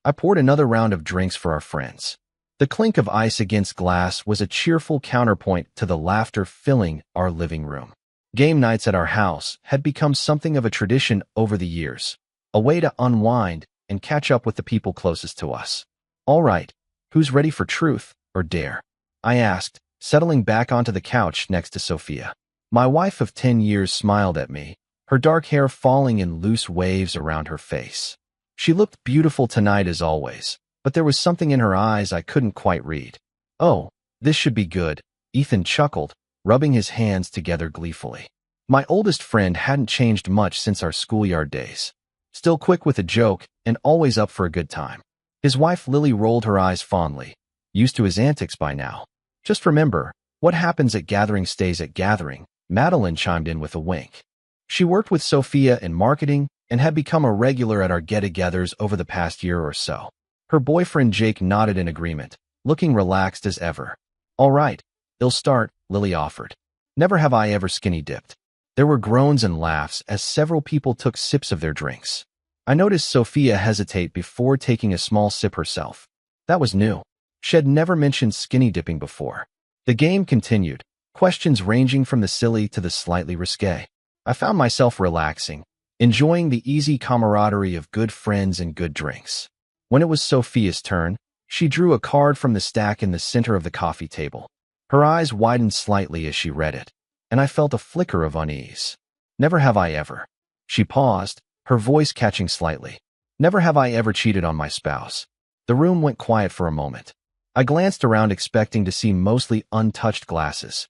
I poured another round of drinks for our friends. The clink of ice against glass was a cheerful counterpoint to the laughter filling our living room. Game nights at our house had become something of a tradition over the years, a way to unwind and catch up with the people closest to us. All right, who's ready for truth or dare? I asked, settling back onto the couch next to Sophia. My wife of 10 years smiled at me, her dark hair falling in loose waves around her face. She looked beautiful tonight as always, but there was something in her eyes I couldn't quite read. Oh, this should be good, Ethan chuckled, rubbing his hands together gleefully. My oldest friend hadn't changed much since our schoolyard days. Still quick with a joke and always up for a good time. His wife Lily rolled her eyes fondly, used to his antics by now. Just remember, what happens at gathering stays at gathering, Madeline chimed in with a wink. She worked with Sophia in marketing and had become a regular at our get-togethers over the past year or so. Her boyfriend Jake nodded in agreement, looking relaxed as ever. All right, I'll start, Lily offered. Never have I ever skinny dipped. There were groans and laughs as several people took sips of their drinks. I noticed Sophia hesitate before taking a small sip herself. That was new. She had never mentioned skinny dipping before. The game continued, questions ranging from the silly to the slightly risque. I found myself relaxing, enjoying the easy camaraderie of good friends and good drinks. When it was Sophia's turn, she drew a card from the stack in the center of the coffee table. Her eyes widened slightly as she read it, and I felt a flicker of unease. Never have I ever. She paused, her voice catching slightly. Never have I ever cheated on my spouse. The room went quiet for a moment. I glanced around expecting to see mostly untouched glasses.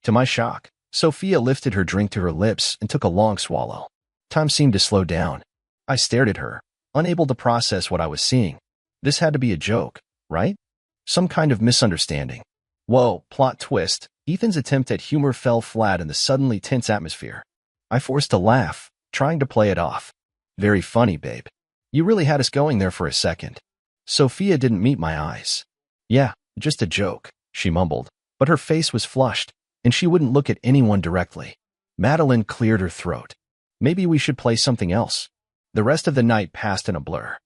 To my shock, Sophia lifted her drink to her lips and took a long swallow. Time seemed to slow down. I stared at her, unable to process what I was seeing. This had to be a joke, right? Some kind of misunderstanding. Whoa, plot twist. Ethan's attempt at humor fell flat in the suddenly tense atmosphere. I forced a laugh, trying to play it off. Very funny, babe. You really had us going there for a second. Sophia didn't meet my eyes. Yeah, just a joke, she mumbled, but her face was flushed, and she wouldn't look at anyone directly. Madeline cleared her throat. Maybe we should play something else. The rest of the night passed in a blur.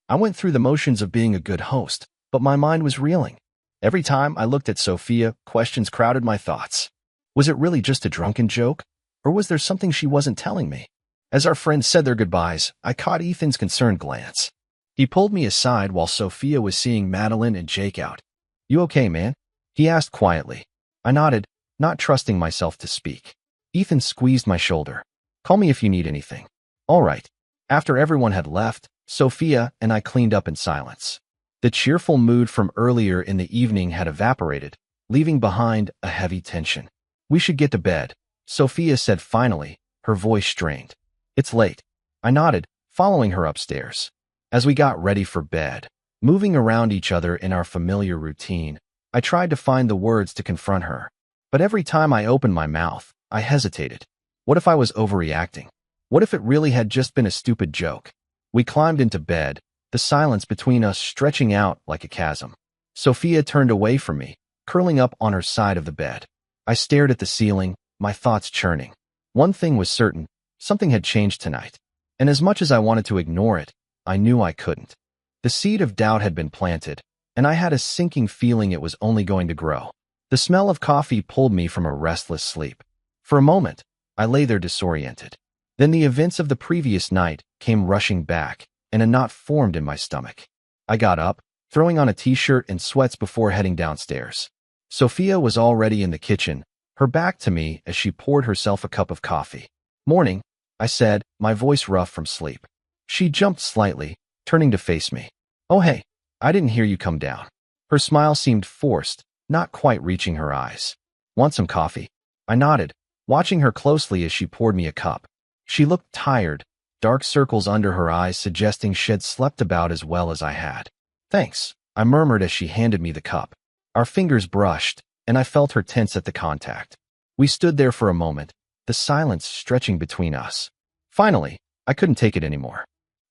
I went through the motions of being a good host, but my mind was reeling. Every time I looked at Sophia, questions crowded my thoughts. Was it really just a drunken joke? Or was there something she wasn't telling me? As our friends said their goodbyes, I caught Ethan's concerned glance. He pulled me aside while Sophia was seeing Madeline and Jake out. You okay, man? He asked quietly. I nodded, not trusting myself to speak. Ethan squeezed my shoulder. Call me if you need anything. All right. After everyone had left, Sophia and I cleaned up in silence. The cheerful mood from earlier in the evening had evaporated, leaving behind a heavy tension. We should get to bed, Sophia said finally, her voice strained. It's late. I nodded, following her upstairs. As we got ready for bed, moving around each other in our familiar routine, I tried to find the words to confront her. But every time I opened my mouth, I hesitated. What if I was overreacting? What if it really had just been a stupid joke? We climbed into bed, the silence between us stretching out like a chasm. Sophia turned away from me, curling up on her side of the bed. I stared at the ceiling, my thoughts churning. One thing was certain, something had changed tonight. And as much as I wanted to ignore it, I knew I couldn't. The seed of doubt had been planted, and I had a sinking feeling it was only going to grow. The smell of coffee pulled me from a restless sleep. For a moment, I lay there disoriented. Then the events of the previous night came rushing back, and a knot formed in my stomach. I got up, throwing on a t-shirt and sweats before heading downstairs. Sophia was already in the kitchen, her back to me as she poured herself a cup of coffee. Morning, I said, my voice rough from sleep. She jumped slightly, turning to face me. Oh hey, I didn't hear you come down. Her smile seemed forced, not quite reaching her eyes. Want some coffee? I nodded, watching her closely as she poured me a cup. She looked tired, dark circles under her eyes suggesting she'd slept about as well as I had. Thanks, I murmured as she handed me the cup. Our fingers brushed, and I felt her tense at the contact. We stood there for a moment, the silence stretching between us. Finally, I couldn't take it anymore.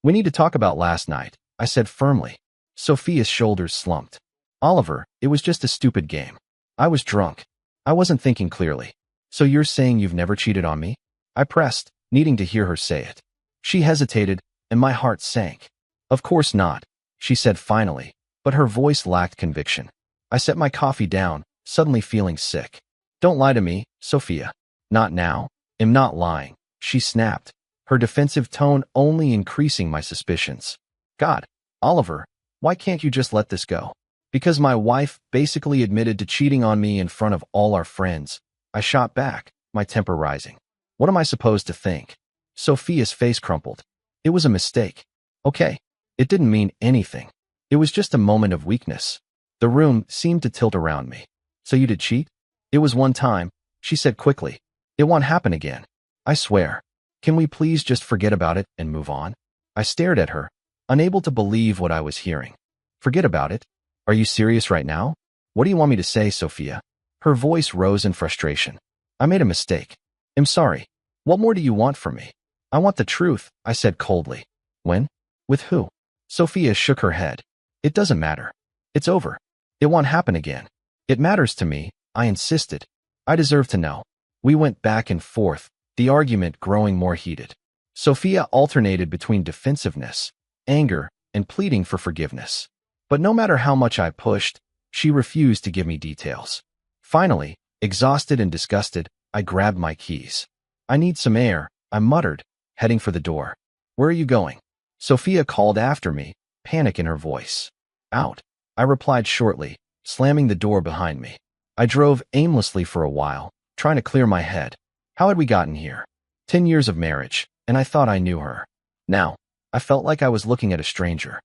We need to talk about last night, I said firmly. Sophia's shoulders slumped. Oliver, it was just a stupid game. I was drunk. I wasn't thinking clearly. So you're saying you've never cheated on me? I pressed, needing to hear her say it. She hesitated, and my heart sank. Of course not, she said finally, but her voice lacked conviction. I set my coffee down, suddenly feeling sick. Don't lie to me, Sophia. Not now. I'm not lying, she snapped, her defensive tone only increasing my suspicions. God, Oliver, why can't you just let this go? Because my wife basically admitted to cheating on me in front of all our friends. I shot back, my temper rising. What am I supposed to think? Sophia's face crumpled. It was a mistake. Okay. It didn't mean anything. It was just a moment of weakness. The room seemed to tilt around me. So you did cheat? It was one time, she said quickly. It won't happen again. I swear. Can we please just forget about it and move on? I stared at her, unable to believe what I was hearing. Forget about it? Are you serious right now? What do you want me to say, Sophia? Her voice rose in frustration. I made a mistake. I'm sorry. What more do you want from me? I want the truth, I said coldly. When? With who? Sophia shook her head. It doesn't matter. It's over. It won't happen again. It matters to me, I insisted. I deserve to know. We went back and forth, the argument growing more heated. Sophia alternated between defensiveness, anger, and pleading for forgiveness. But no matter how much I pushed, she refused to give me details. Finally, exhausted and disgusted, I grabbed my keys. I need some air, I muttered, heading for the door. Where are you going? Sophia called after me, panic in her voice. Out, I replied shortly, slamming the door behind me. I drove aimlessly for a while, trying to clear my head. How had we gotten here? 10 years of marriage, and I thought I knew her. Now, I felt like I was looking at a stranger.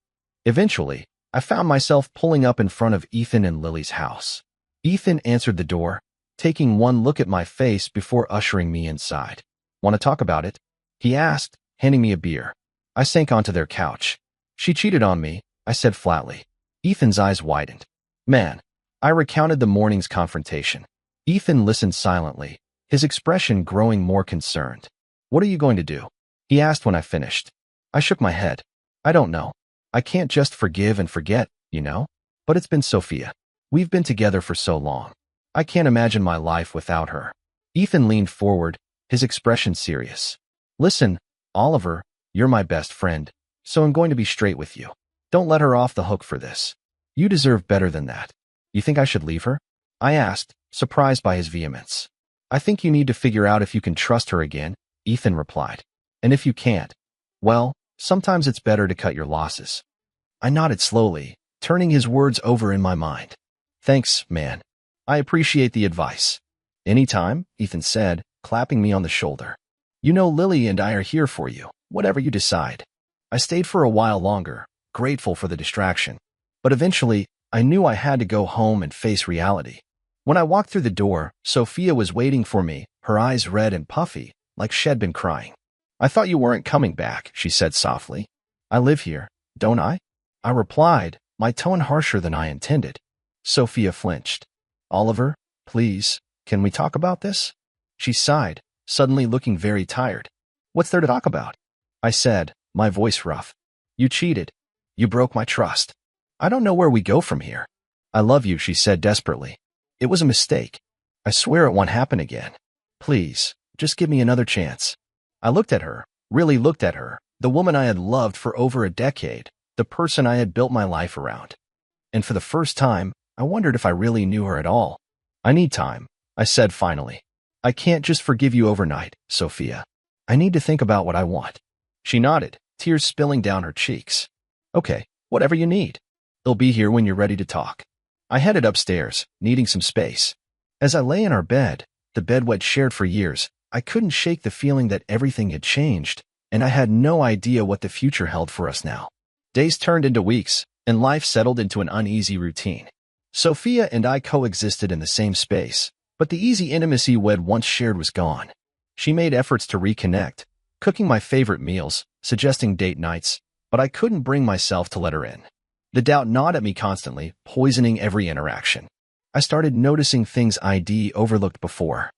Eventually, I found myself pulling up in front of Ethan and Lily's house. Ethan answered the door, taking one look at my face before ushering me inside. Want to talk about it? He asked, handing me a beer. I sank onto their couch. She cheated on me, I said flatly. Ethan's eyes widened. Man, I recounted the morning's confrontation. Ethan listened silently, his expression growing more concerned. What are you going to do? He asked when I finished. I shook my head. I don't know. I can't just forgive and forget, you know? But it's been Sophia. We've been together for so long. I can't imagine my life without her. Ethan leaned forward, his expression serious. Listen, Oliver, you're my best friend, so I'm going to be straight with you. Don't let her off the hook for this. You deserve better than that. You think I should leave her? I asked, surprised by his vehemence. I think you need to figure out if you can trust her again, Ethan replied. And if you can't, well, sometimes it's better to cut your losses. I nodded slowly, turning his words over in my mind. Thanks, man. I appreciate the advice. Anytime, Ethan said, clapping me on the shoulder. You know Lily and I are here for you, whatever you decide. I stayed for a while longer, grateful for the distraction. But eventually, I knew I had to go home and face reality. When I walked through the door, Sophia was waiting for me, her eyes red and puffy, like she'd been crying. I thought you weren't coming back, she said softly. I live here, don't I? I replied, my tone harsher than I intended. Sophia flinched. Oliver, please, can we talk about this? She sighed, suddenly looking very tired. What's there to talk about? I said, my voice rough. You cheated. You broke my trust. I don't know where we go from here. I love you, she said desperately. It was a mistake. I swear it won't happen again. Please, just give me another chance. I looked at her, really looked at her, the woman I had loved for over a decade, the person I had built my life around. And for the first time, I wondered if I really knew her at all. I need time, I said finally. I can't just forgive you overnight, Sophia. I need to think about what I want. She nodded, tears spilling down her cheeks. Okay, whatever you need. They'll be here when you're ready to talk. I headed upstairs, needing some space. As I lay in our bed, the bed we'd shared for years, I couldn't shake the feeling that everything had changed, and I had no idea what the future held for us now. Days turned into weeks, and life settled into an uneasy routine. Sophia and I coexisted in the same space, but the easy intimacy we'd once shared was gone. She made efforts to reconnect, cooking my favorite meals, suggesting date nights, but I couldn't bring myself to let her in. The doubt gnawed at me constantly, poisoning every interaction. I started noticing things I'd overlooked before.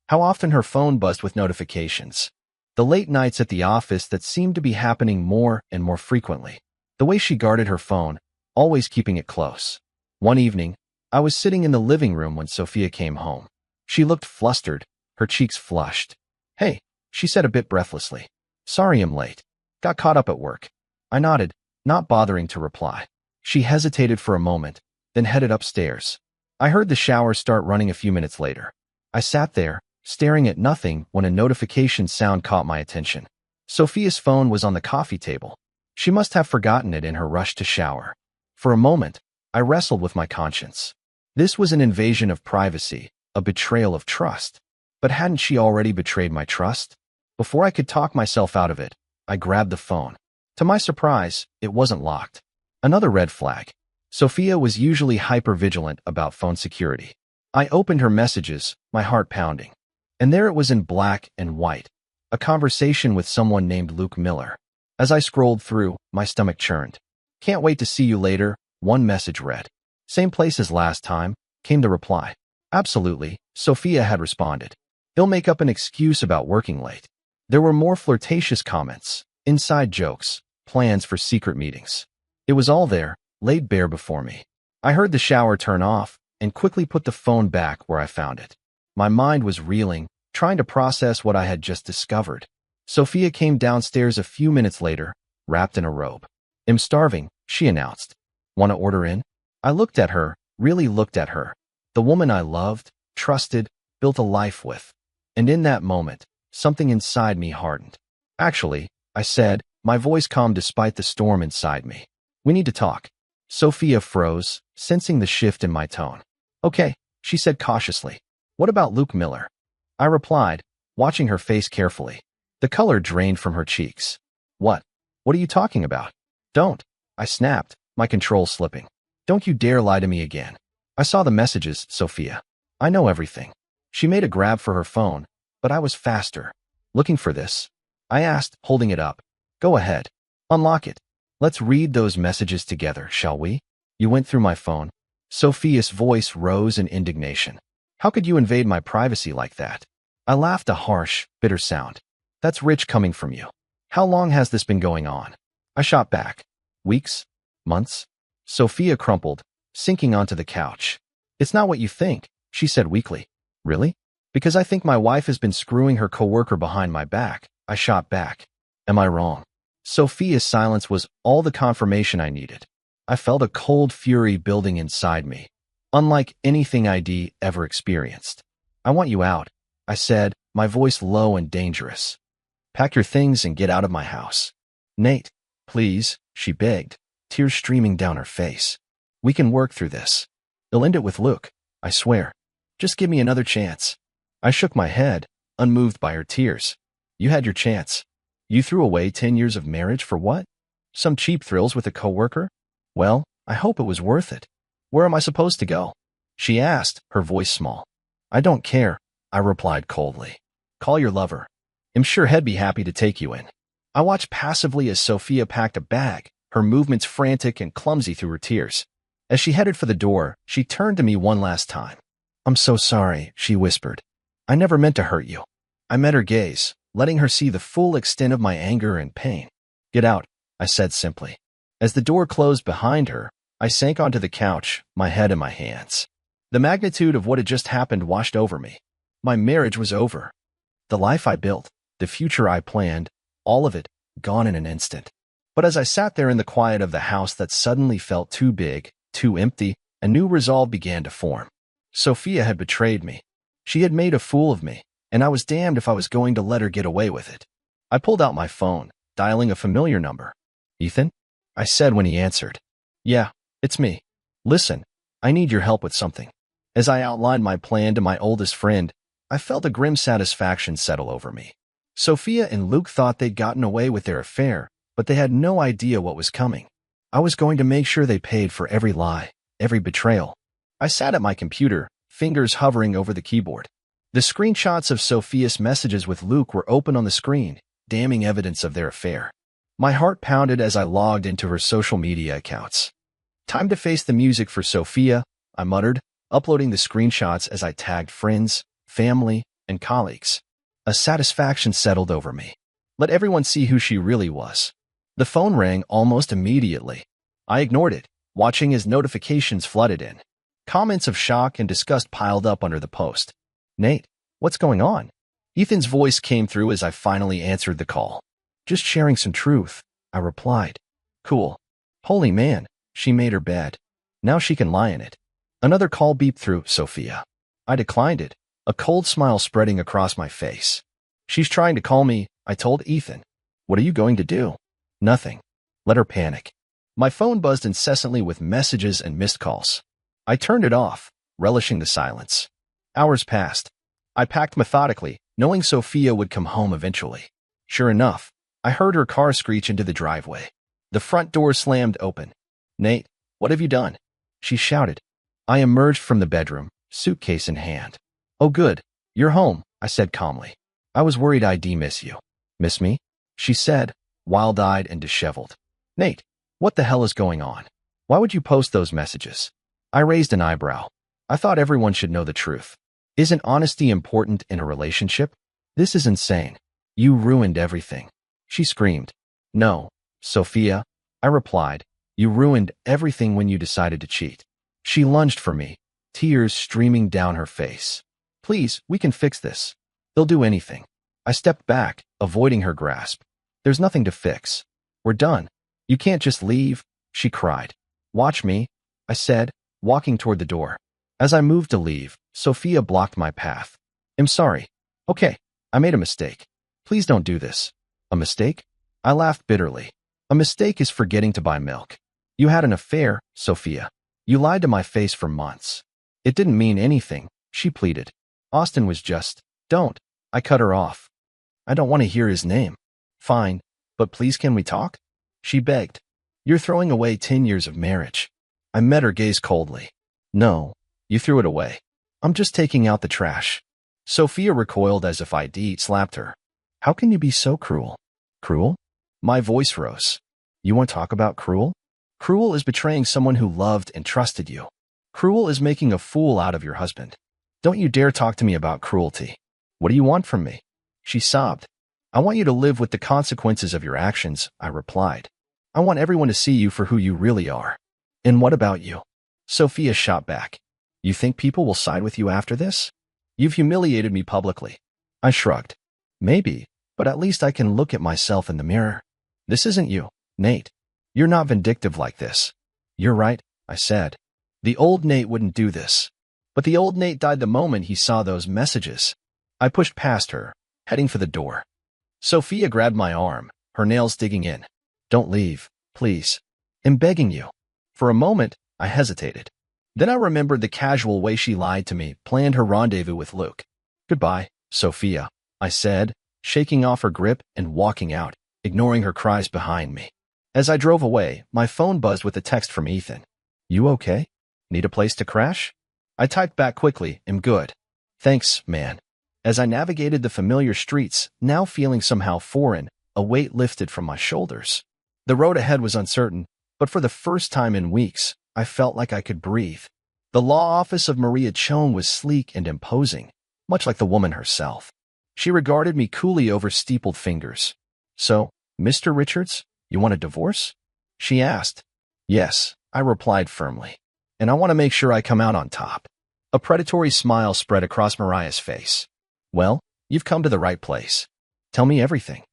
How often her phone buzzed with notifications. The late nights at the office that seemed to be happening more and more frequently. The way she guarded her phone, always keeping it close. One evening, I was sitting in the living room when Sophia came home. She looked flustered, her cheeks flushed. Hey, she said a bit breathlessly. Sorry I'm late. Got caught up at work. I nodded, not bothering to reply. She hesitated for a moment, then headed upstairs. I heard the shower start running a few minutes later. I sat there, staring at nothing when a notification sound caught my attention. Sophia's phone was on the coffee table. She must have forgotten it in her rush to shower. For a moment, I wrestled with my conscience. This was an invasion of privacy, a betrayal of trust. But hadn't she already betrayed my trust? Before I could talk myself out of it, I grabbed the phone. To my surprise, it wasn't locked. Another red flag. Sophia was usually hyper-vigilant about phone security. I opened her messages, my heart pounding. And there it was in black and white. A conversation with someone named Luke Miller. As I scrolled through, my stomach churned. "Can't wait to see you later," one message read. "Same place as last time," came the reply. Absolutely, Sophia had responded. "He'll make up an excuse about working late." There were more flirtatious comments, inside jokes, plans for secret meetings. It was all there, laid bare before me. I heard the shower turn off and quickly put the phone back where I found it. My mind was reeling, trying to process what I had just discovered. Sophia came downstairs a few minutes later, wrapped in a robe. "I'm starving," she announced. "Want to order in?" I looked at her, really looked at her. The woman I loved, trusted, built a life with. And in that moment, something inside me hardened. "Actually," I said, my voice calm despite the storm inside me. "We need to talk." Sophia froze, sensing the shift in my tone. "Okay," she said cautiously. "What about Luke Miller?" I replied, watching her face carefully. The color drained from her cheeks. What are you talking about?" "Don't," I snapped, my control slipping. "Don't you dare lie to me again." "I saw the messages, Sophia. I know everything." She made a grab for her phone, but I was faster. "Looking for this?" I asked, holding it up. "Go ahead. Unlock it. Let's read those messages together, shall we?" "You went through my phone." Sophia's voice rose in indignation. "How could you invade my privacy like that?" I laughed, a harsh, bitter sound. "That's rich coming from you. How long has this been going on?" I shot back. "Weeks? Months?" Sophia crumpled, sinking onto the couch. "It's not what you think," she said weakly. "Really?" "Because I think my wife has been screwing her coworker behind my back," I shot back. "Am I wrong?" Sophia's silence was all the confirmation I needed. I felt a cold fury building inside me, unlike anything I'd ever experienced. "I want you out," I said, my voice low and dangerous. "Pack your things and get out of my house." "Nate, please," she begged, tears streaming down her face. "We can work through this. You'll end it with Luke, I swear. Just give me another chance." I shook my head, unmoved by her tears. "You had your chance. You threw away 10 years of marriage for what? Some cheap thrills with a coworker? Well, I hope it was worth it. Where am I supposed to go?" she asked, her voice small. "I don't care," I replied coldly. "Call your lover. I'm sure he'd be happy to take you in." I watched passively as Sophia packed a bag, her movements frantic and clumsy through her tears. As she headed for the door, she turned to me one last time. "I'm so sorry," she whispered. "I never meant to hurt you." I met her gaze, letting her see the full extent of my anger and pain. "Get out," I said simply. As the door closed behind her, I sank onto the couch, my head in my hands. The magnitude of what had just happened washed over me. My marriage was over. The life I built, the future I planned, all of it, gone in an instant. But as I sat there in the quiet of the house that suddenly felt too big, too empty, a new resolve began to form. Sophia had betrayed me. She had made a fool of me, and I was damned if I was going to let her get away with it. I pulled out my phone, dialing a familiar number. "Ethan?" I said when he answered. "Yeah, it's me. Listen, I need your help with something." As I outlined my plan to my oldest friend, I felt a grim satisfaction settle over me. Sophia and Luke thought they'd gotten away with their affair, but they had no idea what was coming. I was going to make sure they paid for every lie, every betrayal. I sat at my computer, fingers hovering over the keyboard. The screenshots of Sophia's messages with Luke were open on the screen, damning evidence of their affair. My heart pounded as I logged into her social media accounts. "Time to face the music for Sophia," I muttered, uploading the screenshots as I tagged friends, family, and colleagues. A satisfaction settled over me. Let everyone see who she really was. The phone rang almost immediately. I ignored it, watching as notifications flooded in. Comments of shock and disgust piled up under the post. "Nate, what's going on?" Ethan's voice came through as I finally answered the call. "Just sharing some truth," I replied. "Cool. Holy man, She made her bed. Now she can lie in it. Another call beeped through. Sophia. I declined it, a cold smile spreading across my face. She's trying to call me, I told Ethan. What are you going to do? Nothing. Let her panic. My phone buzzed incessantly with messages and missed calls. I turned it off, relishing the silence. Hours passed. I packed methodically, knowing Sophia would come home eventually. Sure enough, I heard her car screech into the driveway. The front door slammed open. Nate, what have you done? She shouted. I emerged from the bedroom, suitcase in hand. Oh good, you're home, I said calmly. I was worried I'd miss you. Miss me? She said, wild-eyed and disheveled. Nate, what the hell is going on? Why would you post those messages? I raised an eyebrow. I thought everyone should know the truth. Isn't honesty important in a relationship? This is insane. You ruined everything. She screamed. No, Sophia, I replied. You ruined everything when you decided to cheat. She lunged for me, tears streaming down her face. Please, we can fix this. They'll do anything. I stepped back, avoiding her grasp. There's nothing to fix. We're done. You can't just leave, she cried. Watch me, I said, walking toward the door. As I moved to leave, Sophia blocked my path. I'm sorry. Okay, I made a mistake. Please don't do this. A mistake? I laughed bitterly. A mistake is forgetting to buy milk. You had an affair, Sophia. You lied to my face for months. It didn't mean anything, she pleaded. Austin was just, don't. I cut her off. I don't want to hear his name. Fine, but please can we talk? She begged. You're throwing away 10 years of marriage. I met her gaze coldly. No, you threw it away. I'm just taking out the trash. Sophia recoiled as if I'd slapped her. How can you be so cruel? Cruel? My voice rose. You want to talk about cruel? Cruel is betraying someone who loved and trusted you. Cruel is making a fool out of your husband. Don't you dare talk to me about cruelty. What do you want from me? She sobbed. I want you to live with the consequences of your actions, I replied. I want everyone to see you for who you really are. And what about you? Sophia shot back. You think people will side with you after this? You've humiliated me publicly. I shrugged. Maybe, but at least I can look at myself in the mirror. This isn't you, Nate. You're not vindictive like this. You're right, I said. The old Nate wouldn't do this. But the old Nate died the moment he saw those messages. I pushed past her, heading for the door. Sophia grabbed my arm, her nails digging in. Don't leave, please. I'm begging you. For a moment, I hesitated. Then I remembered the casual way she lied to me, planned her rendezvous with Luke. Goodbye, Sophia, I said, shaking off her grip and walking out, ignoring her cries behind me. As I drove away, my phone buzzed with a text from Ethan. You okay? Need a place to crash? I typed back quickly, I'm good. Thanks, man. As I navigated the familiar streets, now feeling somehow foreign, a weight lifted from my shoulders. The road ahead was uncertain, but for the first time in weeks, I felt like I could breathe. The law office of Maria Chone was sleek and imposing, much like the woman herself. She regarded me coolly over steepled fingers. So, Mr. Richards, you want a divorce? She asked. Yes, I replied firmly. And I want to make sure I come out on top. A predatory smile spread across Mariah's face. Well, you've come to the right place. Tell me everything.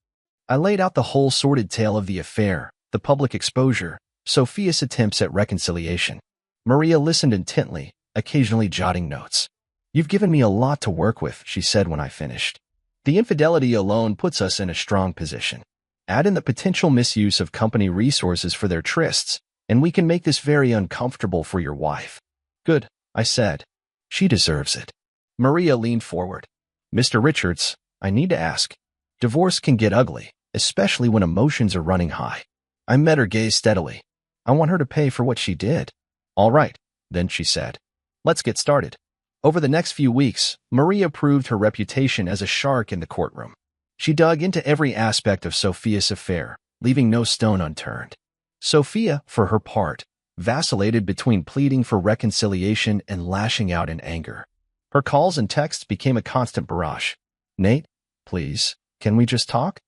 I laid out the whole sordid tale of the affair, the public exposure, Sophia's attempts at reconciliation. Maria listened intently, occasionally jotting notes. You've given me a lot to work with, she said when I finished. The infidelity alone puts us in a strong position. Add in the potential misuse of company resources for their trysts, and we can make this very uncomfortable for your wife. Good, I said. She deserves it. Maria leaned forward. Mr. Richards, I need to ask. Divorce can get ugly, especially when emotions are running high. I met her gaze steadily. I want her to pay for what she did. All right, then she said. Let's get started. Over the next few weeks, Maria proved her reputation as a shark in the courtroom. She dug into every aspect of Sophia's affair, leaving no stone unturned. Sophia, for her part, vacillated between pleading for reconciliation and lashing out in anger. Her calls and texts became a constant barrage. Nate, please, can we just talk?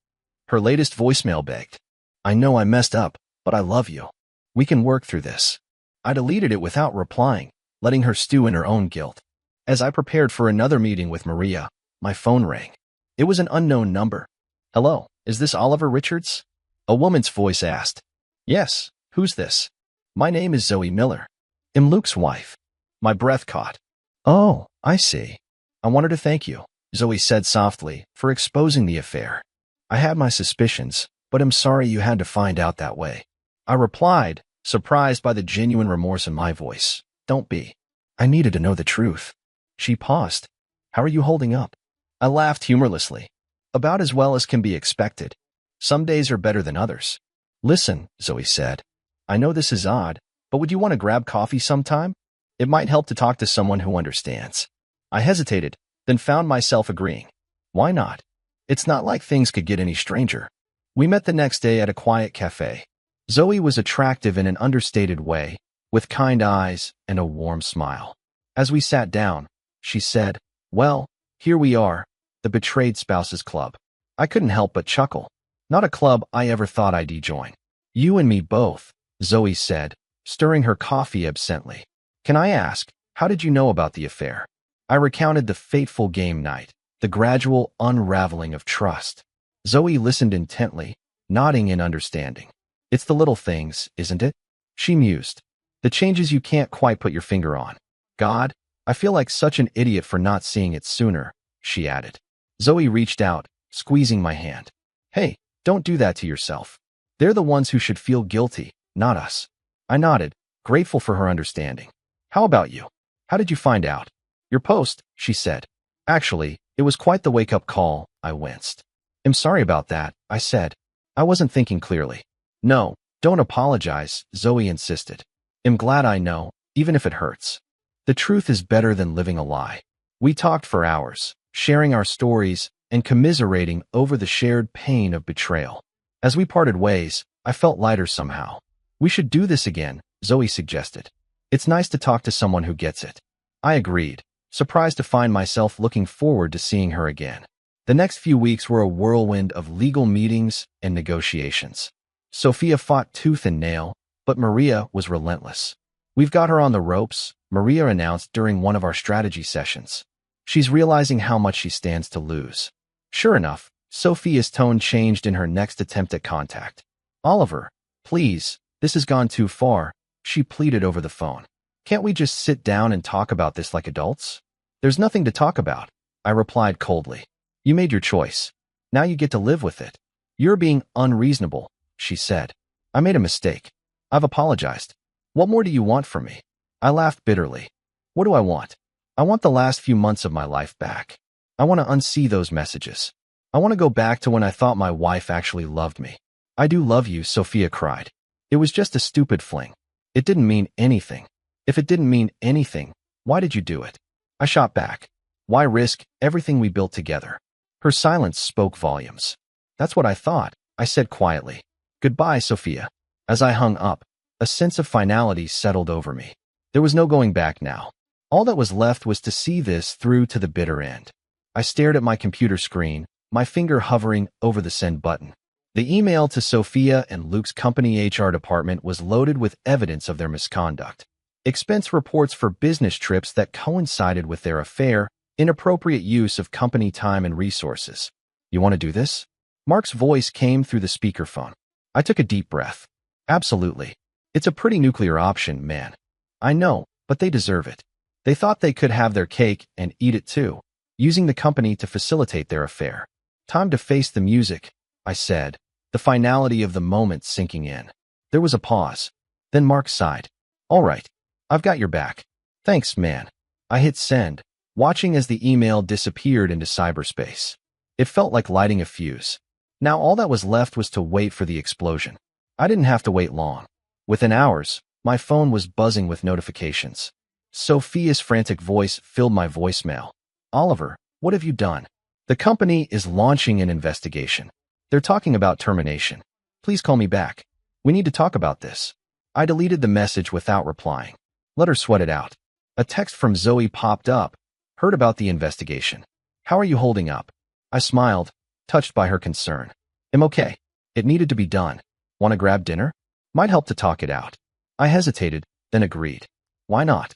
Her latest voicemail begged. I know I messed up, but I love you. We can work through this. I deleted it without replying, letting her stew in her own guilt. As I prepared for another meeting with Maria, my phone rang. It was an unknown number. Hello, is this Oliver Richards? A woman's voice asked. Yes, who's this? My name is Zoe Miller. I'm Luke's wife. My breath caught. Oh, I see. I wanted to thank you, Zoe said softly, for exposing the affair. I had my suspicions, but I'm sorry you had to find out that way. I replied, surprised by the genuine remorse in my voice. Don't be. I needed to know the truth. She paused. How are you holding up? I laughed humorlessly. About as well as can be expected. Some days are better than others. Listen, Zoe said. I know this is odd, but would you want to grab coffee sometime? It might help to talk to someone who understands. I hesitated, then found myself agreeing. Why not? It's not like things could get any stranger. We met the next day at a quiet cafe. Zoe was attractive in an understated way, with kind eyes and a warm smile. As we sat down, she said, well, here we are, the Betrayed Spouses Club. I couldn't help but chuckle. Not a club I ever thought I'd join. You and me both, Zoe said, stirring her coffee absently. Can I ask, how did you know about the affair? I recounted the fateful game night, the gradual unraveling of trust. Zoe listened intently, nodding in understanding. It's the little things, isn't it? She mused. The changes you can't quite put your finger on. God, I feel like such an idiot for not seeing it sooner, she added. Zoe reached out, squeezing my hand. Hey, don't do that to yourself. They're the ones who should feel guilty, not us. I nodded, grateful for her understanding. How about you? How did you find out? Your post, she said. Actually, it was quite the wake-up call, I winced. I'm sorry about that, I said. I wasn't thinking clearly. No, don't apologize, Zoe insisted. I'm glad I know, even if it hurts. The truth is better than living a lie. We talked for hours, sharing our stories and commiserating over the shared pain of betrayal. As we parted ways, I felt lighter somehow. We should do this again, Zoe suggested. It's nice to talk to someone who gets it. I agreed, surprised to find myself looking forward to seeing her again. The next few weeks were a whirlwind of legal meetings and negotiations. Sophia fought tooth and nail, but Maria was relentless. We've got her on the ropes, Maria announced during one of our strategy sessions. She's realizing how much she stands to lose. Sure enough, Sophia's tone changed in her next attempt at contact. Oliver, please, this has gone too far, she pleaded over the phone. Can't we just sit down and talk about this like adults? There's nothing to talk about, I replied coldly. You made your choice. Now you get to live with it. You're being unreasonable, she said. I made a mistake. I've apologized. What more do you want from me? I laughed bitterly. What do I want? I want the last few months of my life back. I want to unsee those messages. I want to go back to when I thought my wife actually loved me. I do love you, Sophia cried. It was just a stupid fling. It didn't mean anything. If it didn't mean anything, why did you do it? I shot back. Why risk everything we built together? Her silence spoke volumes. That's what I thought, I said quietly. Goodbye, Sophia. As I hung up, a sense of finality settled over me. There was no going back now. All that was left was to see this through to the bitter end. I stared at my computer screen, my finger hovering over the send button. The email to Sophia and Luke's company HR department was loaded with evidence of their misconduct. Expense reports for business trips that coincided with their affair, inappropriate use of company time and resources. You want to do this? Mark's voice came through the speakerphone. I took a deep breath. Absolutely. It's a pretty nuclear option, man. I know, but they deserve it. They thought they could have their cake and eat it too, using the company to facilitate their affair. Time to face the music, I said, the finality of the moment sinking in. There was a pause. Then Mark sighed. All right. I've got your back. Thanks, man. I hit send, watching as the email disappeared into cyberspace. It felt like lighting a fuse. Now all that was left was to wait for the explosion. I didn't have to wait long. Within hours, my phone was buzzing with notifications. Sophia's frantic voice filled my voicemail. Oliver, what have you done? The company is launching an investigation. They're talking about termination. Please call me back. We need to talk about this. I deleted the message without replying. Let her sweat it out. A text from Zoe popped up. Heard about the investigation. How are you holding up? I smiled, touched by her concern. I'm okay. It needed to be done. Want to grab dinner? Might help to talk it out. I hesitated, then agreed. Why not?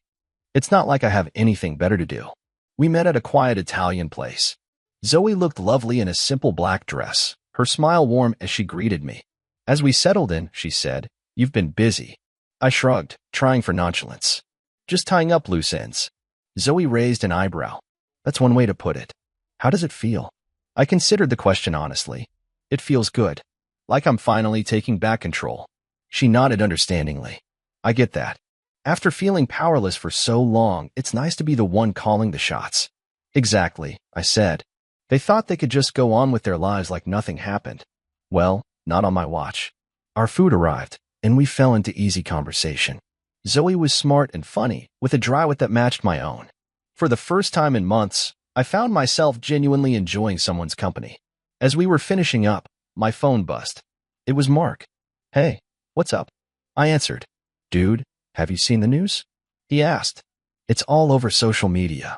It's not like I have anything better to do. We met at a quiet Italian place. Zoe looked lovely in a simple black dress, her smile warm as she greeted me. As we settled in, she said, You've been busy. I shrugged, trying for nonchalance. Just tying up loose ends. Zoe raised an eyebrow. That's one way to put it. How does it feel? I considered the question honestly. It feels good. Like I'm finally taking back control. She nodded understandingly. I get that. After feeling powerless for so long, it's nice to be the one calling the shots. Exactly, I said. They thought they could just go on with their lives like nothing happened. Well, not on my watch. Our food arrived, and we fell into easy conversation. Zoe was smart and funny, with a dry wit that matched my own. For the first time in months, I found myself genuinely enjoying someone's company. As we were finishing up, my phone buzzed. It was Mark. Hey, what's up? I answered. Dude, have you seen the news? He asked. It's all over social media.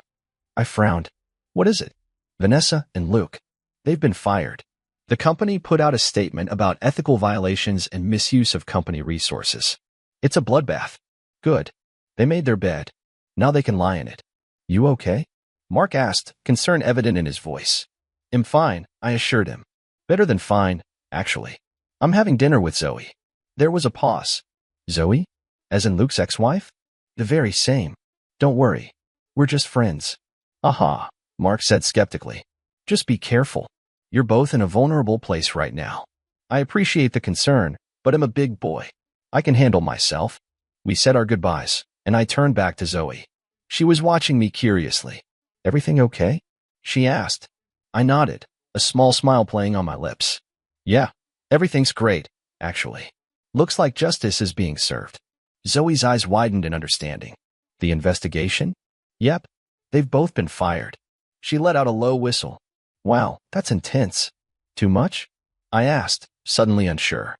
I frowned. What is it? Vanessa and Luke. They've been fired. The company put out a statement about ethical violations and misuse of company resources. It's a bloodbath. Good. They made their bed. Now they can lie in it. You okay? Mark asked, concern evident in his voice. I'm fine, I assured him. Better than fine, actually. I'm having dinner with Zoe. There was a pause. Zoe? As in Luke's ex-wife? The very same. Don't worry. We're just friends. Aha, Mark said skeptically. Just be careful. You're both in a vulnerable place right now. I appreciate the concern, but I'm a big boy. I can handle myself. We said our goodbyes, and I turned back to Zoe. She was watching me curiously. Everything okay? She asked. I nodded, a small smile playing on my lips. Yeah, everything's great, actually. Looks like justice is being served. Zoe's eyes widened in understanding. The investigation? Yep, they've both been fired. She let out a low whistle. Wow, that's intense. Too much? I asked, suddenly unsure.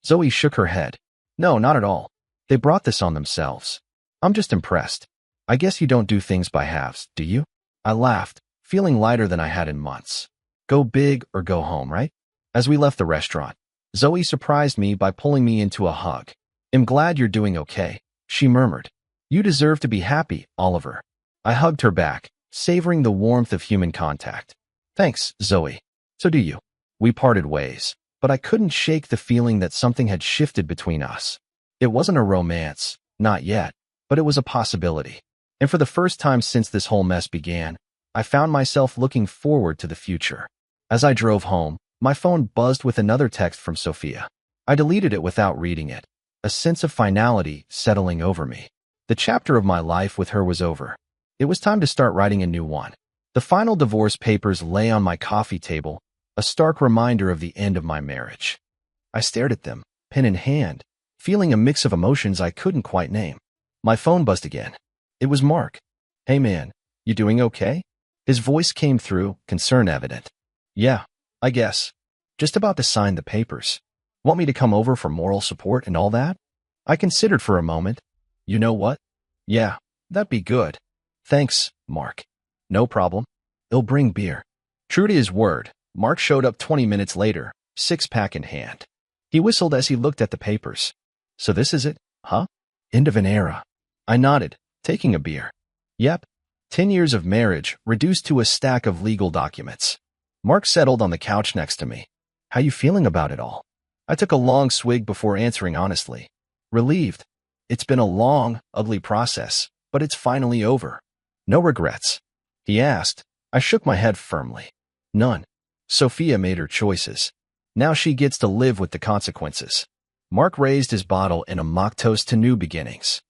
Zoe shook her head. No, not at all. They brought this on themselves. I'm just impressed. I guess you don't do things by halves, do you? I laughed, feeling lighter than I had in months. Go big or go home, right? As we left the restaurant, Zoe surprised me by pulling me into a hug. I'm glad you're doing okay, she murmured. You deserve to be happy, Oliver. I hugged her back, savoring the warmth of human contact. Thanks, Zoe. So do you. We parted ways, but I couldn't shake the feeling that something had shifted between us. It wasn't a romance, not yet, but it was a possibility. And for the first time since this whole mess began, I found myself looking forward to the future. As I drove home, my phone buzzed with another text from Sophia. I deleted it without reading it, a sense of finality settling over me. The chapter of my life with her was over. It was time to start writing a new one. The final divorce papers lay on my coffee table, a stark reminder of the end of my marriage. I stared at them, pen in hand, feeling a mix of emotions I couldn't quite name. My phone buzzed again. It was Mark. Hey man, you doing okay? His voice came through, concern evident. Yeah, I guess. Just about to sign the papers. Want me to come over for moral support and all that? I considered for a moment. You know what? Yeah, that'd be good. Thanks, Mark. No problem. He'll bring beer. True to his word, Mark showed up 20 minutes later, six-pack in hand. He whistled as he looked at the papers. So this is it, huh? End of an era. I nodded, taking a beer. Yep. 10 years of marriage reduced to a stack of legal documents. Mark settled on the couch next to me. How you feeling about it all? I took a long swig before answering honestly. Relieved. It's been a long, ugly process, but it's finally over. No regrets. He asked. I shook my head firmly. None. Sophia made her choices. Now she gets to live with the consequences. Mark raised his bottle in a mock toast to new beginnings.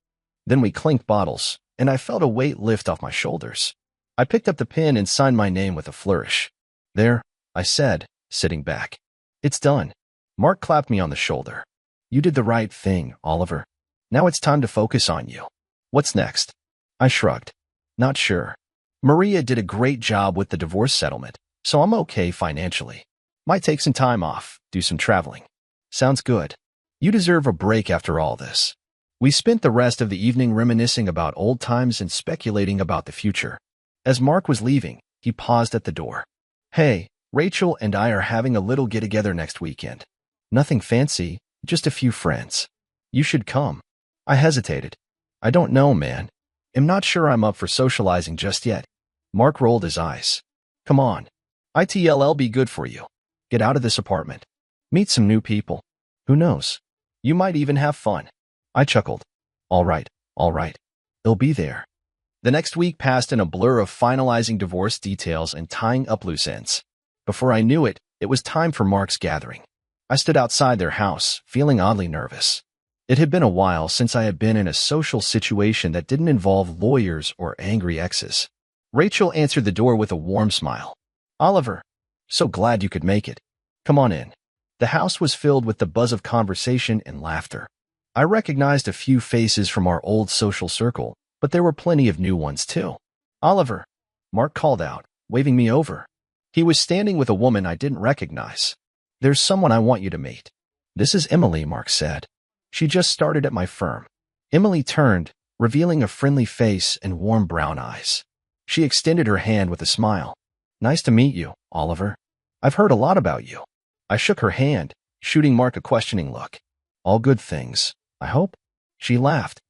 Then we clinked bottles, and I felt a weight lift off my shoulders. I picked up the pen and signed my name with a flourish. There, I said, sitting back. It's done. Mark clapped me on the shoulder. You did the right thing, Oliver. Now it's time to focus on you. What's next? I shrugged. Not sure. Maria did a great job with the divorce settlement, so I'm okay financially. Might take some time off, do some traveling. Sounds good. You deserve a break after all this. We spent the rest of the evening reminiscing about old times and speculating about the future. As Mark was leaving, he paused at the door. Hey, Rachel and I are having a little get-together next weekend. Nothing fancy, just a few friends. You should come. I hesitated. I don't know, man. I'm not sure I'm up for socializing just yet. Mark rolled his eyes. Come on. It'll be good for you. Get out of this apartment. Meet some new people. Who knows? You might even have fun. I chuckled. All right, all right. It'll be there. The next week passed in a blur of finalizing divorce details and tying up loose ends. Before I knew it, it was time for Mark's gathering. I stood outside their house, feeling oddly nervous. It had been a while since I had been in a social situation that didn't involve lawyers or angry exes. Rachel answered the door with a warm smile. Oliver, so glad you could make it. Come on in. The house was filled with the buzz of conversation and laughter. I recognized a few faces from our old social circle, but there were plenty of new ones too. Oliver, Mark called out, waving me over. He was standing with a woman I didn't recognize. There's someone I want you to meet. This is Emily, Mark said. She just started at my firm. Emily turned, revealing a friendly face and warm brown eyes. She extended her hand with a smile. Nice to meet you, Oliver. I've heard a lot about you. I shook her hand, shooting Mark a questioning look. All good things, I hope? She laughed.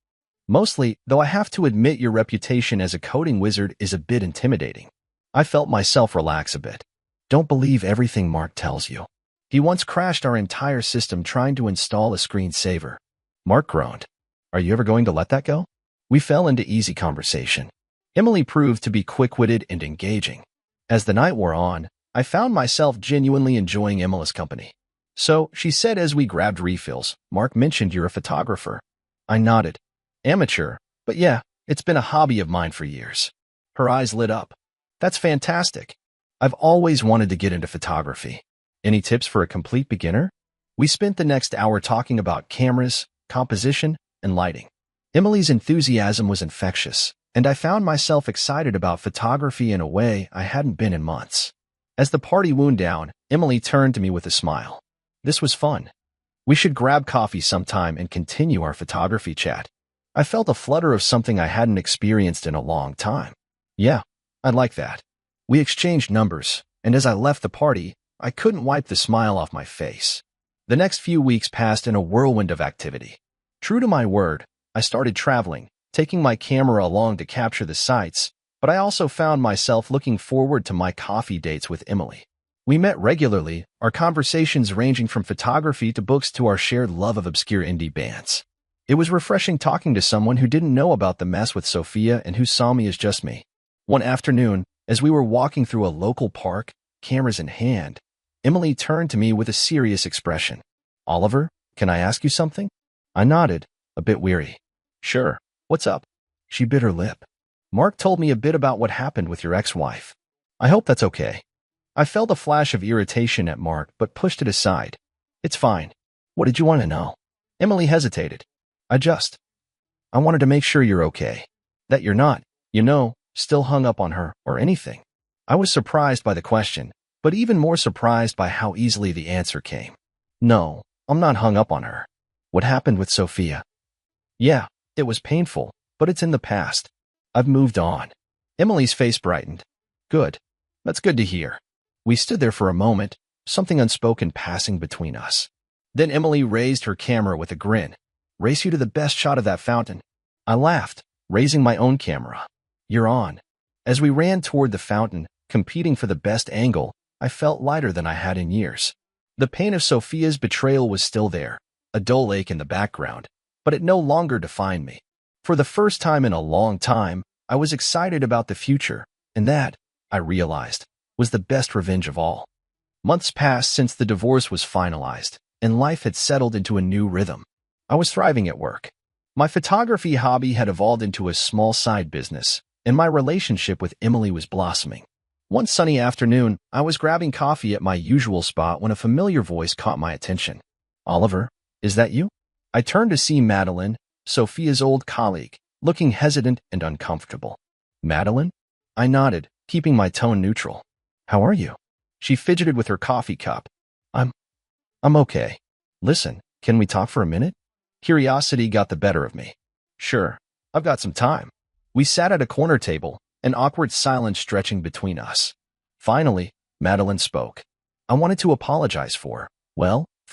Mostly, though I have to admit your reputation as a coding wizard is a bit intimidating. I felt myself relax a bit. Don't believe everything Mark tells you. He once crashed our entire system trying to install a screensaver. Mark groaned. Are you ever going to let that go? We fell into easy conversation. Emily proved to be quick-witted and engaging. As the night wore on, I found myself genuinely enjoying Emily's company. So, she said as we grabbed refills, Mark mentioned you're a photographer. I nodded. Amateur, but yeah, it's been a hobby of mine for years. Her eyes lit up. That's fantastic. I've always wanted to get into photography. Any tips for a complete beginner? We spent the next hour talking about cameras, composition, and lighting. Emily's enthusiasm was infectious, and I found myself excited about photography in a way I hadn't been in months. As the party wound down, Emily turned to me with a smile. This was fun. We should grab coffee sometime and continue our photography chat. I felt a flutter of something I hadn't experienced in a long time. Yeah, I'd like that. We exchanged numbers, and as I left the party, I couldn't wipe the smile off my face. The next few weeks passed in a whirlwind of activity. True to my word, I started traveling, taking my camera along to capture the sights, but I also found myself looking forward to my coffee dates with Emily. We met regularly, our conversations ranging from photography to books to our shared love of obscure indie bands. It was refreshing talking to someone who didn't know about the mess with Sophia and who saw me as just me. One afternoon, as we were walking through a local park, cameras in hand, Emily turned to me with a serious expression. Oliver, can I ask you something? I nodded, a bit weary. Sure, what's up? She bit her lip. Mark told me a bit about what happened with your ex-wife. I hope that's okay. I felt a flash of irritation at Mark, but pushed it aside. It's fine. What did you want to know? Emily hesitated. I wanted to make sure you're okay. That you're not, still hung up on her or anything. I was surprised by the question, but even more surprised by how easily the answer came. No, I'm not hung up on her. What happened with Sophia? Yeah, it was painful, but it's in the past. I've moved on. Emily's face brightened. Good. That's good to hear. We stood there for a moment, something unspoken passing between us. Then Emily raised her camera with a grin. Race you to the best shot of that fountain. I laughed, raising my own camera. You're on. As we ran toward the fountain, competing for the best angle, I felt lighter than I had in years. The pain of Sophia's betrayal was still there, a dull ache in the background, but it no longer defined me. For the first time in a long time, I was excited about the future, and that, I realized, was the best revenge of all. Months passed since the divorce was finalized, and life had settled into a new rhythm. I was thriving at work. My photography hobby had evolved into a small side business, and my relationship with Emily was blossoming. One sunny afternoon, I was grabbing coffee at my usual spot when a familiar voice caught my attention. Oliver, is that you? I turned to see Madeline, Sophia's old colleague, looking hesitant and uncomfortable. Madeline? I nodded, keeping my tone neutral. How are you? She fidgeted with her coffee cup. I'm okay. Listen, can we talk for a minute? Curiosity got the better of me. Sure, I've got some time. We sat at a corner table, an awkward silence stretching between us. Finally, Madeline spoke. I wanted to apologize for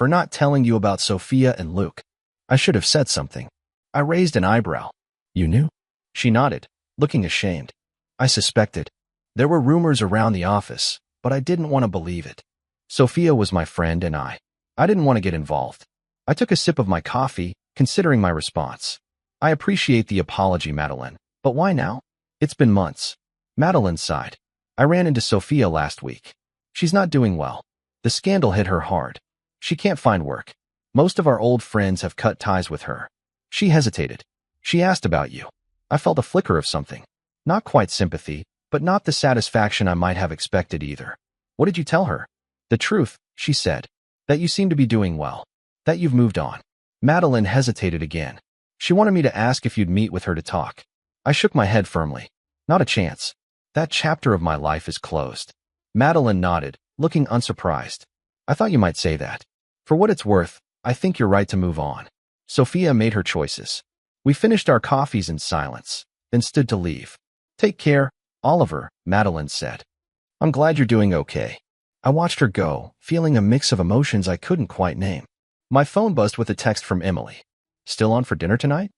not telling you about Sophia and Luke. I should have said something. I raised an eyebrow. You knew? She nodded, looking ashamed. I suspected. There were rumors around the office, but I didn't want to believe it. Sophia was my friend and I didn't want to get involved. I took a sip of my coffee, considering my response. I appreciate the apology, Madeline, but why now? It's been months. Madeline sighed. I ran into Sophia last week. She's not doing well. The scandal hit her hard. She can't find work. Most of our old friends have cut ties with her. She hesitated. She asked about you. I felt a flicker of something. Not quite sympathy, but not the satisfaction I might have expected either. What did you tell her? The truth, she said. That you seem to be doing well. That you've moved on. Madeline hesitated again. She wanted me to ask if you'd meet with her to talk. I shook my head firmly. Not a chance. That chapter of my life is closed. Madeline nodded, looking unsurprised. I thought you might say that. For what it's worth, I think you're right to move on. Sophia made her choices. We finished our coffees in silence, then stood to leave. Take care, Oliver, Madeline said. I'm glad you're doing okay. I watched her go, feeling a mix of emotions I couldn't quite name. My phone buzzed with a text from Emily. Still on for dinner tonight?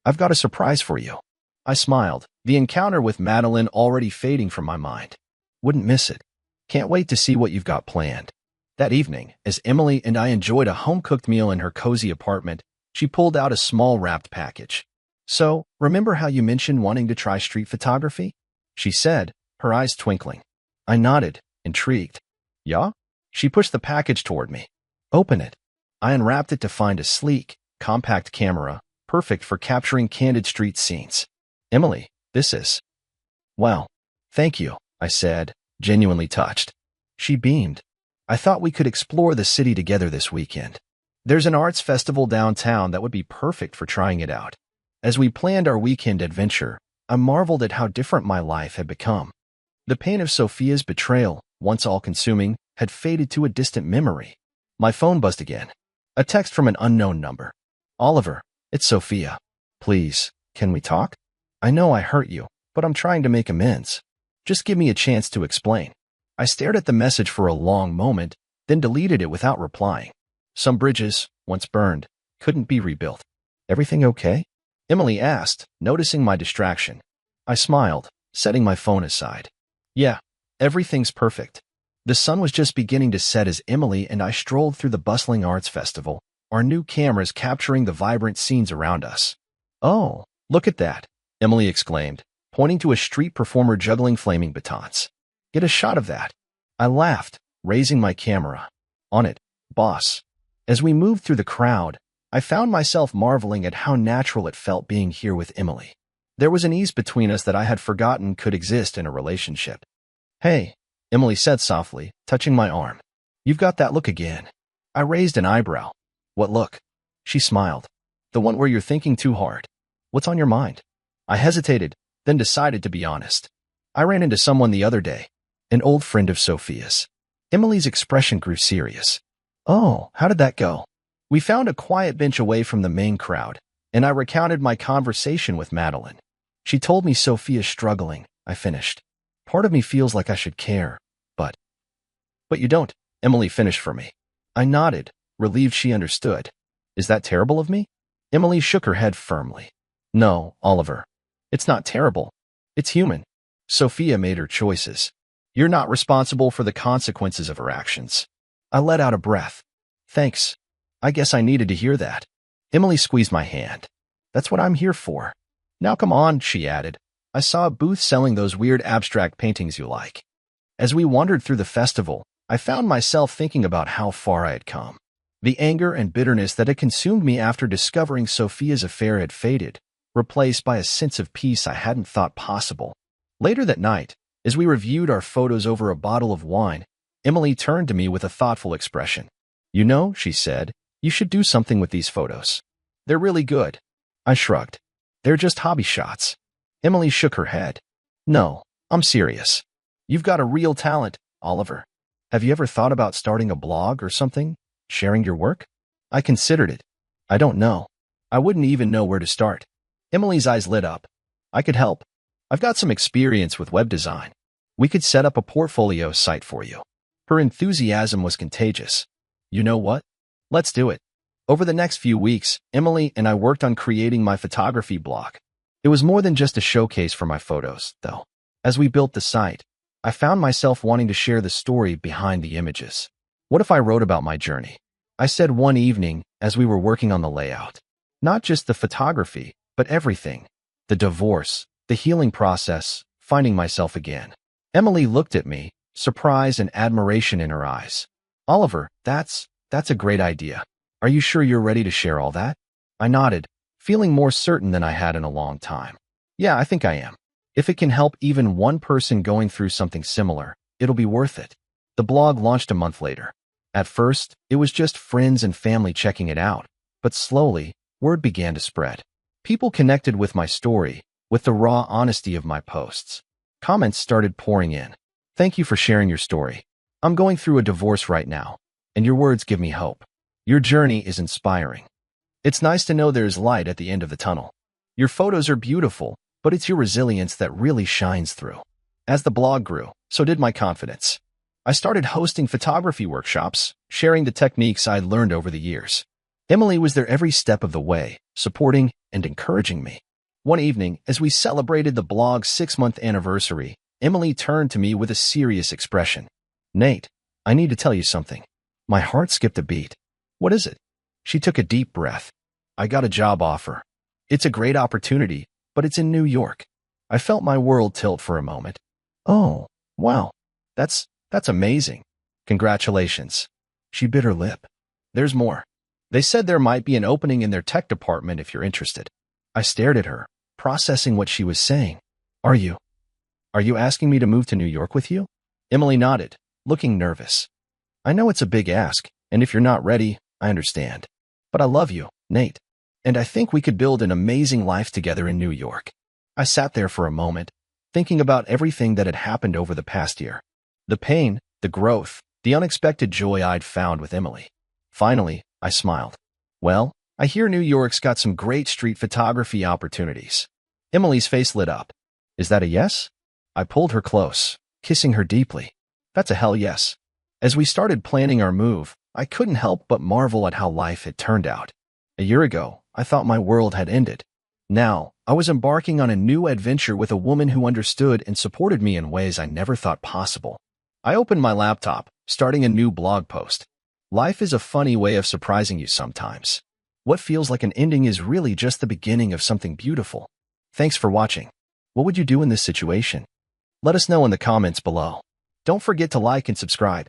I've got a surprise for you. I smiled, the encounter with Madeline already fading from my mind. Wouldn't miss it. Can't wait to see what you've got planned. That evening, as Emily and I enjoyed a home-cooked meal in her cozy apartment, she pulled out a small wrapped package. So, remember how you mentioned wanting to try street photography? She said, her eyes twinkling. I nodded, intrigued. Yeah? She pushed the package toward me. Open it. I unwrapped it to find a sleek, compact camera, perfect for capturing candid street scenes. Emily, this is... Well, thank you, I said, genuinely touched. She beamed. I thought we could explore the city together this weekend. There's an arts festival downtown that would be perfect for trying it out. As we planned our weekend adventure, I marveled at how different my life had become. The pain of Sophia's betrayal, once all-consuming, had faded to a distant memory. My phone buzzed again. A text from an unknown number. Oliver, it's Sophia. Please, can we talk? I know I hurt you, but I'm trying to make amends. Just give me a chance to explain. I stared at the message for a long moment, then deleted it without replying. Some bridges, once burned, couldn't be rebuilt. Everything okay? Emily asked, noticing my distraction. I smiled, setting my phone aside. Yeah, everything's perfect. The sun was just beginning to set as Emily and I strolled through the bustling arts festival, our new cameras capturing the vibrant scenes around us. Oh, look at that, Emily exclaimed, pointing to a street performer juggling flaming batons. Get a shot of that. I laughed, raising my camera. On it, boss. As we moved through the crowd, I found myself marveling at how natural it felt being here with Emily. There was an ease between us that I had forgotten could exist in a relationship. Hey, Emily said softly, touching my arm. You've got that look again. I raised an eyebrow. What look? She smiled. The one where you're thinking too hard. What's on your mind? I hesitated, then decided to be honest. I ran into someone the other day, an old friend of Sophia's. Emily's expression grew serious. Oh, how did that go? We found a quiet bench away from the main crowd, and I recounted my conversation with Madeline. She told me Sophia's struggling, I finished. Part of me feels like I should care, but you don't, Emily finished for me. I nodded, relieved she understood. Is that terrible of me? Emily shook her head firmly. No, Oliver. It's not terrible. It's human. Sophia made her choices. You're not responsible for the consequences of her actions. I let out a breath. Thanks. I guess I needed to hear that. Emily squeezed my hand. That's what I'm here for. Now come on, she added. I saw a booth selling those weird abstract paintings you like. As we wandered through the festival, I found myself thinking about how far I had come. The anger and bitterness that had consumed me after discovering Sophia's affair had faded, replaced by a sense of peace I hadn't thought possible. Later that night, as we reviewed our photos over a bottle of wine, Emily turned to me with a thoughtful expression. You know, she said, you should do something with these photos. They're really good. I shrugged. They're just hobby shots. Emily shook her head. No, I'm serious. You've got a real talent, Oliver. Have you ever thought about starting a blog or something? Sharing your work? I considered it. I don't know. I wouldn't even know where to start. Emily's eyes lit up. I could help. I've got some experience with web design. We could set up a portfolio site for you. Her enthusiasm was contagious. You know what? Let's do it. Over the next few weeks, Emily and I worked on creating my photography blog. It was more than just a showcase for my photos, though. As we built the site, I found myself wanting to share the story behind the images. What if I wrote about my journey? I said one evening as we were working on the layout. Not just the photography, but everything. The divorce, the healing process, finding myself again. Emily looked at me, surprise and admiration in her eyes. Oliver, that's a great idea. Are you sure you're ready to share all that? I nodded, feeling more certain than I had in a long time. Yeah, I think I am. If it can help even one person going through something similar, it'll be worth it. The blog launched a month later. At first, it was just friends and family checking it out, but slowly, word began to spread. People connected with my story, with the raw honesty of my posts. Comments started pouring in. Thank you for sharing your story. I'm going through a divorce right now, and your words give me hope. Your journey is inspiring. It's nice to know there's light at the end of the tunnel. Your photos are beautiful, but it's your resilience that really shines through. As the blog grew, so did my confidence. I started hosting photography workshops, sharing the techniques I'd learned over the years. Emily was there every step of the way, supporting and encouraging me. One evening, as we celebrated the blog's 6-month anniversary, Emily turned to me with a serious expression. Nate, I need to tell you something. My heart skipped a beat. What is it? She took a deep breath. I got a job offer. It's a great opportunity, but it's in New York. I felt my world tilt for a moment. Oh, wow. That's amazing. Congratulations. She bit her lip. There's more. They said there might be an opening in their tech department if you're interested. I stared at her, processing what she was saying. Are you asking me to move to New York with you? Emily nodded, looking nervous. I know it's a big ask, and if you're not ready, I understand. But I love you, Nate. And I think we could build an amazing life together in New York. I sat there for a moment, thinking about everything that had happened over the past year. The pain, the growth, the unexpected joy I'd found with Emily. Finally, I smiled. Well, I hear New York's got some great street photography opportunities. Emily's face lit up. Is that a yes? I pulled her close, kissing her deeply. That's a hell yes. As we started planning our move, I couldn't help but marvel at how life had turned out. A year ago, I thought my world had ended. Now, I was embarking on a new adventure with a woman who understood and supported me in ways I never thought possible. I opened my laptop, starting a new blog post. Life is a funny way of surprising you sometimes. What feels like an ending is really just the beginning of something beautiful. Thanks for watching. What would you do in this situation? Let us know in the comments below. Don't forget to like and subscribe.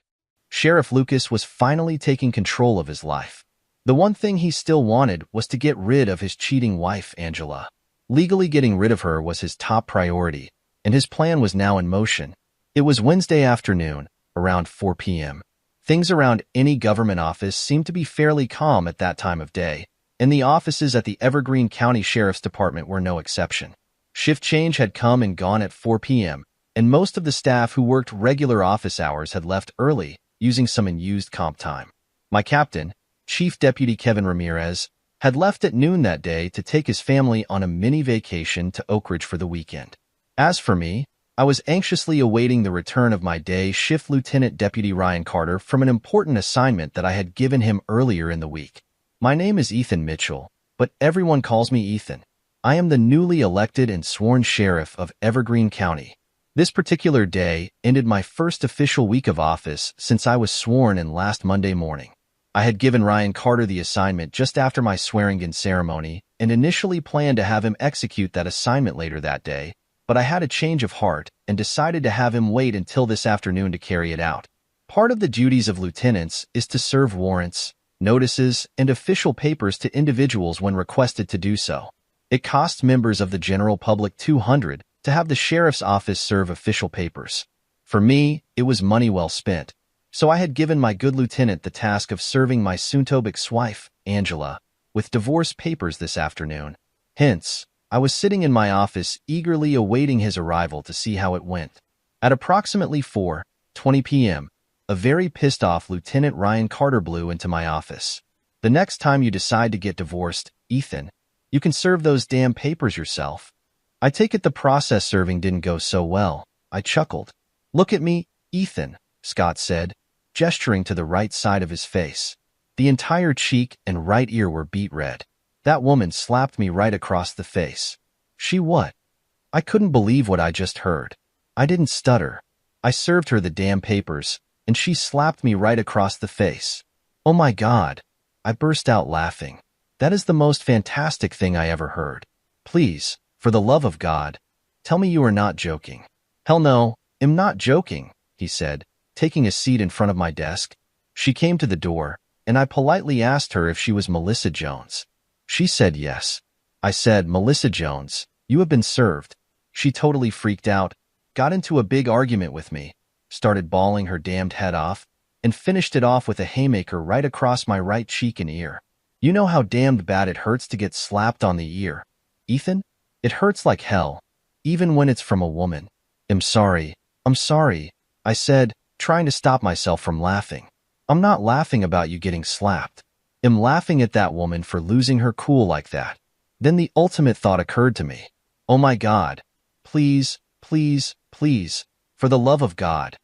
Sheriff Lucas was finally taking control of his life. The one thing he still wanted was to get rid of his cheating wife, Angela. Legally getting rid of her was his top priority, and his plan was now in motion. It was Wednesday afternoon, around 4 p.m. Things around any government office seemed to be fairly calm at that time of day, and the offices at the Evergreen County Sheriff's Department were no exception. Shift change had come and gone at 4 p.m., and most of the staff who worked regular office hours had left early, using some unused comp time. My captain, Chief Deputy Kevin Ramirez, had left at noon that day to take his family on a mini vacation to Oak Ridge for the weekend. As for me, I was anxiously awaiting the return of my day shift Lieutenant Deputy Ryan Carter from an important assignment that I had given him earlier in the week. My name is Ethan Mitchell, but everyone calls me Ethan. I am the newly elected and sworn sheriff of Evergreen County. This particular day ended my first official week of office since I was sworn in last Monday morning. I had given Ryan Carter the assignment just after my swearing-in ceremony and initially planned to have him execute that assignment later that day, but I had a change of heart and decided to have him wait until this afternoon to carry it out. Part of the duties of lieutenants is to serve warrants, notices, and official papers to individuals when requested to do so. It costs members of the general public $200 to have the sheriff's office serve official papers. For me, it was money well spent, so I had given my good lieutenant the task of serving my soon-to-be ex-wife, Angela, with divorce papers this afternoon. Hence, I was sitting in my office eagerly awaiting his arrival to see how it went. At approximately 4:20 p.m., a very pissed-off Lieutenant Ryan Carter blew into my office. The next time you decide to get divorced, Ethan, you can serve those damn papers yourself. I take it the process serving didn't go so well. I chuckled. Look at me, Ethan, Scott said, gesturing to the right side of his face. The entire cheek and right ear were beet red. That woman slapped me right across the face. She what? I couldn't believe what I just heard. I didn't stutter. I served her the damn papers, and she slapped me right across the face. Oh my God. I burst out laughing. That is the most fantastic thing I ever heard. Please, for the love of God, tell me you are not joking. Hell no, I'm not joking, he said, taking a seat in front of my desk. She came to the door, and I politely asked her if she was Melissa Jones. She said yes. I said, Melissa Jones, you have been served. She totally freaked out, got into a big argument with me, started bawling her damned head off, and finished it off with a haymaker right across my right cheek and ear. You know how damned bad it hurts to get slapped on the ear, Ethan? It hurts like hell, even when it's from a woman. I'm sorry, I said, trying to stop myself from laughing. I'm not laughing about you getting slapped. I'm laughing at that woman for losing her cool like that. Then the ultimate thought occurred to me. Oh my God. Please, please, please, for the love of God,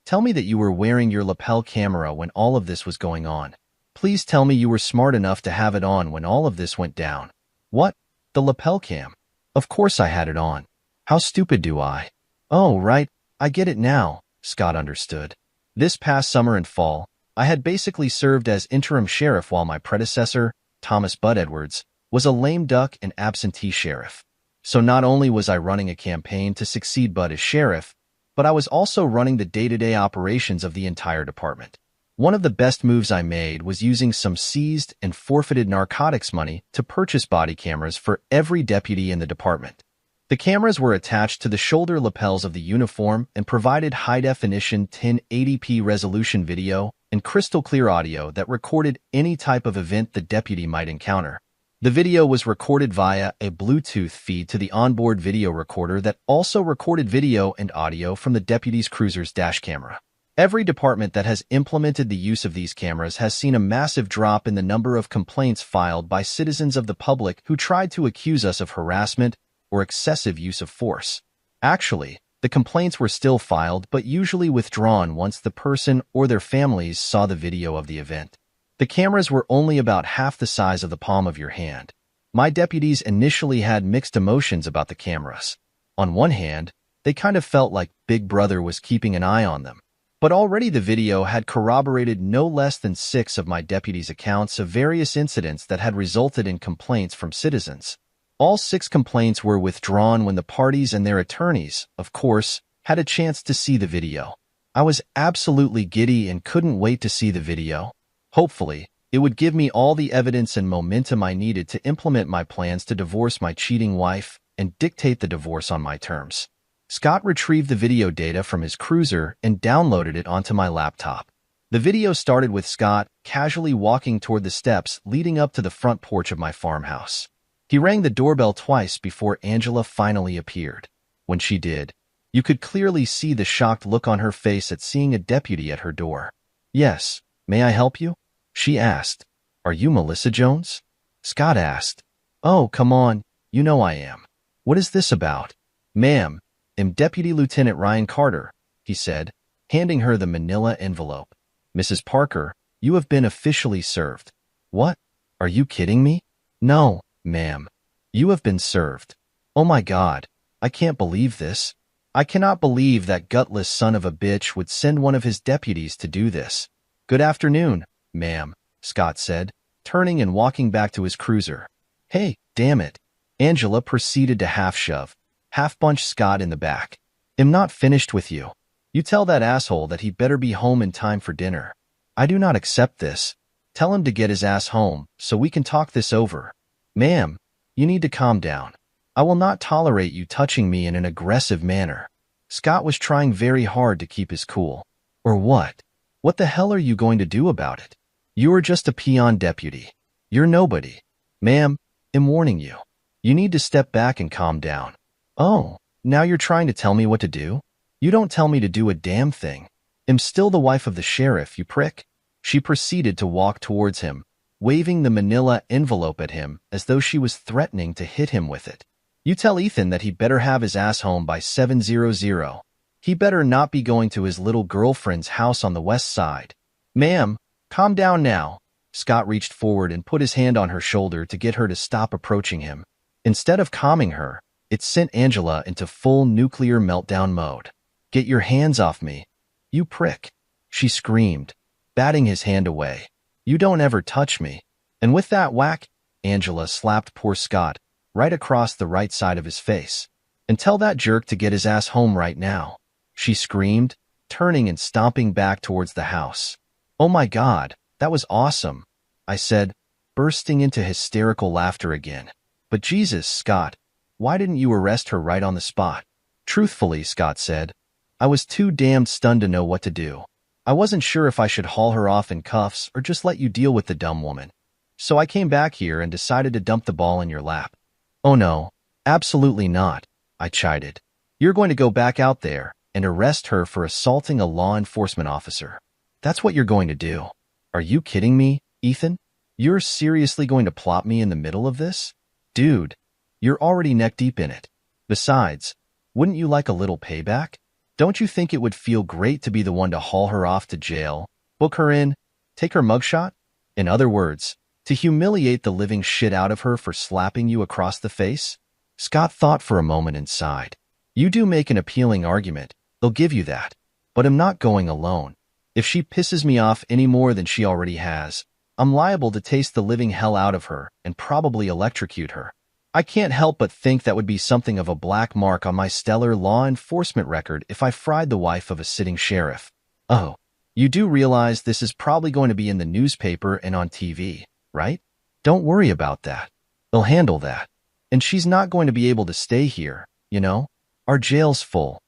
tell me that you were wearing your lapel camera when all of this was going on. Please tell me you were smart enough to have it on when all of this went down. What? The lapel cam? Of course I had it on. How stupid do I? Oh, right, I get it now, Scott understood. This past summer and fall, I had basically served as interim sheriff while my predecessor, Thomas Bud Edwards, was a lame duck and absentee sheriff. So not only was I running a campaign to succeed Bud as sheriff, but I was also running the day-to-day operations of the entire department. One of the best moves I made was using some seized and forfeited narcotics money to purchase body cameras for every deputy in the department. The cameras were attached to the shoulder lapels of the uniform and provided high-definition 1080p resolution video and crystal-clear audio that recorded any type of event the deputy might encounter. The video was recorded via a Bluetooth feed to the onboard video recorder that also recorded video and audio from the deputy's cruiser's dash camera. Every department that has implemented the use of these cameras has seen a massive drop in the number of complaints filed by citizens of the public who tried to accuse us of harassment or excessive use of force. Actually, the complaints were still filed but usually withdrawn once the person or their families saw the video of the event. The cameras were only about half the size of the palm of your hand. My deputies initially had mixed emotions about the cameras. On one hand, they kind of felt like Big Brother was keeping an eye on them. But already the video had corroborated no less than 6 of my deputies' accounts of various incidents that had resulted in complaints from citizens. All 6 complaints were withdrawn when the parties and their attorneys, of course, had a chance to see the video. I was absolutely giddy and couldn't wait to see the video. Hopefully, it would give me all the evidence and momentum I needed to implement my plans to divorce my cheating wife and dictate the divorce on my terms. Scott retrieved the video data from his cruiser and downloaded it onto my laptop. The video started with Scott casually walking toward the steps leading up to the front porch of my farmhouse. He rang the doorbell twice before Angela finally appeared. When she did, you could clearly see the shocked look on her face at seeing a deputy at her door. Yes, may I help you? She asked. Are you Melissa Jones? Scott asked. Oh, come on, you know I am. What is this about? Ma'am, I'm Deputy Lieutenant Ryan Carter, he said, handing her the manila envelope. Mrs. Parker, you have been officially served. What? Are you kidding me? No, ma'am. You have been served. Oh my God, I can't believe this. I cannot believe that gutless son of a bitch would send one of his deputies to do this. Good afternoon, ma'am, Scott said, turning and walking back to his cruiser. Hey, damn it. Angela proceeded to half-shove, half-bunch Scott in the back. I'm not finished with you. You tell that asshole that he better be home in time for dinner. I do not accept this. Tell him to get his ass home so we can talk this over. Ma'am, you need to calm down. I will not tolerate you touching me in an aggressive manner. Scott was trying very hard to keep his cool. Or what? What the hell are you going to do about it? You are just a peon deputy. You're nobody. Ma'am, I'm warning you. You need to step back and calm down. Oh, now you're trying to tell me what to do? You don't tell me to do a damn thing. I'm still the wife of the sheriff, you prick. She proceeded to walk towards him, waving the manila envelope at him as though she was threatening to hit him with it. You tell Ethan that he better have his ass home by 7:00. He better not be going to his little girlfriend's house on the west side. Ma'am, calm down now. Scott reached forward and put his hand on her shoulder to get her to stop approaching him. Instead of calming her, it sent Angela into full nuclear meltdown mode. Get your hands off me, you prick, she screamed, batting his hand away. You don't ever touch me. And with that whack, Angela slapped poor Scott right across the right side of his face. "And tell that jerk to get his ass home right now," she screamed, turning and stomping back towards the house. "Oh my God, that was awesome," I said, bursting into hysterical laughter again. "But Jesus, Scott, why didn't you arrest her right on the spot?" "Truthfully," Scott said, "I was too damned stunned to know what to do. I wasn't sure if I should haul her off in cuffs or just let you deal with the dumb woman. So I came back here and decided to dump the ball in your lap." "Oh no, absolutely not," I chided. "You're going to go back out there and arrest her for assaulting a law enforcement officer. That's what you're going to do. Are you kidding me, Ethan? You're seriously going to plop me in the middle of this? Dude, you're already neck deep in it. Besides, wouldn't you like a little payback? Don't you think it would feel great to be the one to haul her off to jail, book her in, take her mugshot? In other words, to humiliate the living shit out of her for slapping you across the face?" Scott thought for a moment and sighed. "You do make an appealing argument, they'll give you that. But I'm not going alone. If she pisses me off any more than she already has, I'm liable to taste the living hell out of her and probably electrocute her. I can't help but think that would be something of a black mark on my stellar law enforcement record if I fried the wife of a sitting sheriff. Oh, you do realize this is probably going to be in the newspaper and on TV, right? Don't worry about that. They'll handle that. And she's not going to be able to stay here, you know? Our jail's full.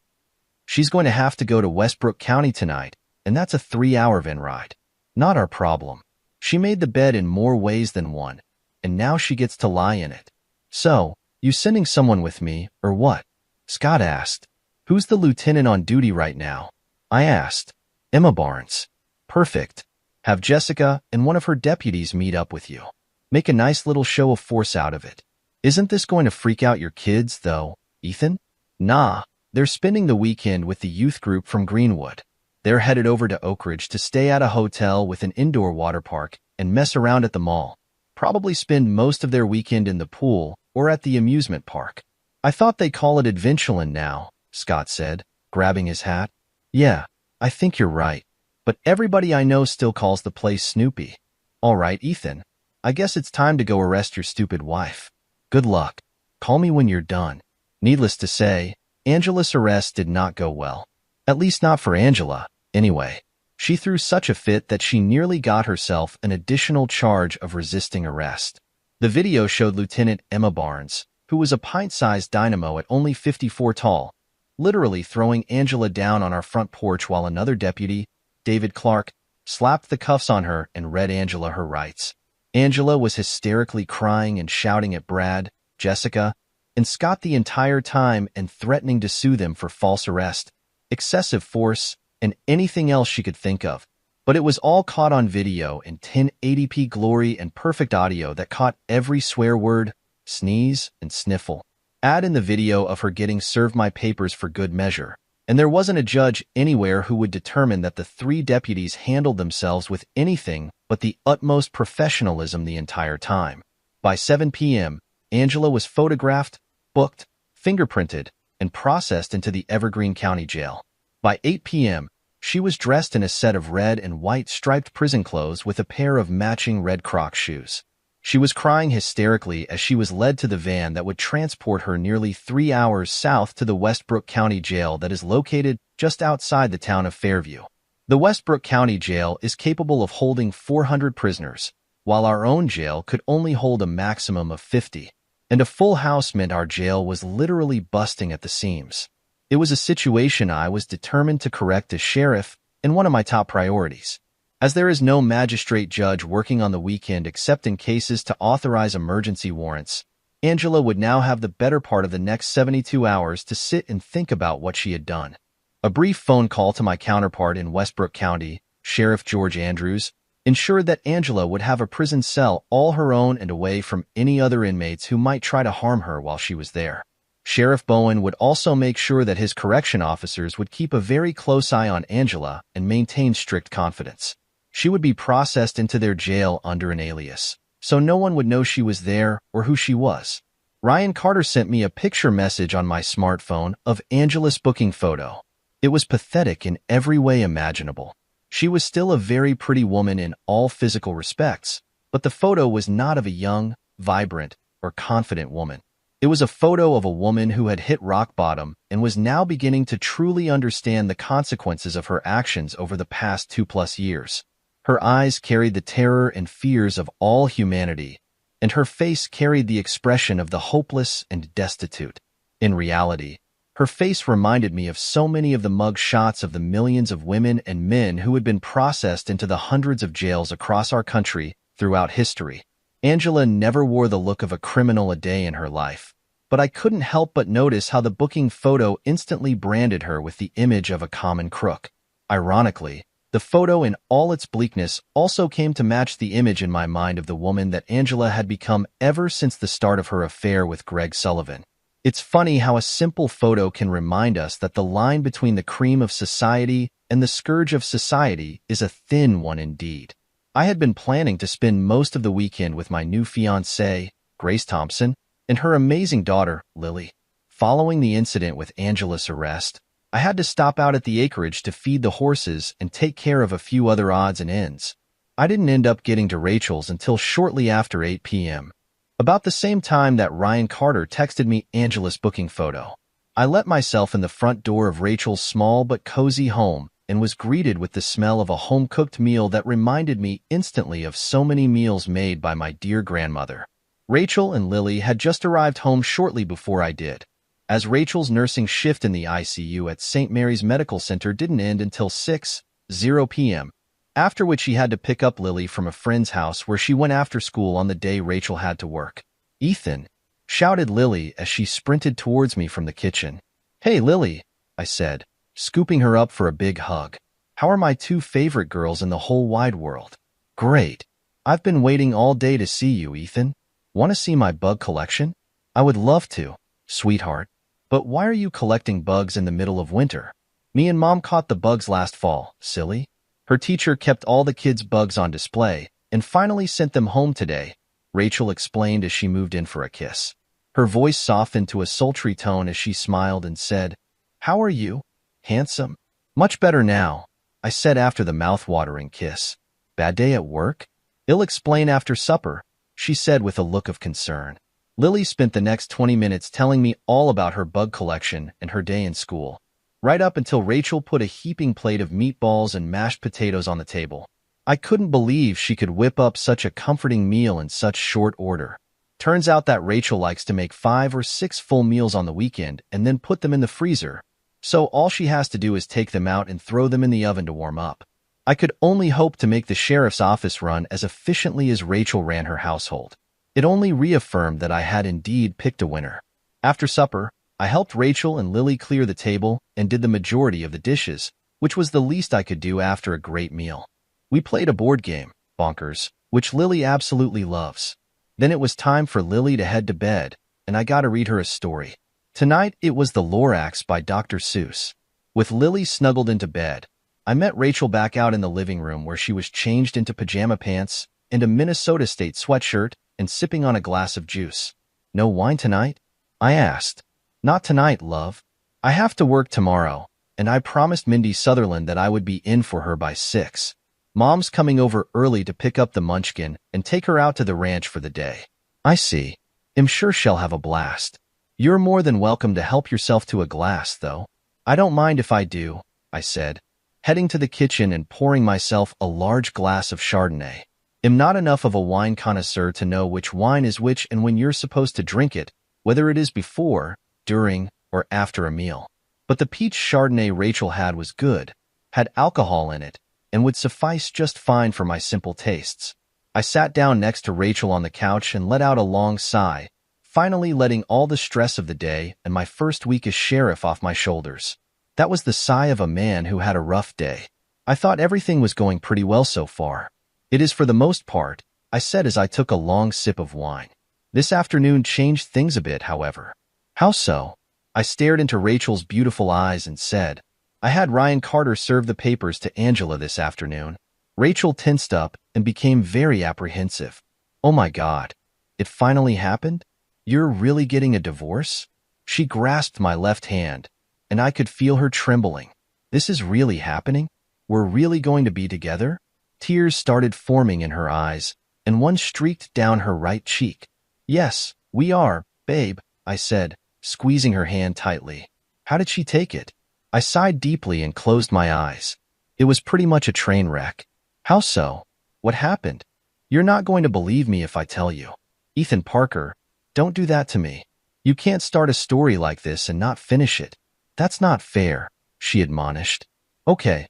She's going to have to go to Westbrook County tonight, and that's a 3-hour van ride. Not our problem. She made the bed in more ways than one, and now she gets to lie in it. So, you sending someone with me, or what?" Scott asked. "Who's the lieutenant on duty right now?" I asked. "Emma Barnes." "Perfect. Have Jessica and one of her deputies meet up with you. Make a nice little show of force out of it. Isn't this going to freak out your kids, though, Ethan?" "Nah, they're spending the weekend with the youth group from Greenwood. They're headed over to Oak Ridge to stay at a hotel with an indoor water park and mess around at the mall. Probably spend most of their weekend in the pool or at the amusement park." "I thought they call it Adventureland now," Scott said, grabbing his hat. "Yeah, I think you're right. But everybody I know still calls the place Snoopy." "All right, Ethan. I guess it's time to go arrest your stupid wife. Good luck. Call me when you're done." Needless to say, Angela's arrest did not go well. At least not for Angela, anyway. She threw such a fit that she nearly got herself an additional charge of resisting arrest. The video showed Lieutenant Emma Barnes, who was a pint-sized dynamo at only 54 tall, literally throwing Angela down on our front porch while another deputy, David Clark, slapped the cuffs on her and read Angela her rights. Angela was hysterically crying and shouting at Brad, Jessica, and Scott the entire time and threatening to sue them for false arrest, excessive force, and anything else she could think of. But it was all caught on video in 1080p glory and perfect audio that caught every swear word, sneeze, and sniffle. Add in the video of her getting served my papers for good measure, and there wasn't a judge anywhere who would determine that the 3 deputies handled themselves with anything but the utmost professionalism the entire time. By 7 p.m., Angela was photographed, booked, fingerprinted, and processed into the Evergreen County Jail. By 8 p.m., she was dressed in a set of red and white striped prison clothes with a pair of matching red Crocs shoes. She was crying hysterically as she was led to the van that would transport her nearly 3 hours south to the Westbrook County Jail that is located just outside the town of Fairview. The Westbrook County Jail is capable of holding 400 prisoners, while our own jail could only hold a maximum of 50, and a full house meant our jail was literally busting at the seams. It was a situation I was determined to correct as sheriff and one of my top priorities. As there is no magistrate judge working on the weekend except in cases to authorize emergency warrants, Angela would now have the better part of the next 72 hours to sit and think about what she had done. A brief phone call to my counterpart in Westbrook County, Sheriff George Andrews, ensured that Angela would have a prison cell all her own and away from any other inmates who might try to harm her while she was there. Sheriff Bowen would also make sure that his correction officers would keep a very close eye on Angela and maintain strict confidence. She would be processed into their jail under an alias, so no one would know she was there or who she was. Ryan Carter sent me a picture message on my smartphone of Angela's booking photo. It was pathetic in every way imaginable. She was still a very pretty woman in all physical respects, but the photo was not of a young, vibrant, or confident woman. It was a photo of a woman who had hit rock bottom and was now beginning to truly understand the consequences of her actions over the past 2+ years. Her eyes carried the terror and fears of all humanity, and her face carried the expression of the hopeless and destitute. In reality, her face reminded me of so many of the mug shots of the millions of women and men who had been processed into the hundreds of jails across our country throughout history. Angela never wore the look of a criminal a day in her life, but I couldn't help but notice how the booking photo instantly branded her with the image of a common crook. Ironically, the photo in all its bleakness also came to match the image in my mind of the woman that Angela had become ever since the start of her affair with Greg Sullivan. It's funny how a simple photo can remind us that the line between the cream of society and the scourge of society is a thin one indeed. I had been planning to spend most of the weekend with my new fiancée, Grace Thompson, and her amazing daughter, Lily. Following the incident with Angela's arrest, I had to stop out at the acreage to feed the horses and take care of a few other odds and ends. I didn't end up getting to Rachel's until shortly after 8 p.m., about the same time that Ryan Carter texted me Angela's booking photo. I let myself in the front door of Rachel's small but cozy home and was greeted with the smell of a home-cooked meal that reminded me instantly of so many meals made by my dear grandmother. Rachel and Lily had just arrived home shortly before I did, as Rachel's nursing shift in the ICU at St. Mary's Medical Center didn't end until 6:00 p.m., after which she had to pick up Lily from a friend's house where she went after school on the day Rachel had to work. "Ethan," shouted Lily as she sprinted towards me from the kitchen. "Hey, Lily," I said, scooping her up for a big hug. "How are my two favorite girls in the whole wide world?" "Great. I've been waiting all day to see you, Ethan. Want to see my bug collection?" "I would love to, sweetheart. But why are you collecting bugs in the middle of winter?" "Me and Mom caught the bugs last fall, silly. Her teacher kept all the kids' bugs on display and finally sent them home today," Rachel explained as she moved in for a kiss. Her voice softened to a sultry tone as she smiled and said, "How are you, handsome?" "Much better now," I said after the mouth-watering kiss. "Bad day at work?" "I'll explain after supper," she said with a look of concern. Lily spent the next 20 minutes telling me all about her bug collection and her day in school, right up until Rachel put a heaping plate of meatballs and mashed potatoes on the table. I couldn't believe she could whip up such a comforting meal in such short order. Turns out that Rachel likes to make 5 or 6 full meals on the weekend and then put them in the freezer, so all she has to do is take them out and throw them in the oven to warm up. I could only hope to make the sheriff's office run as efficiently as Rachel ran her household. It only reaffirmed that I had indeed picked a winner. After supper, I helped Rachel and Lily clear the table and did the majority of the dishes, which was the least I could do after a great meal. We played a board game, Bonkers, which Lily absolutely loves. Then it was time for Lily to head to bed, and I got to read her a story. Tonight it was The Lorax by Dr. Seuss. With Lily snuggled into bed, I met Rachel back out in the living room where she was changed into pajama pants and a Minnesota State sweatshirt and sipping on a glass of juice. "No wine tonight?" I asked. "Not tonight, love. I have to work tomorrow, and I promised Mindy Sutherland that I would be in for her by 6. Mom's coming over early to pick up the munchkin and take her out to the ranch for the day." "I see. I'm sure she'll have a blast. You're more than welcome to help yourself to a glass, though." "I don't mind if I do," I said, heading to the kitchen and pouring myself a large glass of Chardonnay. I'm not enough of a wine connoisseur to know which wine is which and when you're supposed to drink it, whether it is before, during, or after a meal. But the peach Chardonnay Rachel had was good, had alcohol in it, and would suffice just fine for my simple tastes. I sat down next to Rachel on the couch and let out a long sigh, finally letting all the stress of the day and my first week as sheriff off my shoulders. That was the sigh of a man who had a rough day. I thought everything was going pretty well so far. "It is for the most part," I said as I took a long sip of wine. This afternoon changed things a bit, however. "How so?" I stared into Rachel's beautiful eyes and said, "I had Ryan Carter serve the papers to Angela this afternoon." Rachel tensed up and became very apprehensive. "Oh my God, it finally happened? You're really getting a divorce?" She grasped my left hand, and I could feel her trembling. "This is really happening? We're really going to be together?" Tears started forming in her eyes, and one streaked down her right cheek. Yes, we are, babe, I said, squeezing her hand tightly. How did she take it? I sighed deeply and closed my eyes. It was pretty much a train wreck. How so? What happened? You're not going to believe me if I tell you. Ethan Parker, don't do that to me. You can't start a story like this and not finish it. That's not fair, she admonished. Okay,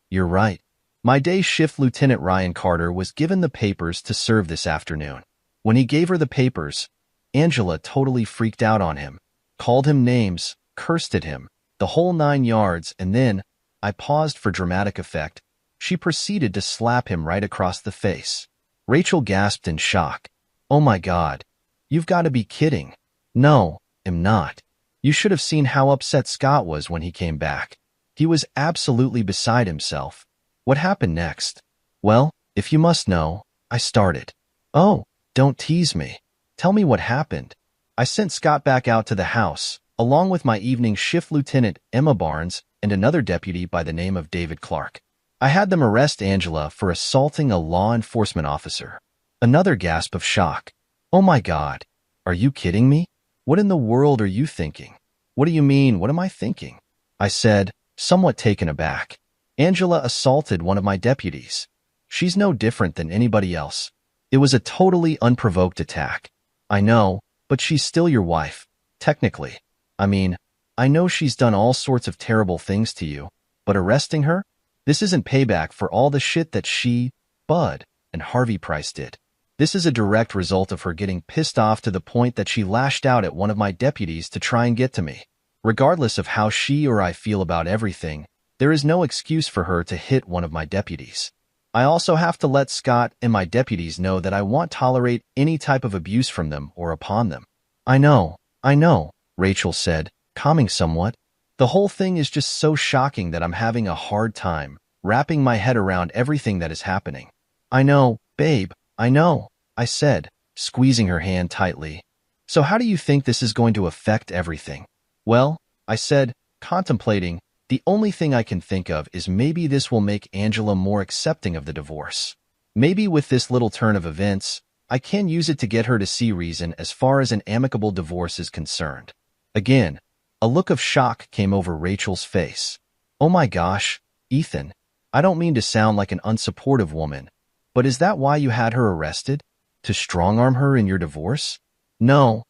you're right. My day shift Lieutenant Ryan Carter was given the papers to serve this afternoon. When he gave her the papers, Angela totally freaked out on him, called him names, cursed at him, the whole 9 yards, and then, I paused for dramatic effect, she proceeded to slap him right across the face. Rachel gasped in shock. Oh my God. You've got to be kidding. No, I'm not. You should have seen how upset Scott was when he came back. He was absolutely beside himself. What happened next? Well, if you must know, I started. Oh, don't tease me. Tell me what happened. I sent Scott back out to the house, along with my evening shift lieutenant, Emma Barnes, and another deputy by the name of David Clark. I had them arrest Angela for assaulting a law enforcement officer. Another gasp of shock. Oh my God. Are you kidding me? What in the world are you thinking? What do you mean, what am I thinking? I said, somewhat taken aback. Angela assaulted one of my deputies. She's no different than anybody else. It was a totally unprovoked attack. I know, but she's still your wife, technically. I mean, I know she's done all sorts of terrible things to you, but arresting her? This isn't payback for all the shit that she, Bud, and Harvey Price did. This is a direct result of her getting pissed off to the point that she lashed out at one of my deputies to try and get to me. Regardless of how she or I feel about everything, there is no excuse for her to hit one of my deputies. I also have to let Scott and my deputies know that I won't tolerate any type of abuse from them or upon them. I know, Rachel said, calming somewhat. The whole thing is just so shocking that I'm having a hard time wrapping my head around everything that is happening. I know, babe, I know, I said, squeezing her hand tightly. So how do you think this is going to affect everything? Well, I said, contemplating, the only thing I can think of is maybe this will make Angela more accepting of the divorce. Maybe with this little turn of events, I can use it to get her to see reason as far as an amicable divorce is concerned. Again, a look of shock came over Rachel's face. Oh my gosh, Ethan, I don't mean to sound like an unsupportive woman, but is that why you had her arrested? To strong-arm her in your divorce? No,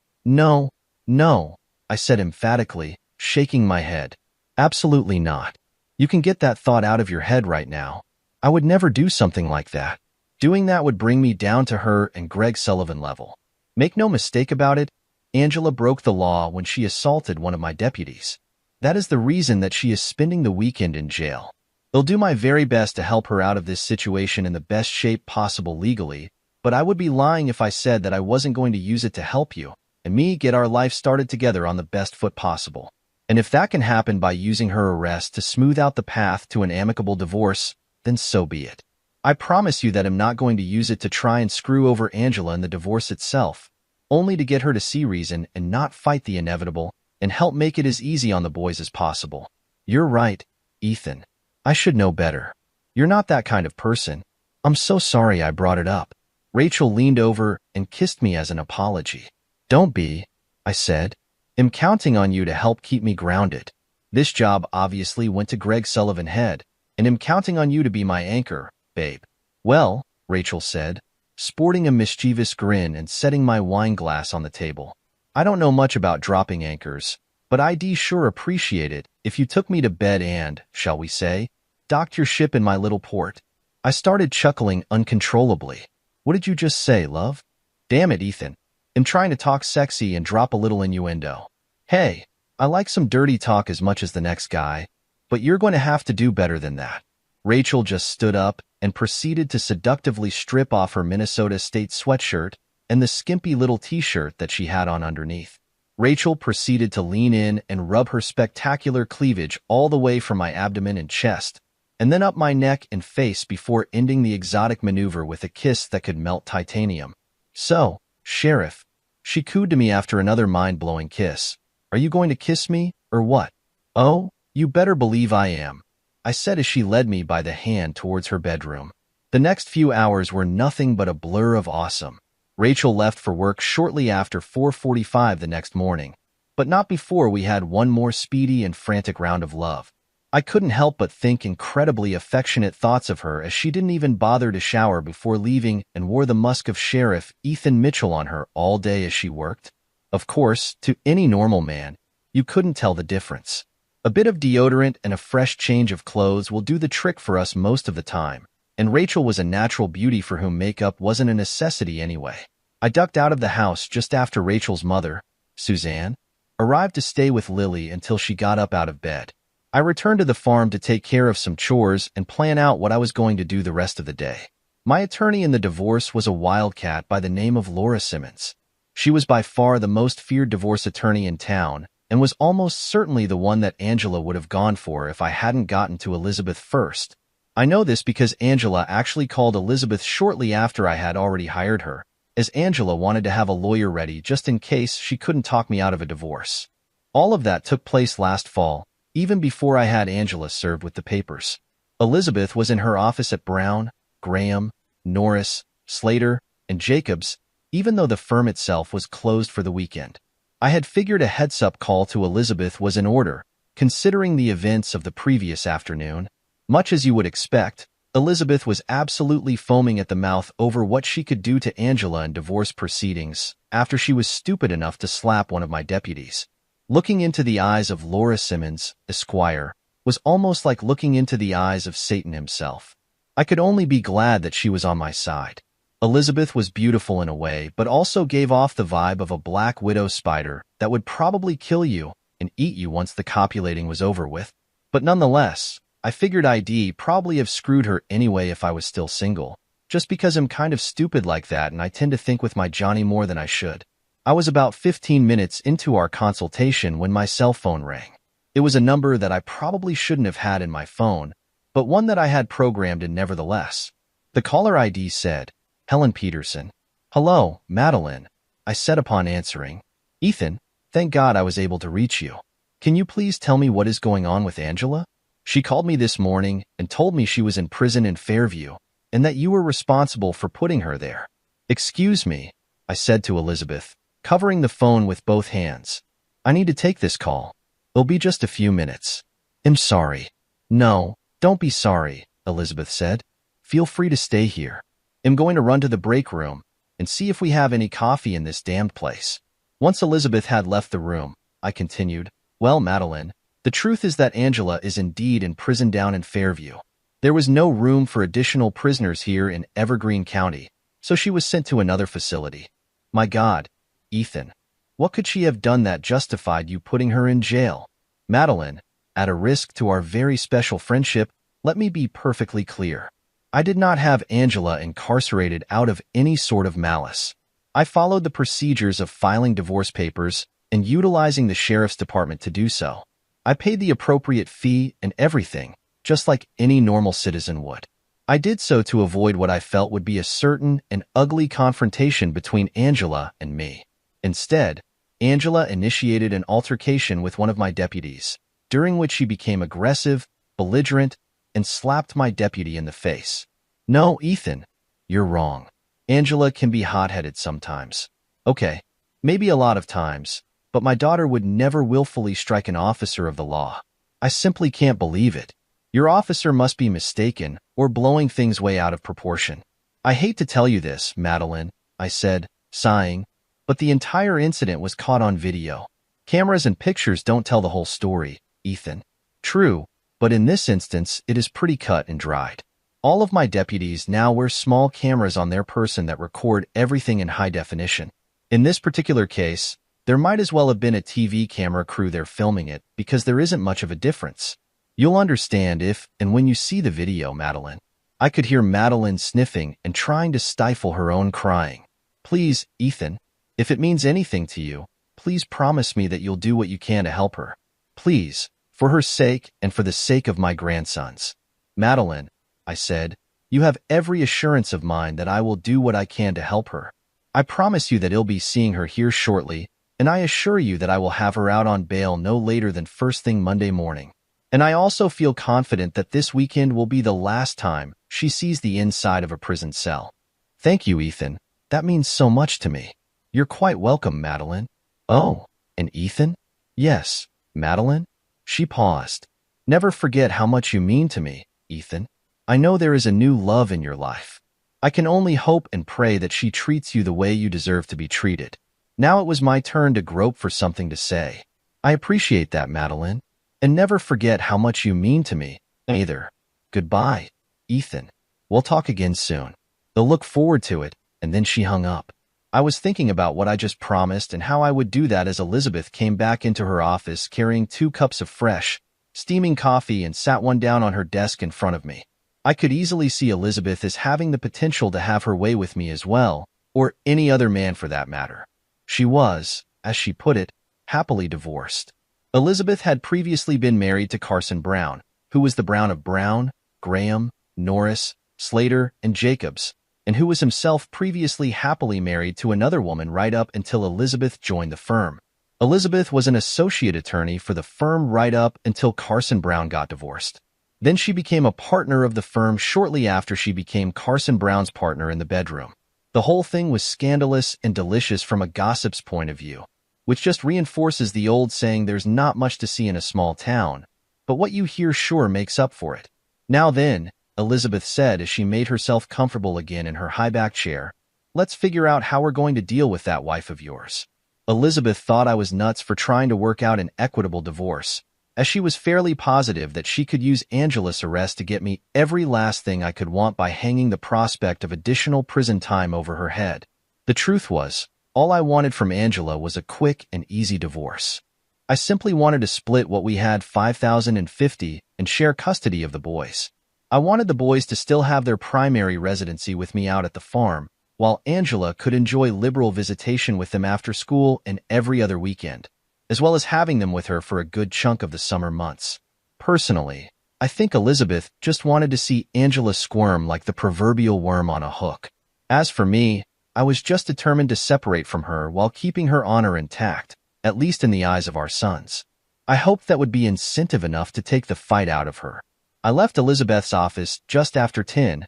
I said emphatically, shaking my head. Absolutely not. You can get that thought out of your head right now. I would never do something like that. Doing that would bring me down to her and Greg Sullivan level. Make no mistake about it, Angela broke the law when she assaulted one of my deputies. That is the reason that she is spending the weekend in jail. I'll do my very best to help her out of this situation in the best shape possible legally, but I would be lying if I said that I wasn't going to use it to help you and me get our life started together on the best foot possible. And if that can happen by using her arrest to smooth out the path to an amicable divorce, then so be it. I promise you that I'm not going to use it to try and screw over Angela in the divorce itself, only to get her to see reason and not fight the inevitable and help make it as easy on the boys as possible. You're right, Ethan. I should know better. You're not that kind of person. I'm so sorry I brought it up. Rachel leaned over and kissed me as an apology. Don't be, I said. I'm counting on you to help keep me grounded. This job obviously went to Greg Sullivan Head, and I'm counting on you to be my anchor, babe. Well, Rachel said, sporting a mischievous grin and setting my wine glass on the table. I don't know much about dropping anchors, but I'd sure appreciate it if you took me to bed and, shall we say, docked your ship in my little port. I started chuckling uncontrollably. What did you just say, love? Damn it, Ethan. I'm trying to talk sexy and drop a little innuendo. Hey, I like some dirty talk as much as the next guy, but you're going to have to do better than that. Rachel just stood up and proceeded to seductively strip off her Minnesota State sweatshirt and the skimpy little t-shirt that she had on underneath. Rachel proceeded to lean in and rub her spectacular cleavage all the way from my abdomen and chest, and then up my neck and face before ending the exotic maneuver with a kiss that could melt titanium. So, Sheriff, she cooed to me after another mind-blowing kiss. Are you going to kiss me, or what? Oh, you better believe I am, I said as she led me by the hand towards her bedroom. The next few hours were nothing but a blur of awesome. Rachel left for work shortly after 4:45 the next morning, but not before we had one more speedy and frantic round of love. I couldn't help but think incredibly affectionate thoughts of her as she didn't even bother to shower before leaving and wore the musk of Sheriff Ethan Mitchell on her all day as she worked. Of course, to any normal man, you couldn't tell the difference. A bit of deodorant and a fresh change of clothes will do the trick for us most of the time, and Rachel was a natural beauty for whom makeup wasn't a necessity anyway. I ducked out of the house just after Rachel's mother, Suzanne, arrived to stay with Lily until she got up out of bed. I returned to the farm to take care of some chores and plan out what I was going to do the rest of the day. My attorney in the divorce was a wildcat by the name of Laura Simmons. She was by far the most feared divorce attorney in town and was almost certainly the one that Angela would have gone for if I hadn't gotten to Elizabeth first. I know this because Angela actually called Elizabeth shortly after I had already hired her, as Angela wanted to have a lawyer ready just in case she couldn't talk me out of a divorce. All of that took place last fall, even before I had Angela served with the papers. Elizabeth was in her office at Brown, Graham, Norris, Slater, and Jacobs, even though the firm itself was closed for the weekend. I had figured a heads-up call to Elizabeth was in order, considering the events of the previous afternoon. Much as you would expect, Elizabeth was absolutely foaming at the mouth over what she could do to Angela in divorce proceedings after she was stupid enough to slap one of my deputies. Looking into the eyes of Laura Simmons, Esquire, was almost like looking into the eyes of Satan himself. I could only be glad that she was on my side. Elizabeth was beautiful in a way, but also gave off the vibe of a black widow spider that would probably kill you and eat you once the copulating was over with. But nonetheless, I figured I'd probably have screwed her anyway if I was still single, just because I'm kind of stupid like that and I tend to think with my Johnny more than I should. I was about 15 minutes into our consultation when my cell phone rang. It was a number that I probably shouldn't have had in my phone, but one that I had programmed in nevertheless. The caller ID said, Helen Peterson. Hello, Madeline, I said upon answering. Ethan, thank God I was able to reach you. Can you please tell me what is going on with Angela? She called me this morning and told me she was in prison in Fairview and that you were responsible for putting her there. Excuse me, I said to Elizabeth, covering the phone with both hands. I need to take this call. It'll be just a few minutes. I'm sorry. No, don't be sorry, Elizabeth said. Feel free to stay here. I'm going to run to the break room and see if we have any coffee in this damned place. Once Elizabeth had left the room, I continued, Well, Madeline, the truth is that Angela is indeed in prison down in Fairview. There was no room for additional prisoners here in Evergreen County, so she was sent to another facility. My God, Ethan, what could she have done that justified you putting her in jail? Madeline, at a risk to our very special friendship, let me be perfectly clear. I did not have Angela incarcerated out of any sort of malice. I followed the procedures of filing divorce papers and utilizing the sheriff's department to do so. I paid the appropriate fee and everything, just like any normal citizen would. I did so to avoid what I felt would be a certain and ugly confrontation between Angela and me. Instead, Angela initiated an altercation with one of my deputies, during which she became aggressive, belligerent, and slapped my deputy in the face. No, Ethan, you're wrong. Angela can be hot-headed sometimes. Okay, maybe a lot of times, but my daughter would never willfully strike an officer of the law. I simply can't believe it. Your officer must be mistaken or blowing things way out of proportion. I hate to tell you this, Madeline, I said, sighing, but the entire incident was caught on video. Cameras and pictures don't tell the whole story, Ethan. True, but in this instance, it is pretty cut and dried. All of my deputies now wear small cameras on their person that record everything in high definition. In this particular case, there might as well have been a TV camera crew there filming it because there isn't much of a difference. You'll understand if and when you see the video, Madeline. I could hear Madeline sniffing and trying to stifle her own crying. Please, Ethan, if it means anything to you, please promise me that you'll do what you can to help her. Please, for her sake and for the sake of my grandsons. Madeline, I said, you have every assurance of mine that I will do what I can to help her. I promise you that I'll be seeing her here shortly, and I assure you that I will have her out on bail no later than first thing Monday morning. And I also feel confident that this weekend will be the last time she sees the inside of a prison cell. Thank you, Ethan. That means so much to me. You're quite welcome, Madeline. Oh, and Ethan? Yes, Madeline? She paused. Never forget how much you mean to me, Ethan. I know there is a new love in your life. I can only hope and pray that she treats you the way you deserve to be treated. Now it was my turn to grope for something to say. I appreciate that, Madeline. And never forget how much you mean to me, either. Goodbye, Ethan. We'll talk again soon. They'll look forward to it, and then she hung up. I was thinking about what I just promised and how I would do that as Elizabeth came back into her office carrying 2 cups of fresh, steaming coffee and sat one down on her desk in front of me. I could easily see Elizabeth as having the potential to have her way with me as well, or any other man for that matter. She was, as she put it, happily divorced. Elizabeth had previously been married to Carson Brown, who was the Brown of Brown, Graham, Norris, Slater, and Jacobs, and who was himself previously happily married to another woman right up until Elizabeth joined the firm. Elizabeth was an associate attorney for the firm right up until Carson Brown got divorced. Then she became a partner of the firm shortly after she became Carson Brown's partner in the bedroom. The whole thing was scandalous and delicious from a gossip's point of view, which just reinforces the old saying there's not much to see in a small town, but what you hear sure makes up for it. Now then, Elizabeth said as she made herself comfortable again in her high-back chair, let's figure out how we're going to deal with that wife of yours. Elizabeth thought I was nuts for trying to work out an equitable divorce, as she was fairly positive that she could use Angela's arrest to get me every last thing I could want by hanging the prospect of additional prison time over her head. The truth was, all I wanted from Angela was a quick and easy divorce. I simply wanted to split what we had $5,050 and share custody of the boys. I wanted the boys to still have their primary residency with me out at the farm, while Angela could enjoy liberal visitation with them after school and every other weekend, as well as having them with her for a good chunk of the summer months. Personally, I think Elizabeth just wanted to see Angela squirm like the proverbial worm on a hook. As for me, I was just determined to separate from her while keeping her honor intact, at least in the eyes of our sons. I hoped that would be incentive enough to take the fight out of her. I left Elizabeth's office just after 10:00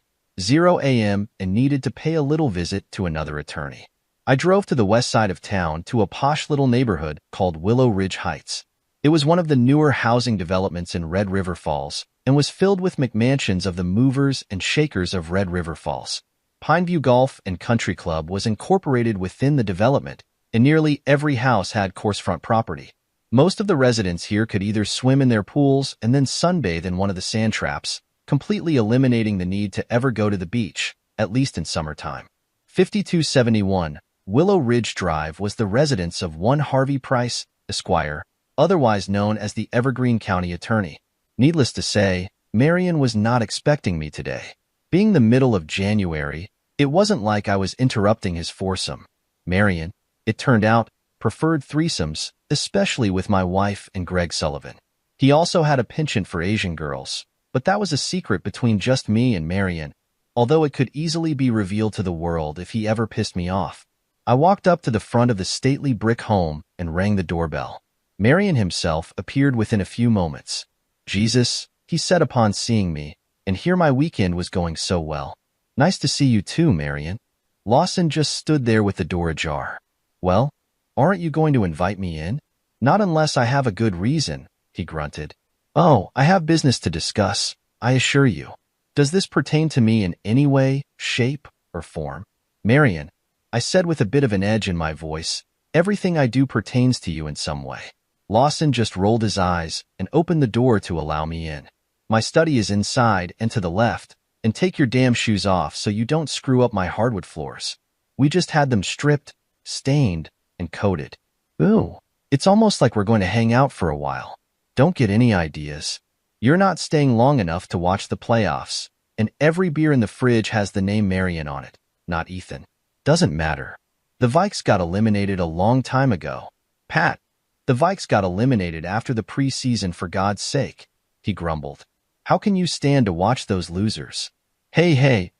a.m. and needed to pay a little visit to another attorney. I drove to the west side of town to a posh little neighborhood called Willow Ridge Heights. It was one of the newer housing developments in Red River Falls and was filled with McMansions of the movers and shakers of Red River Falls. Pineview Golf and Country Club was incorporated within the development, and nearly every house had course-front property. Most of the residents here could either swim in their pools and then sunbathe in one of the sand traps, completely eliminating the need to ever go to the beach, at least in summertime. 5271 Willow Ridge Drive was the residence of one Harvey Price, Esquire, otherwise known as the Evergreen County Attorney. Needless to say, Marion was not expecting me today. Being the middle of January, it wasn't like I was interrupting his foursome. Marion, it turned out, preferred threesomes, especially with my wife and Greg Sullivan. He also had a penchant for Asian girls, but that was a secret between just me and Marion, although it could easily be revealed to the world if he ever pissed me off. I walked up to the front of the stately brick home and rang the doorbell. Marion himself appeared within a few moments. Jesus, he said upon seeing me, and here my weekend was going so well. Nice to see you too, Marion. Lawson just stood there with the door ajar. Well, aren't you going to invite me in? Not unless I have a good reason, he grunted. Oh, I have business to discuss, I assure you. Does this pertain to me in any way, shape, or form? Marion, I said with a bit of an edge in my voice, everything I do pertains to you in some way. Lawson just rolled his eyes and opened the door to allow me in. My study is inside and to the left, and take your damn shoes off so you don't screw up my hardwood floors. We just had them stripped, stained, and coated. Ooh, it's almost like we're going to hang out for a while. Don't get any ideas. You're not staying long enough to watch the playoffs, and every beer in the fridge has the name Marion on it, not Ethan. Doesn't matter. The Vikes got eliminated a long time ago. Pat, the Vikes got eliminated after the preseason for God's sake, he grumbled. How can you stand to watch those losers? Hey,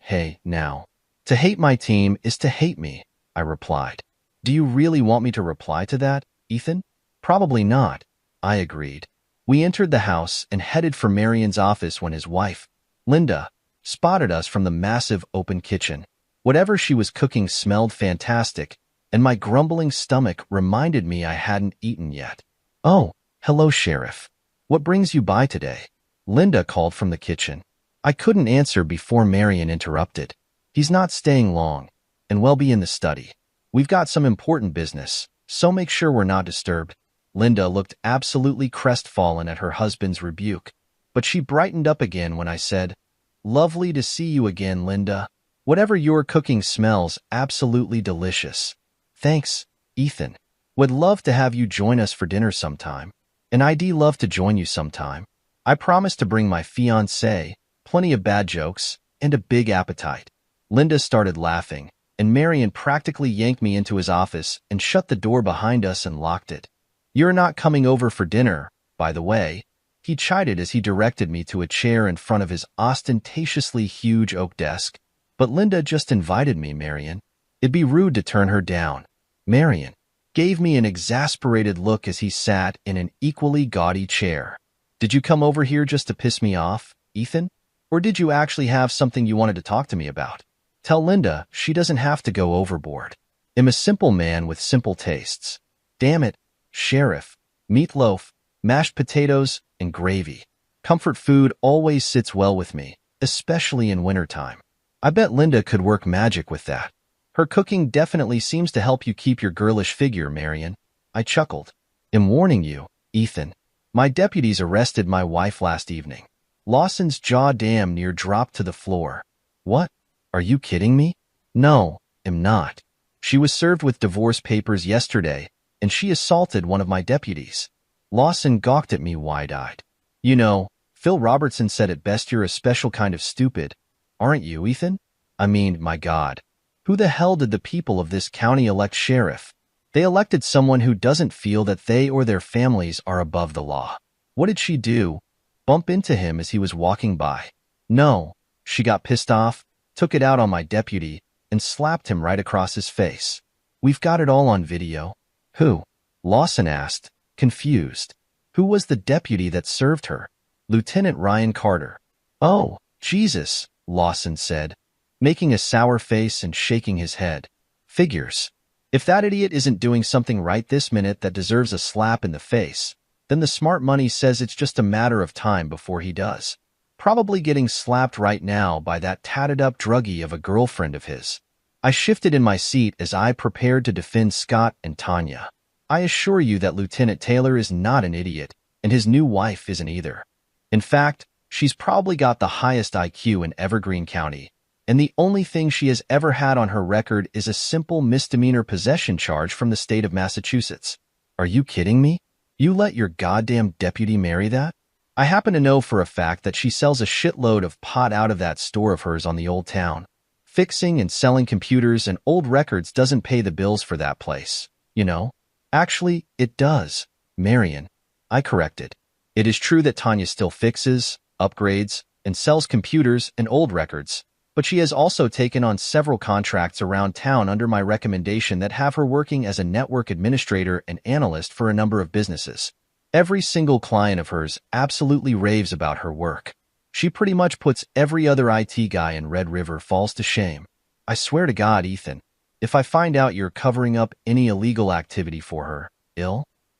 now. To hate my team is to hate me, I replied. Do you really want me to reply to that, Ethan? Probably not, I agreed. We entered the house and headed for Marion's office when his wife, Linda, spotted us from the massive open kitchen. Whatever she was cooking smelled fantastic, and my grumbling stomach reminded me I hadn't eaten yet. "Oh, hello, Sheriff. What brings you by today?" Linda called from the kitchen. I couldn't answer before Marion interrupted. "He's not staying long, and we'll be in the study. We've got some important business, so make sure we're not disturbed." Linda looked absolutely crestfallen at her husband's rebuke, but she brightened up again when I said, "Lovely to see you again, Linda. Whatever you're cooking smells absolutely delicious." "Thanks, Ethan. Would love to have you join us for dinner sometime." "And I'd love to join you sometime. I promise to bring my fiancé, plenty of bad jokes, and a big appetite." Linda started laughing, and Marion practically yanked me into his office and shut the door behind us and locked it. "You're not coming over for dinner, by the way," he chided as he directed me to a chair in front of his ostentatiously huge oak desk. "But Linda just invited me, Marion. It'd be rude to turn her down." Marion gave me an exasperated look as he sat in an equally gaudy chair. "Did you come over here just to piss me off, Ethan? Or did you actually have something you wanted to talk to me about? Tell Linda she doesn't have to go overboard. I'm a simple man with simple tastes." "Damn it, Sheriff. Meatloaf, mashed potatoes, and gravy. Comfort food always sits well with me, especially in wintertime. I bet Linda could work magic with that. Her cooking definitely seems to help you keep your girlish figure, Marion." I chuckled. "I'm warning you, Ethan. My deputies arrested my wife last evening." Lawson's jaw damn near dropped to the floor. "What? Are you kidding me?" "No, I'm not. She was served with divorce papers yesterday, and she assaulted one of my deputies." Lawson gawked at me wide-eyed. "You know, Phil Robertson said it best, you're a special kind of stupid. Aren't you, Ethan? I mean, my God. Who the hell did the people of this county elect sheriff? They elected someone who doesn't feel that they or their families are above the law. What did she do? Bump into him as he was walking by? No, she got pissed off, took it out on my deputy, and slapped him right across his face. We've got it all on video." "Who?" Lawson asked, confused. "Who was the deputy that served her?" "Lieutenant Ryan Carter." "Oh, Jesus," Lawson said, making a sour face and shaking his head. "Figures. If that idiot isn't doing something right this minute that deserves a slap in the face, then the smart money says it's just a matter of time before he does. Probably getting slapped right now by that tatted-up druggie of a girlfriend of his." I shifted in my seat as I prepared to defend Scott and Tanya. "I assure you that Lieutenant Taylor is not an idiot, and his new wife isn't either. In fact, she's probably got the highest IQ in Evergreen County, and the only thing she has ever had on her record is a simple misdemeanor possession charge from the state of Massachusetts." "Are you kidding me? You let your goddamn deputy marry that?" "I happen to know for a fact that she sells a shitload of pot out of that store of hers on the old town. Fixing and selling computers and old records doesn't pay the bills for that place, you know." "Actually, it does, Marion," I corrected. "It is true that Tanya still fixes, upgrades, and sells computers and old records, but she has also taken on several contracts around town under my recommendation that have her working as a network administrator and analyst for a number of businesses. Every single client of hers absolutely raves about her work. She pretty much puts every other IT guy in Red River Falls to shame. I swear to God, Ethan, if I find out you're covering up any illegal activity for her,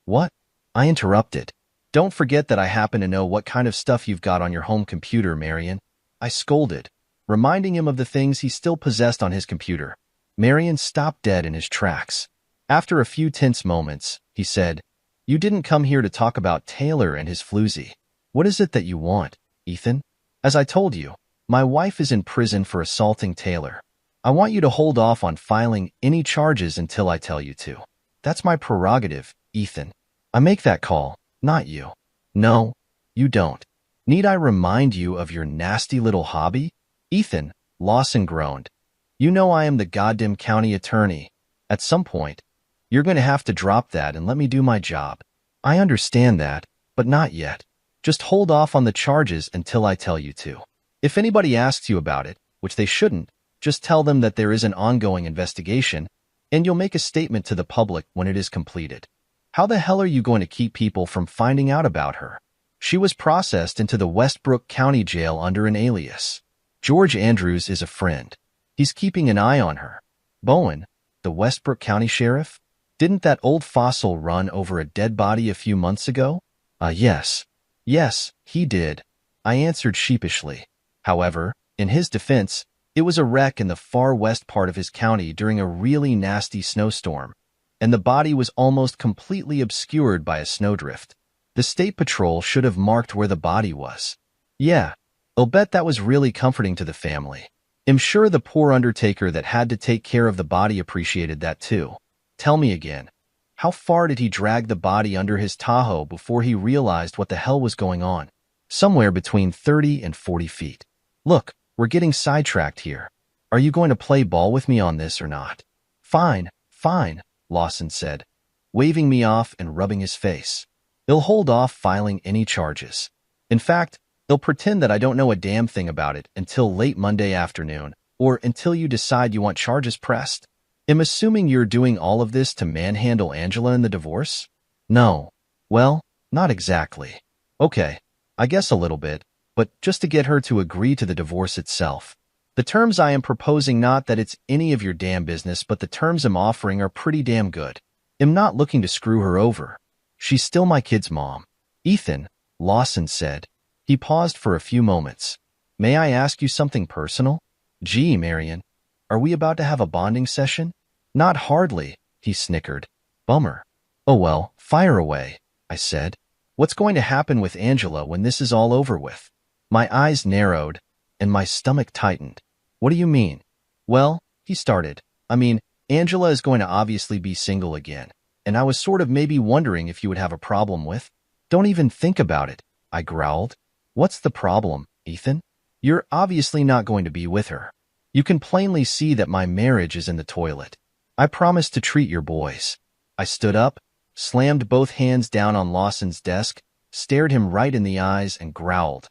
What? I interrupted. "Don't forget that I happen to know what kind of stuff you've got on your home computer, Marion," I scolded, reminding him of the things he still possessed on his computer. Marion stopped dead in his tracks. After a few tense moments, he said, "You didn't come here to talk about Taylor and his floozy. What is it that you want, Ethan? As I told you, my wife is in prison for assaulting Taylor. I want you to hold off on filing any charges until I tell you to. That's my prerogative, Ethan. I make that call, not you." "No, you don't. Need I remind you of your nasty little hobby?" "Ethan," Lawson groaned, "you know I am the goddamn county attorney. At some point, you're going to have to drop that and let me do my job." "I understand that, but not yet. Just hold off on the charges until I tell you to. If anybody asks you about it, which they shouldn't, just tell them that there is an ongoing investigation, and you'll make a statement to the public when it is completed. How the hell are you going to keep people from finding out about her? She was processed into the Westbrook County Jail under an alias. George Andrews is a friend. He's keeping an eye on her. Bowen, the Westbrook County Sheriff? Didn't that old fossil run over a dead body a few months ago? Yes. Yes, he did, I answered sheepishly. However, in his defense, it was a wreck in the far west part of his county during a really nasty snowstorm, and the body was almost completely obscured by a snowdrift. The state patrol should have marked where the body was. Yeah, I'll bet that was really comforting to the family. I'm sure the poor undertaker that had to take care of the body appreciated that too. Tell me again, how far did he drag the body under his Tahoe before he realized what the hell was going on? Somewhere between 30 and 40 feet. Look, we're getting sidetracked here. Are you going to play ball with me on this or not? Fine, fine, Lawson said, waving me off and rubbing his face. They'll hold off filing any charges. In fact, they'll pretend that I don't know a damn thing about it until late Monday afternoon, or until you decide you want charges pressed. I'm assuming you're doing all of this to manhandle Angela in the divorce? No. Well, not exactly. Okay, I guess a little bit, but just to get her to agree to the divorce itself. The terms I am proposing, not that it's any of your damn business, but the terms I'm offering are pretty damn good. I'm not looking to screw her over. She's still my kid's mom. Ethan, Lawson said. He paused for a few moments. May I ask you something personal? Gee, Marion, are we about to have a bonding session? Not hardly, he snickered. Bummer. Oh well, fire away, I said. What's going to happen with Angela when this is all over with? My eyes narrowed, and my stomach tightened. What do you mean? Well, he started. I mean, Angela is going to obviously be single again, and I was sort of maybe wondering if you would have a problem with. Don't even think about it, I growled. What's the problem, Ethan? You're obviously not going to be with her. You can plainly see that my marriage is in the toilet. I promised to treat your boys. I stood up, slammed both hands down on Lawson's desk, stared him right in the eyes, and growled.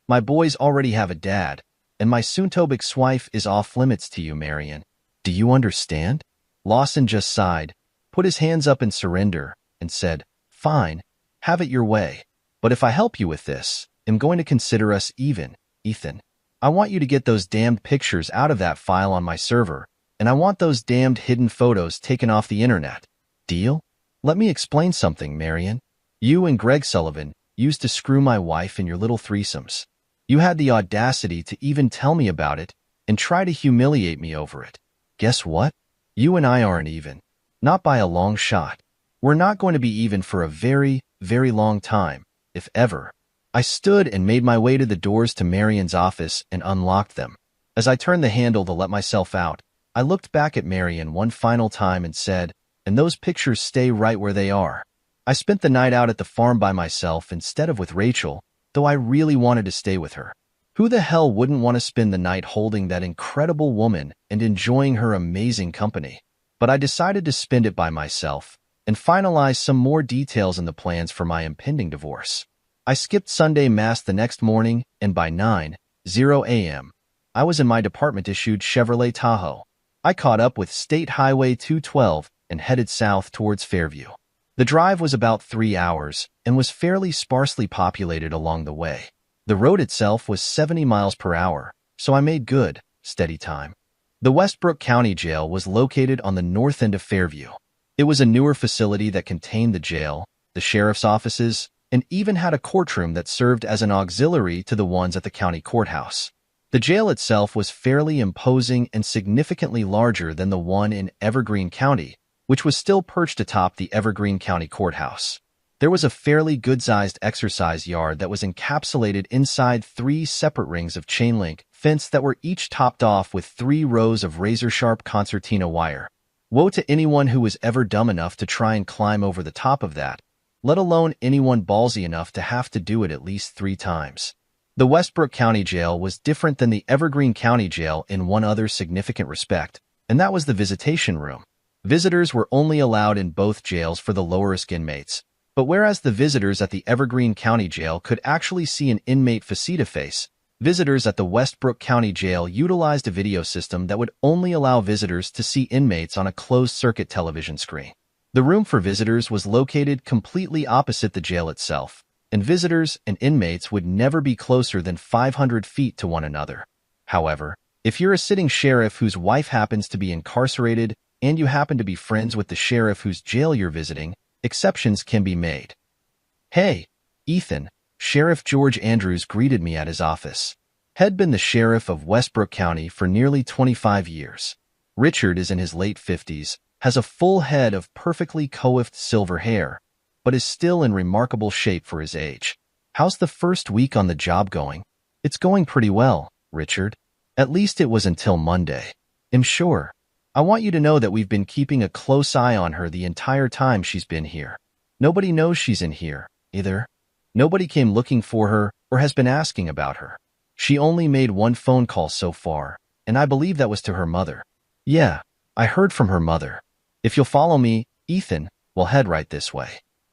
My boys already have a dad, and my soon-to-be ex-wife is off limits to you, Marion. Do you understand? Lawson just sighed, put his hands up in surrender, and said, Fine, have it your way. But if I help you with this, I'm going to consider us even, Ethan. I want you to get those damned pictures out of that file on my server, and I want those damned hidden photos taken off the internet. Deal? Let me explain something, Marion. You and Greg Sullivan used to screw my wife in your little threesomes. You had the audacity to even tell me about it and try to humiliate me over it. Guess what? You and I aren't even. Not by a long shot. We're not going to be even for a very, very long time, if ever. I stood and made my way to the doors to Marion's office and unlocked them. As I turned the handle to let myself out, I looked back at Marion one final time and said, And those pictures stay right where they are. I spent the night out at the farm by myself instead of with Rachel, though I really wanted to stay with her. Who the hell wouldn't want to spend the night holding that incredible woman and enjoying her amazing company? But I decided to spend it by myself and finalize some more details in the plans for my impending divorce. I skipped Sunday Mass the next morning, and by 9:00 a.m., I was in my department-issued Chevrolet Tahoe. I caught up with State Highway 212 and headed south towards Fairview. The drive was about 3 hours and was fairly sparsely populated along the way. The road itself was 70 miles per hour, so I made good, steady time. The Westbrook County Jail was located on the north end of Fairview. It was a newer facility that contained the jail, the sheriff's offices, and even had a courtroom that served as an auxiliary to the ones at the county courthouse. The jail itself was fairly imposing and significantly larger than the one in Evergreen County, which was still perched atop the Evergreen County Courthouse. There was a fairly good-sized exercise yard that was encapsulated inside 3 separate rings of chain-link fence that were each topped off with 3 rows of razor-sharp concertina wire. Woe to anyone who was ever dumb enough to try and climb over the top of that, let alone anyone ballsy enough to have to do it at least 3 times. The Westbrook County Jail was different than the Evergreen County Jail in one other significant respect, and that was the visitation room. Visitors were only allowed in both jails for the lower-risk inmates, but whereas the visitors at the Evergreen County Jail could actually see an inmate face-to-face, visitors at the Westbrook County Jail utilized a video system that would only allow visitors to see inmates on a closed-circuit television screen. The room for visitors was located completely opposite the jail itself, and visitors and inmates would never be closer than 500 feet to one another. However, If you're a sitting sheriff whose wife happens to be incarcerated and you happen to be friends with the sheriff whose jail you're visiting, exceptions can be made. Hey, Ethan, Sheriff George Andrews greeted me at his office. Had been the sheriff of Westbrook County for nearly 25 years. Richard is in his late 50s, has a full head of perfectly coiffed silver hair, but is still in remarkable shape for his age. How's the first week on the job going? It's going pretty well, Richard. At least it was until Monday. I'm sure. I want you to know that we've been keeping a close eye on her the entire time she's been here. Nobody knows she's in here, either. Nobody came looking for her or has been asking about her. She only made one phone call so far, and I believe that was to her mother. Yeah, I heard from her mother. If you'll follow me, Ethan, we'll head right this way.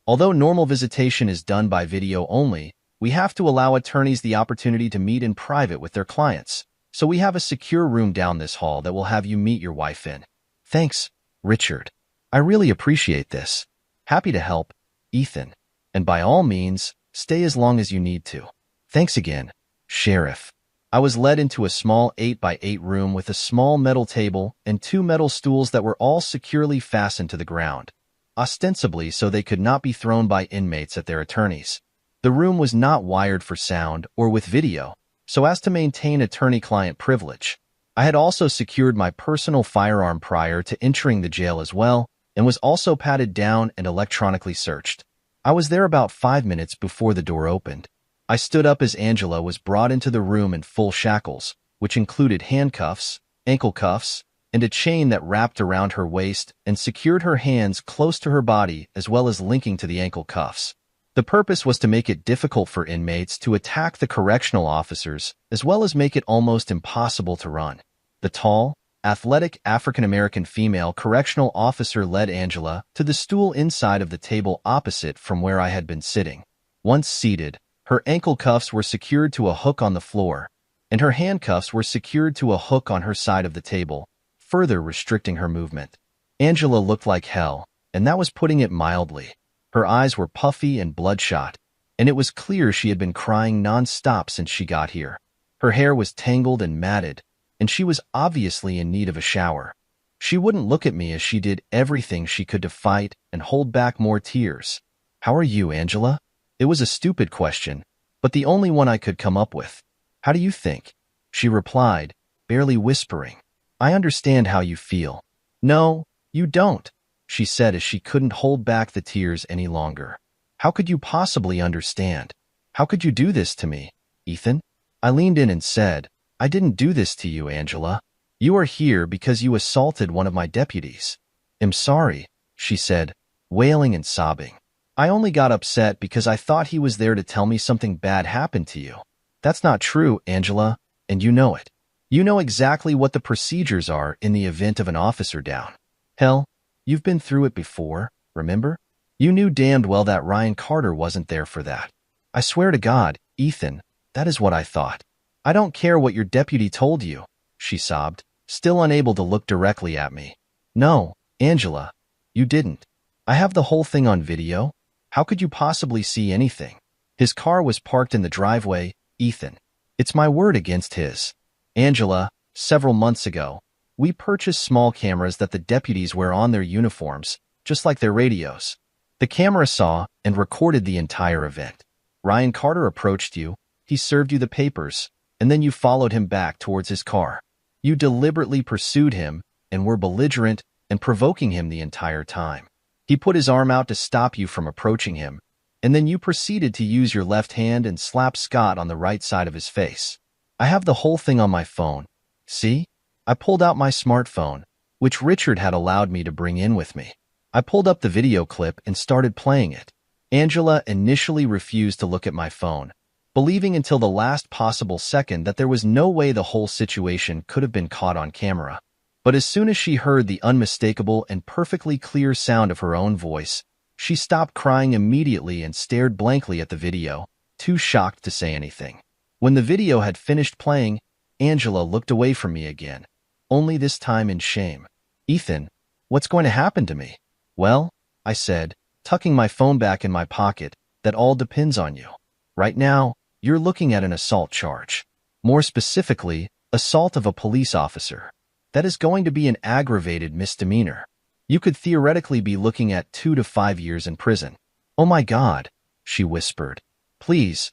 Although normal visitation is done by video only, we have to allow attorneys the opportunity to meet in private with their clients. So we have a secure room down this hall that we'll have you meet your wife in. Thanks, Richard. I really appreciate this. Happy to help, Ethan. And by all means, stay as long as you need to. Thanks again, Sheriff. I was led into a small 8x8 room with a small metal table and 2 metal stools that were all securely fastened to the ground, ostensibly so they could not be thrown by inmates at their attorneys. The room was not wired for sound or with video, so as to maintain attorney-client privilege. I had also secured my personal firearm prior to entering the jail as well, and was also patted down and electronically searched. I was there about 5 minutes before the door opened. I stood up as Angela was brought into the room in full shackles, which included handcuffs, ankle cuffs, and a chain that wrapped around her waist and secured her hands close to her body as well as linking to the ankle cuffs. The purpose was to make it difficult for inmates to attack the correctional officers, as well as make it almost impossible to run. The tall, athletic African-American female correctional officer led Angela to the stool inside of the table opposite from where I had been sitting. Once seated, her ankle cuffs were secured to a hook on the floor, and her handcuffs were secured to a hook on her side of the table, further restricting her movement. Angela looked like hell, and that was putting it mildly. Her eyes were puffy and bloodshot, and it was clear she had been crying non-stop since she got here. Her hair was tangled and matted, and she was obviously in need of a shower. She wouldn't look at me as she did everything she could to fight and hold back more tears. "How are you, Angela?" It was a stupid question, but the only one I could come up with. "How do you think?" she replied, barely whispering. "I understand how you feel." "No, you don't," she said as she couldn't hold back the tears any longer. "How could you possibly understand? How could you do this to me, Ethan?" I leaned in and said, "I didn't do this to you, Angela. You are here because you assaulted one of my deputies." "I'm sorry," she said, wailing and sobbing. "I only got upset because I thought he was there to tell me something bad happened to you." "That's not true, Angela, and you know it. You know exactly what the procedures are in the event of an officer down. Hell, you've been through it before, remember? You knew damned well that Ryan Carter wasn't there for that." "I swear to God, Ethan, that is what I thought." "I don't care what your deputy told you," she sobbed, still unable to look directly at me. "No, Angela, you didn't. I have the whole thing on video. How could you possibly see anything? His car was parked in the driveway, Ethan. It's my word against his." "Angela, several months ago, we purchased small cameras that the deputies wear on their uniforms, just like their radios. The camera saw and recorded the entire event. Ryan Carter approached you, he served you the papers, and then you followed him back towards his car. You deliberately pursued him and were belligerent and provoking him the entire time. He put his arm out to stop you from approaching him, and then you proceeded to use your left hand and slap Scott on the right side of his face. I have the whole thing on my phone. See? I pulled out my smartphone, which Richard had allowed me to bring in with me. I pulled up the video clip and started playing it. Angela initially refused to look at my phone, believing until the last possible second that there was no way the whole situation could have been caught on camera. But as soon as she heard the unmistakable and perfectly clear sound of her own voice, she stopped crying immediately and stared blankly at the video, too shocked to say anything. When the video had finished playing, Angela looked away from me again, only this time in shame. "Ethan, what's going to happen to me?" "Well," I said, tucking my phone back in my pocket, "that all depends on you. Right now, you're looking at an assault charge. More specifically, Assault of a police officer. That is going to be an aggravated misdemeanor. You could theoretically be looking at 2 to 5 years in prison. Oh my God, she whispered. Please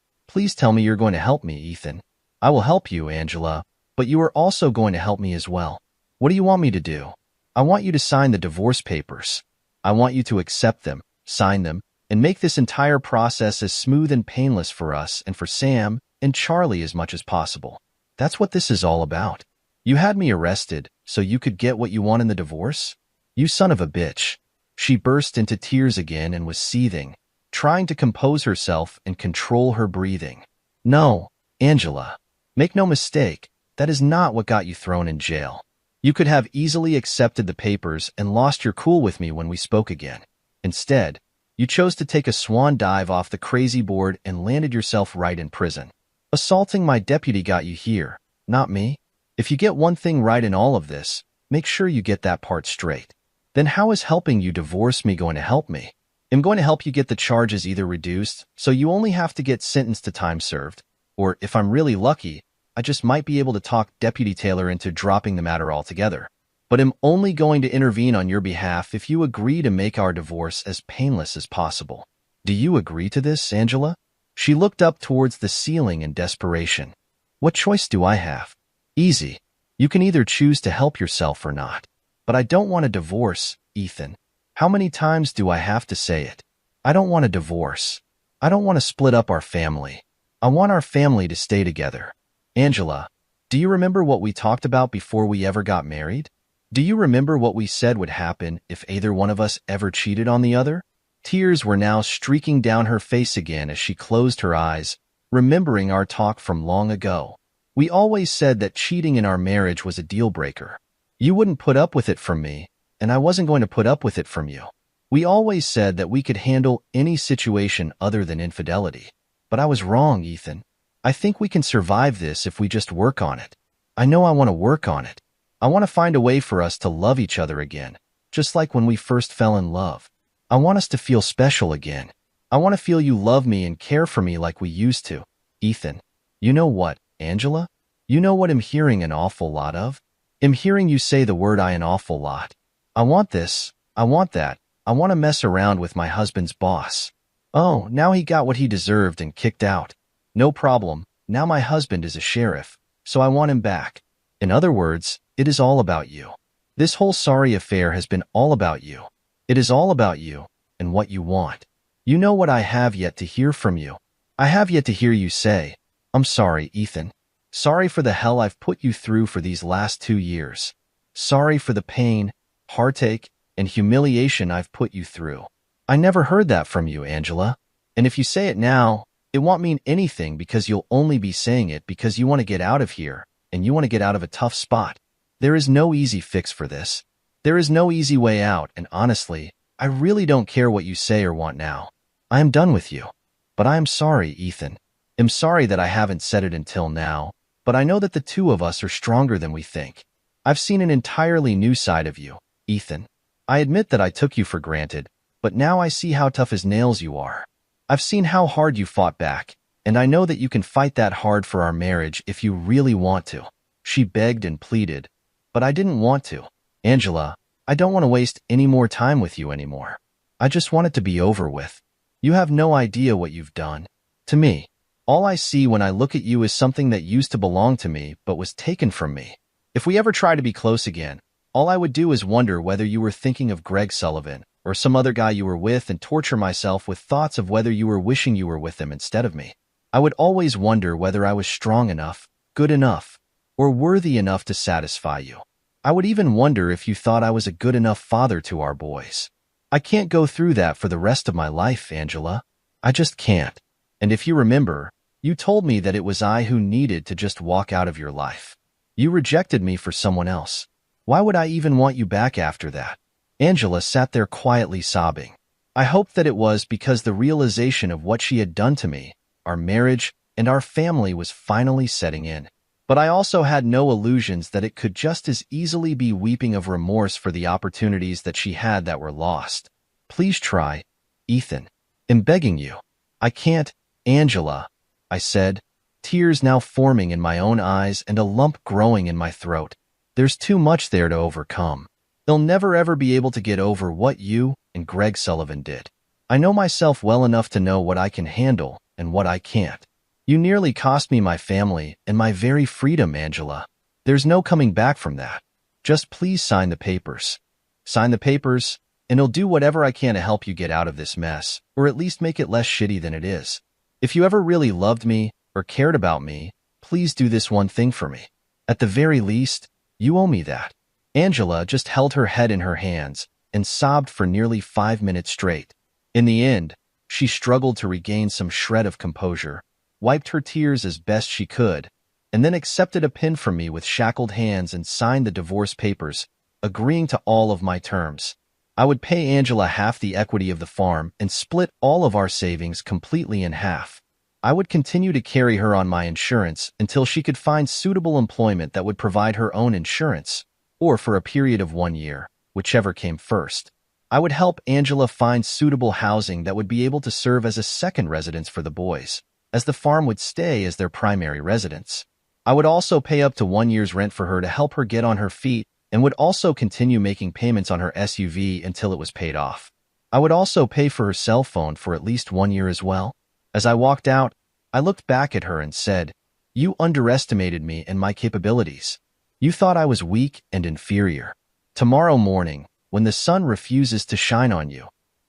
tell me you're going to help me, Ethan. I will help you, Angela, but you are also going to help me as well. What do you want me to do? I want you to sign the divorce papers. I want you to accept them, sign them, and make this entire process as smooth and painless for us and for Sam and Charlie as much as possible. That's what this is all about. You had me arrested so you could get what you want in the divorce? You son of a bitch. She burst into tears again and was seething, trying to compose herself and control her breathing. No, Angela, make no mistake, that is not what got you thrown in jail. You could have easily accepted the papers and lost your cool with me when we spoke again. Instead, you chose to take a swan dive off the crazy board and landed yourself right in prison. Assaulting my deputy got you here, not me. If you get one thing right in all of this, make sure you get that part straight. Then how is helping you divorce me going to help me? I'm going to help you get the charges either reduced, so you only have to get sentenced to time served, or if I'm really lucky, I just might be able to talk Deputy Taylor into dropping the matter altogether. But I'm only going to intervene on your behalf if you agree to make our divorce as painless as possible. Do you agree to this, Angela? She looked up towards the ceiling in desperation. What choice do I have? Easy. You can either choose to help yourself or not. But I don't want a divorce, Ethan. How many times do I have to say it? I don't want a divorce. I don't want to split up our family. I want our family to stay together. Angela, do you remember what we talked about before we ever got married? Do you remember what we said would happen if either one of us ever cheated on the other? Tears were now streaking down her face again as she closed her eyes, remembering our talk from long ago. We always said that cheating in our marriage was a deal breaker. You wouldn't put up with it from me, and I wasn't going to put up with it from you. We always said that we could handle any situation other than infidelity. But I was wrong, Ethan. I think we can survive this if we just work on it. I know I want to work on it. I want to find a way for us to love each other again, just like when we first fell in love. I want us to feel special again. I want to feel you love me and care for me like we used to. Ethan, you know what, Angela? You know what I'm hearing an awful lot of? I'm hearing you say the word I an awful lot. I want this. I want that. I want to mess around with my husband's boss. Oh, now he got what he deserved and kicked out. No problem. Now my husband is a sheriff, so I want him back. In other words, it is all about you. This whole sorry affair has been all about you. It is all about you and what you want. You know what I have yet to hear from you. I have yet to hear you say, I'm sorry, Ethan. Sorry for the hell I've put you through for these last 2 years. Sorry for the pain, heartache, and humiliation I've put you through. I never heard that from you, Angela. And if you say it now, it won't mean anything because you'll only be saying it because you want to get out of here and you want to get out of a tough spot. There is no easy fix for this. There is no easy way out, and honestly, I really don't care what you say or want now. I am done with you. But I am sorry, Ethan. I'm sorry that I haven't said it until now, but I know that the two of us are stronger than we think. I've seen an entirely new side of you, Ethan. I admit that I took you for granted, but now I see how tough as nails you are. I've seen how hard you fought back, and I know that you can fight that hard for our marriage if you really want to. She begged and pleaded, but I didn't want to. Angela, I don't want to waste any more time with you anymore. I just want it to be over with. You have no idea what you've done. To me, all I see when I look at you is something that used to belong to me but was taken from me. If we ever try to be close again, all I would do is wonder whether you were thinking of Greg Sullivan or some other guy you were with and torture myself with thoughts of whether you were wishing you were with him instead of me. I would always wonder whether I was strong enough, good enough, or worthy enough to satisfy you. I would even wonder if you thought I was a good enough father to our boys. I can't go through that for the rest of my life, Angela. I just can't. And if you remember, you told me that it was I who needed to just walk out of your life. You rejected me for someone else. Why would I even want you back after that? Angela sat there quietly sobbing. I hoped that it was because the realization of what she had done to me, our marriage, and our family was finally setting in. But I also had no illusions that it could just as easily be weeping of remorse for the opportunities that she had that were lost. Please try, Ethan. I'm begging you. I can't, Angela, I said. tears now forming in my own eyes and a lump growing in my throat. There's too much there to overcome. They'll never ever be able to get over what you and Greg Sullivan did. I know myself well enough to know what I can handle and what I can't. You nearly cost me my family and my very freedom, Angela. There's no coming back from that. Just please sign the papers. Sign the papers, and I'll do whatever I can to help you get out of this mess, or at least make it less shitty than it is. If you ever really loved me or cared about me, please do this one thing for me. At the very least, you owe me that. Angela just held her head in her hands and sobbed for nearly 5 minutes straight. In the end, she struggled to regain some shred of composure, wiped her tears as best she could, and then accepted a pin from me with shackled hands and signed the divorce papers, agreeing to all of my terms. I would pay Angela half the equity of the farm and split all of our savings completely in half. I would continue to carry her on my insurance until she could find suitable employment that would provide her own insurance, or for a period of 1 year, whichever came first. I would help Angela find suitable housing that would be able to serve as a second residence for the boys, as the farm would stay as their primary residence. I would also pay up to 1 year's rent for her to help her get on her feet and would also continue making payments on her SUV until it was paid off. I would also pay for her cell phone for at least 1 year as well. As I walked out, I looked back at her and said, "You underestimated me and my capabilities. You thought I was weak and inferior. Tomorrow morning, when the sun refuses to shine on you,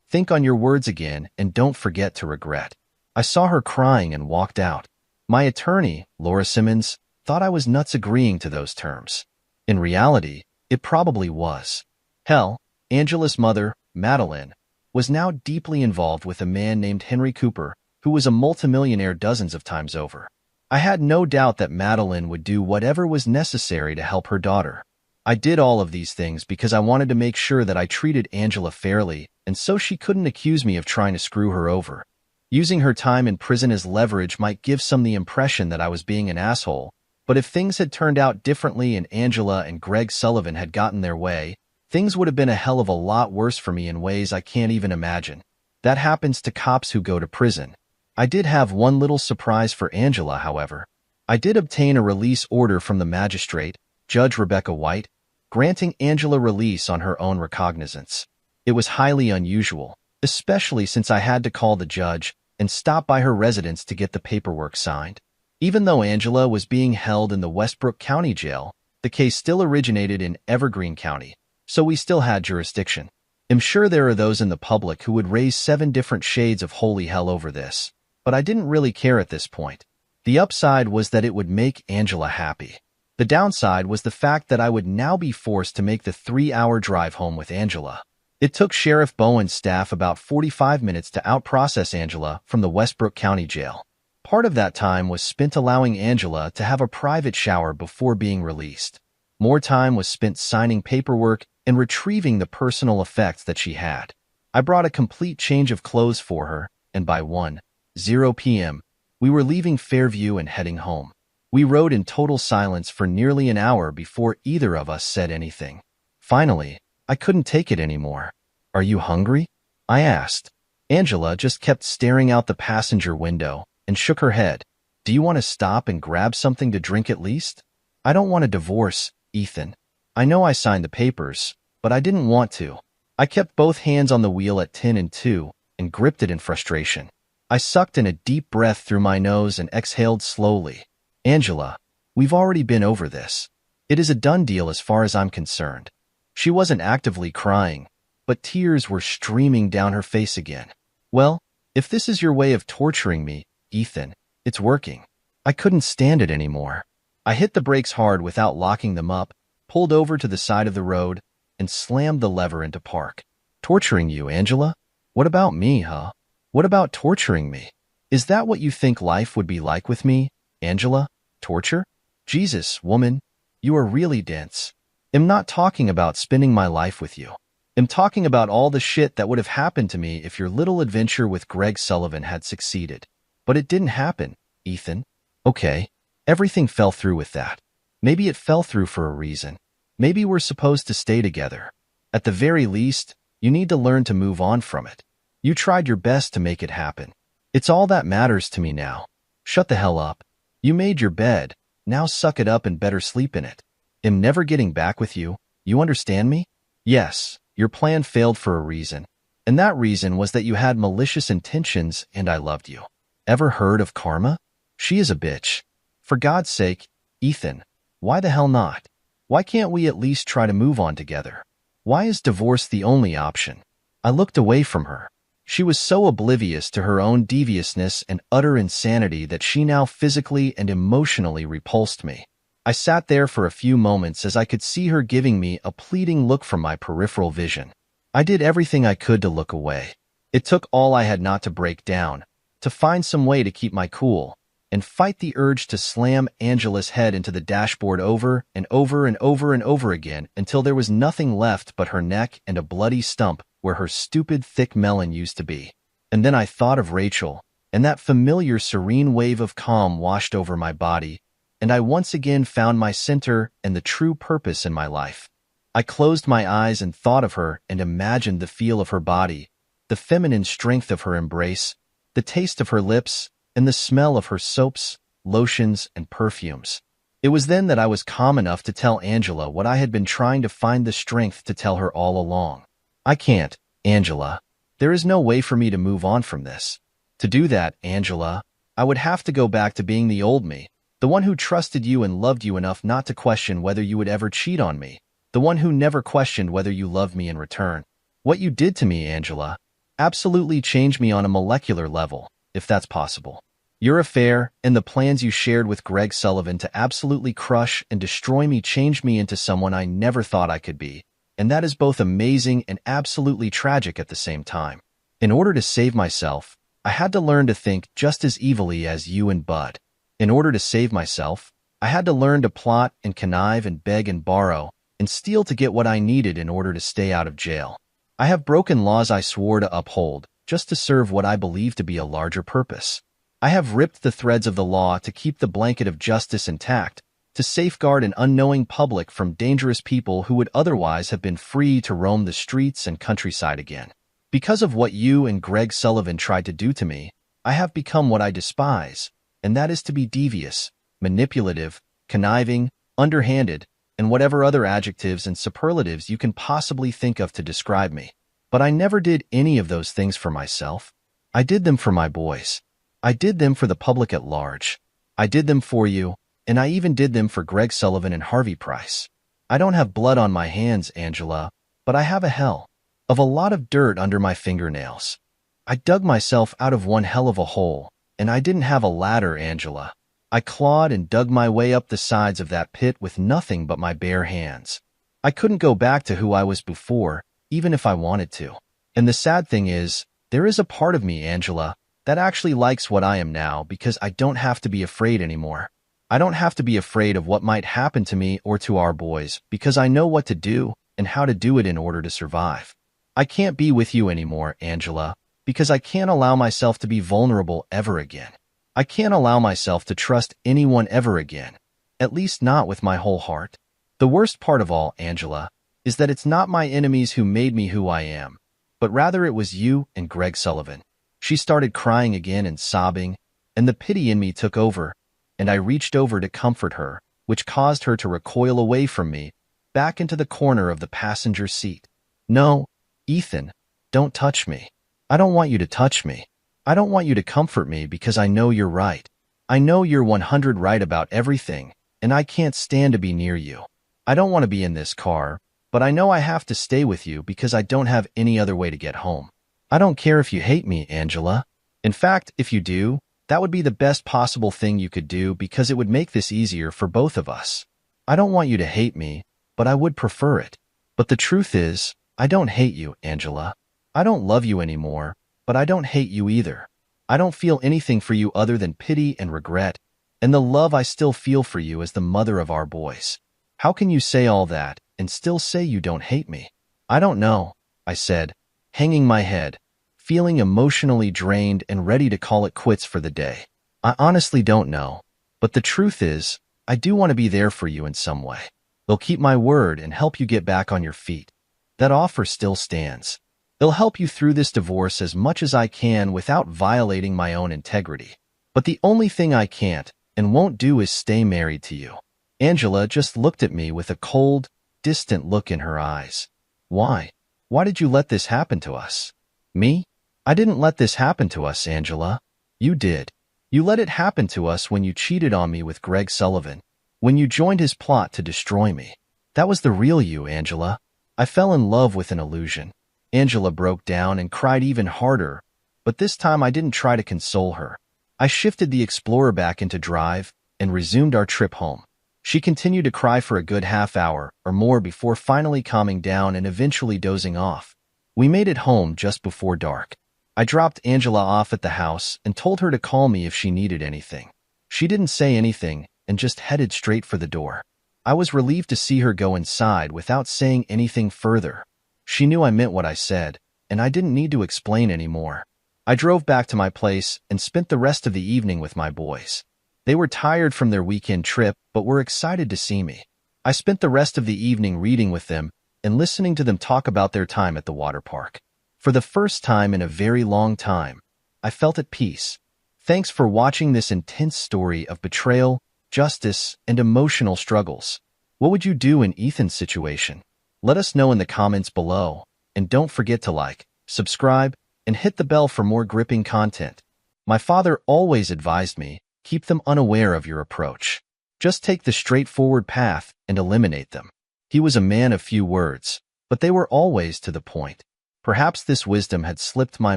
think on your words again and don't forget to regret." I saw her crying and walked out. My attorney, Laura Simmons, thought I was nuts agreeing to those terms. In reality, it probably was. Hell, Angela's mother, Madeline, was now deeply involved with a man named Henry Cooper, who was a multimillionaire dozens of times over. I had no doubt that Madeline would do whatever was necessary to help her daughter. I did all of these things because I wanted to make sure that I treated Angela fairly, and so she couldn't accuse me of trying to screw her over. Using her time in prison as leverage might give some the impression that I was being an asshole, but if things had turned out differently and Angela and Greg Sullivan had gotten their way, things would have been a hell of a lot worse for me in ways I can't even imagine. That happens to cops who go to prison. I did have one little surprise for Angela, however. I did obtain a release order from the magistrate, Judge Rebecca White, granting Angela release on her own recognizance. It was highly unusual, especially since I had to call the judge and stop by her residence to get the paperwork signed. Even though Angela was being held in the Westbrook County Jail, the case still originated in Evergreen County, so we still had jurisdiction. I'm sure there are those in the public who would raise 7 different shades of holy hell over this, but I didn't really care at this point. The upside was that it would make Angela happy. The downside was the fact that I would now be forced to make the 3-hour drive home with Angela. It took Sheriff Bowen's staff about 45 minutes to outprocess Angela from the Westbrook County Jail. Part of that time was spent allowing Angela to have a private shower before being released. More time was spent signing paperwork and retrieving the personal effects that she had. I brought a complete change of clothes for her, and by 1:00 p.m., we were leaving Fairview and heading home. We rode in total silence for nearly an hour before either of us said anything. Finally, I couldn't take it anymore. "Are you hungry?" I asked. Angela just kept staring out the passenger window and shook her head. "Do you want to stop and grab something to drink at least?" "I don't want a divorce, Ethan. I know I signed the papers, but I didn't want to." I kept both hands on the wheel at 10 and 2 and gripped it in frustration. I sucked in a deep breath through my nose and exhaled slowly. "Angela, we've already been over this. It is a done deal as far as I'm concerned." She wasn't actively crying, but tears were streaming down her face again. "Well, if this is your way of torturing me, Ethan, it's working." I couldn't stand it anymore. I hit the brakes hard without locking them up, pulled over to the side of the road, and slammed the lever into park. "Torturing you, Angela? What about me, huh? What about torturing me? Is that what you think life would be like with me, Angela? Torture? Jesus, woman, you are really dense. I'm not talking about spending my life with you. I'm talking about all the shit that would have happened to me if your little adventure with Greg Sullivan had succeeded. But it didn't happen, Ethan. Okay, everything fell through with that. Maybe it fell through for a reason. Maybe we're supposed to stay together. At the very least, you need to learn to move on from it. You tried your best to make it happen. It's all that matters to me now. Shut the hell up. You made your bed. Now suck it up and better sleep in it. I'm never getting back with you. You understand me? Yes, your plan failed for a reason. And that reason was that you had malicious intentions and I loved you. Ever heard of karma? She is a bitch. For God's sake, Ethan, why the hell not? Why can't we at least try to move on together? Why is divorce the only option? I looked away from her. She was so oblivious to her own deviousness and utter insanity that she now physically and emotionally repulsed me. I sat there for a few moments as I could see her giving me a pleading look from my peripheral vision. I did everything I could to look away. It took all I had not to break down, to find some way to keep my cool, and fight the urge to slam Angela's head into the dashboard over and over and over and over again until there was nothing left but her neck and a bloody stump where her stupid thick melon used to be. And then I thought of Rachel, and that familiar serene wave of calm washed over my body, and I once again found my center and the true purpose in my life. I closed my eyes and thought of her and imagined the feel of her body, the feminine strength of her embrace, the taste of her lips, and the smell of her soaps, lotions, and perfumes. It was then that I was calm enough to tell Angela what I had been trying to find the strength to tell her all along. I can't, Angela. There is no way for me to move on from this. To do that, Angela, I would have to go back to being the old me, the one who trusted you and loved you enough not to question whether you would ever cheat on me, the one who never questioned whether you loved me in return. What you did to me, Angela, absolutely changed me on a molecular level, if that's possible. Your affair and the plans you shared with Greg Sullivan to absolutely crush and destroy me changed me into someone I never thought I could be, and that is both amazing and absolutely tragic at the same time. In order to save myself, I had to learn to think just as evilly as you and Bud. In order to save myself, I had to learn to plot and connive and beg and borrow and steal to get what I needed in order to stay out of jail. I have broken laws I swore to uphold just to serve what I believe to be a larger purpose. I have ripped the threads of the law to keep the blanket of justice intact, to safeguard an unknowing public from dangerous people who would otherwise have been free to roam the streets and countryside again. Because of what you and Greg Sullivan tried to do to me, I have become what I despise, and that is to be devious, manipulative, conniving, underhanded, and whatever other adjectives and superlatives you can possibly think of to describe me. But I never did any of those things for myself. I did them for my boys. I did them for the public at large. I did them for you, and I even did them for Greg Sullivan and Harvey Price. I don't have blood on my hands, Angela, but I have a hell of a lot of dirt under my fingernails. I dug myself out of one hell of a hole, and I didn't have a ladder, Angela. I clawed and dug my way up the sides of that pit with nothing but my bare hands. I couldn't go back to who I was before, even if I wanted to. And the sad thing is, there is a part of me, Angela, that actually likes what I am now because I don't have to be afraid anymore. I don't have to be afraid of what might happen to me or to our boys because I know what to do and how to do it in order to survive. I can't be with you anymore, Angela, because I can't allow myself to be vulnerable ever again. I can't allow myself to trust anyone ever again, at least not with my whole heart. The worst part of all, Angela, is that it's not my enemies who made me who I am, but rather it was you and Greg Sullivan. She started crying again and sobbing, and the pity in me took over, and I reached over to comfort her, which caused her to recoil away from me, back into the corner of the passenger seat. No, Ethan, don't touch me. I don't want you to touch me. I don't want you to comfort me because I know you're right. I know you're 100 right about everything, and I can't stand to be near you. I don't want to be in this car, but I know I have to stay with you because I don't have any other way to get home. I don't care if you hate me, Angela. In fact, if you do, that would be the best possible thing you could do because it would make this easier for both of us. I don't want you to hate me, but I would prefer it. But the truth is, I don't hate you, Angela. I don't love you anymore, but I don't hate you either. I don't feel anything for you other than pity and regret, and the love I still feel for you as the mother of our boys. How can you say all that and still say you don't hate me? I don't know, I said, hanging my head, feeling emotionally drained and ready to call it quits for the day. I honestly don't know, but the truth is, I do want to be there for you in some way. They'll keep my word and help you get back on your feet. That offer still stands. They'll help you through this divorce as much as I can without violating my own integrity. But the only thing I can't and won't do is stay married to you." Angela just looked at me with a cold, distant look in her eyes. "Why? Why did you let this happen to us?" "Me? I didn't let this happen to us, Angela. You did. You let it happen to us when you cheated on me with Greg Sullivan, when you joined his plot to destroy me. That was the real you, Angela. I fell in love with an illusion." Angela broke down and cried even harder, but this time I didn't try to console her. I shifted the Explorer back into drive and resumed our trip home. She continued to cry for a good half hour or more before finally calming down and eventually dozing off. We made it home just before dark. I dropped Angela off at the house and told her to call me if she needed anything. She didn't say anything and just headed straight for the door. I was relieved to see her go inside without saying anything further. She knew I meant what I said, and I didn't need to explain anymore. I drove back to my place and spent the rest of the evening with my boys. They were tired from their weekend trip, but were excited to see me. I spent the rest of the evening reading with them and listening to them talk about their time at the water park. For the first time in a very long time, I felt at peace. Thanks for watching this intense story of betrayal, justice, and emotional struggles. What would you do in Ethan's situation? Let us know in the comments below, and don't forget to like, subscribe, and hit the bell for more gripping content. My father always advised me, keep them unaware of your approach. Just take the straightforward path and eliminate them. He was a man of few words, but they were always to the point. Perhaps this wisdom had slipped my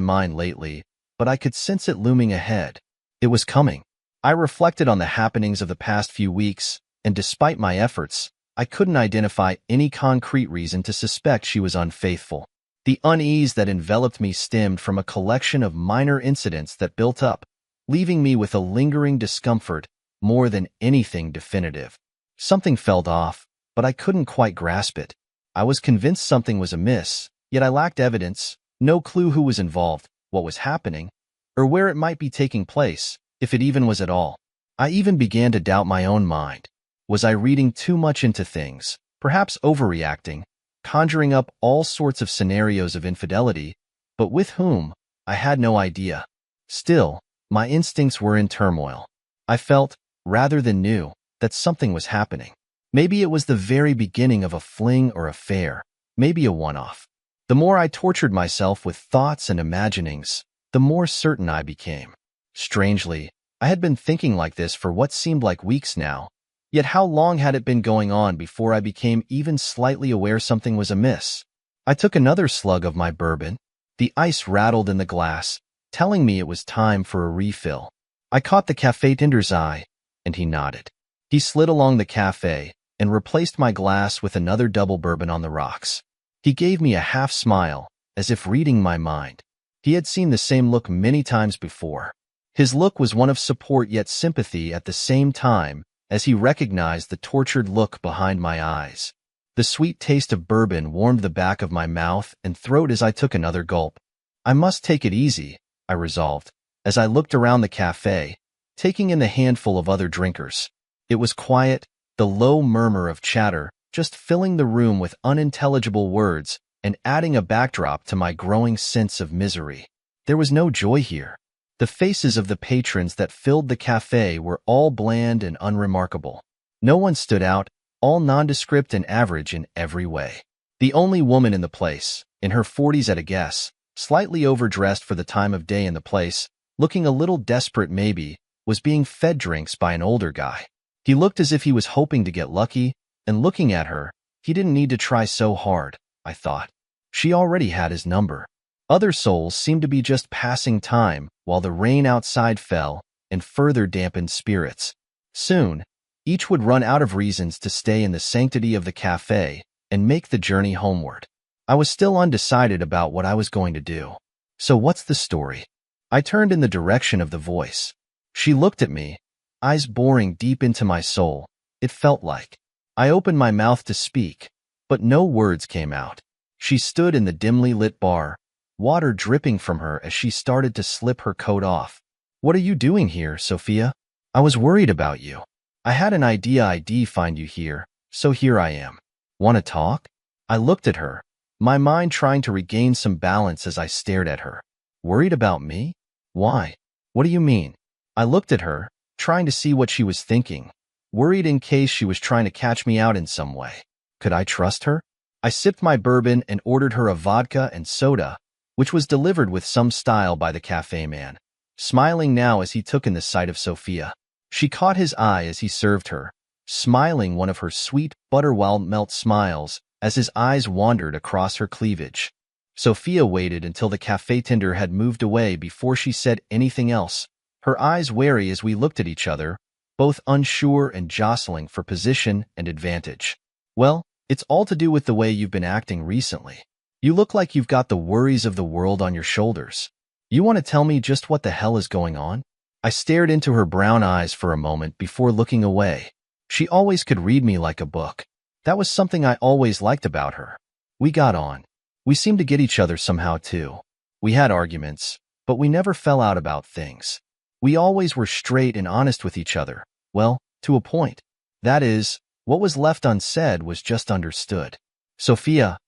mind lately, but I could sense it looming ahead. It was coming. I reflected on the happenings of the past few weeks, and despite my efforts, I couldn't identify any concrete reason to suspect she was unfaithful. The unease that enveloped me stemmed from a collection of minor incidents that built up, leaving me with a lingering discomfort more than anything definitive. Something felt off, but I couldn't quite grasp it. I was convinced something was amiss, yet I lacked evidence, no clue who was involved, what was happening, or where it might be taking place, if it even was at all. I even began to doubt my own mind. Was I reading too much into things, perhaps overreacting, conjuring up all sorts of scenarios of infidelity, but with whom? I had no idea. Still, my instincts were in turmoil. I felt, rather than knew, that something was happening. Maybe it was the very beginning of a fling or affair, maybe a one-off. The more I tortured myself with thoughts and imaginings, the more certain I became. Strangely, I had been thinking like this for what seemed like weeks now, yet how long had it been going on before I became even slightly aware something was amiss? I took another slug of my bourbon. The ice rattled in the glass, telling me it was time for a refill. I caught the cafe tender's eye, and he nodded. He slid along the cafe and replaced my glass with another double bourbon on the rocks. He gave me a half smile, as if reading my mind. He had seen the same look many times before. His look was one of support yet sympathy at the same time, as he recognized the tortured look behind my eyes. The sweet taste of bourbon warmed the back of my mouth and throat as I took another gulp. I must take it easy, I resolved, as I looked around the cafe, taking in the handful of other drinkers. It was quiet, the low murmur of chatter just filling the room with unintelligible words and adding a backdrop to my growing sense of misery. There was no joy here. The faces of the patrons that filled the cafe were all bland and unremarkable. No one stood out, all nondescript and average in every way. The only woman in the place, in her 40s at a guess, slightly overdressed for the time of day in the place, looking a little desperate maybe, was being fed drinks by an older guy. He looked as if he was hoping to get lucky, and looking at her, he didn't need to try so hard, I thought. She already had his number. Other souls seemed to be just passing time while the rain outside fell and further dampened spirits. Soon, each would run out of reasons to stay in the sanctity of the cafe and make the journey homeward. I was still undecided about what I was going to do. So what's the story? I turned in the direction of the voice. She looked at me, eyes boring deep into my soul, it felt like. I opened my mouth to speak, but no words came out. She stood in the dimly lit bar, water dripping from her as she started to slip her coat off. "What are you doing here, Sophia? I was worried about you. I had an idea I'd find you here, so here I am. Want to talk?" I looked at her, my mind trying to regain some balance as I stared at her. Worried about me? Why? What do you mean? I looked at her, trying to see what she was thinking, worried in case she was trying to catch me out in some way. Could I trust her? I sipped my bourbon and ordered her a vodka and soda, which was delivered with some style by the cafe man, smiling now as he took in the sight of Sophia. She caught his eye as he served her, smiling one of her sweet buttermelt smiles as his eyes wandered across her cleavage. Sophia waited until the cafe tender had moved away before she said anything else, her eyes wary as we looked at each other, both unsure and jostling for position and advantage. Well, it's all to do with the way you've been acting recently. You look like you've got the worries of the world on your shoulders. You want to tell me just what the hell is going on? I stared into her brown eyes for a moment before looking away. She always could read me like a book. That was something I always liked about her. We got on. We seemed to get each other somehow too. We had arguments, but we never fell out about things. We always were straight and honest with each other. Well, to a point. That is, what was left unsaid was just understood. Sophia,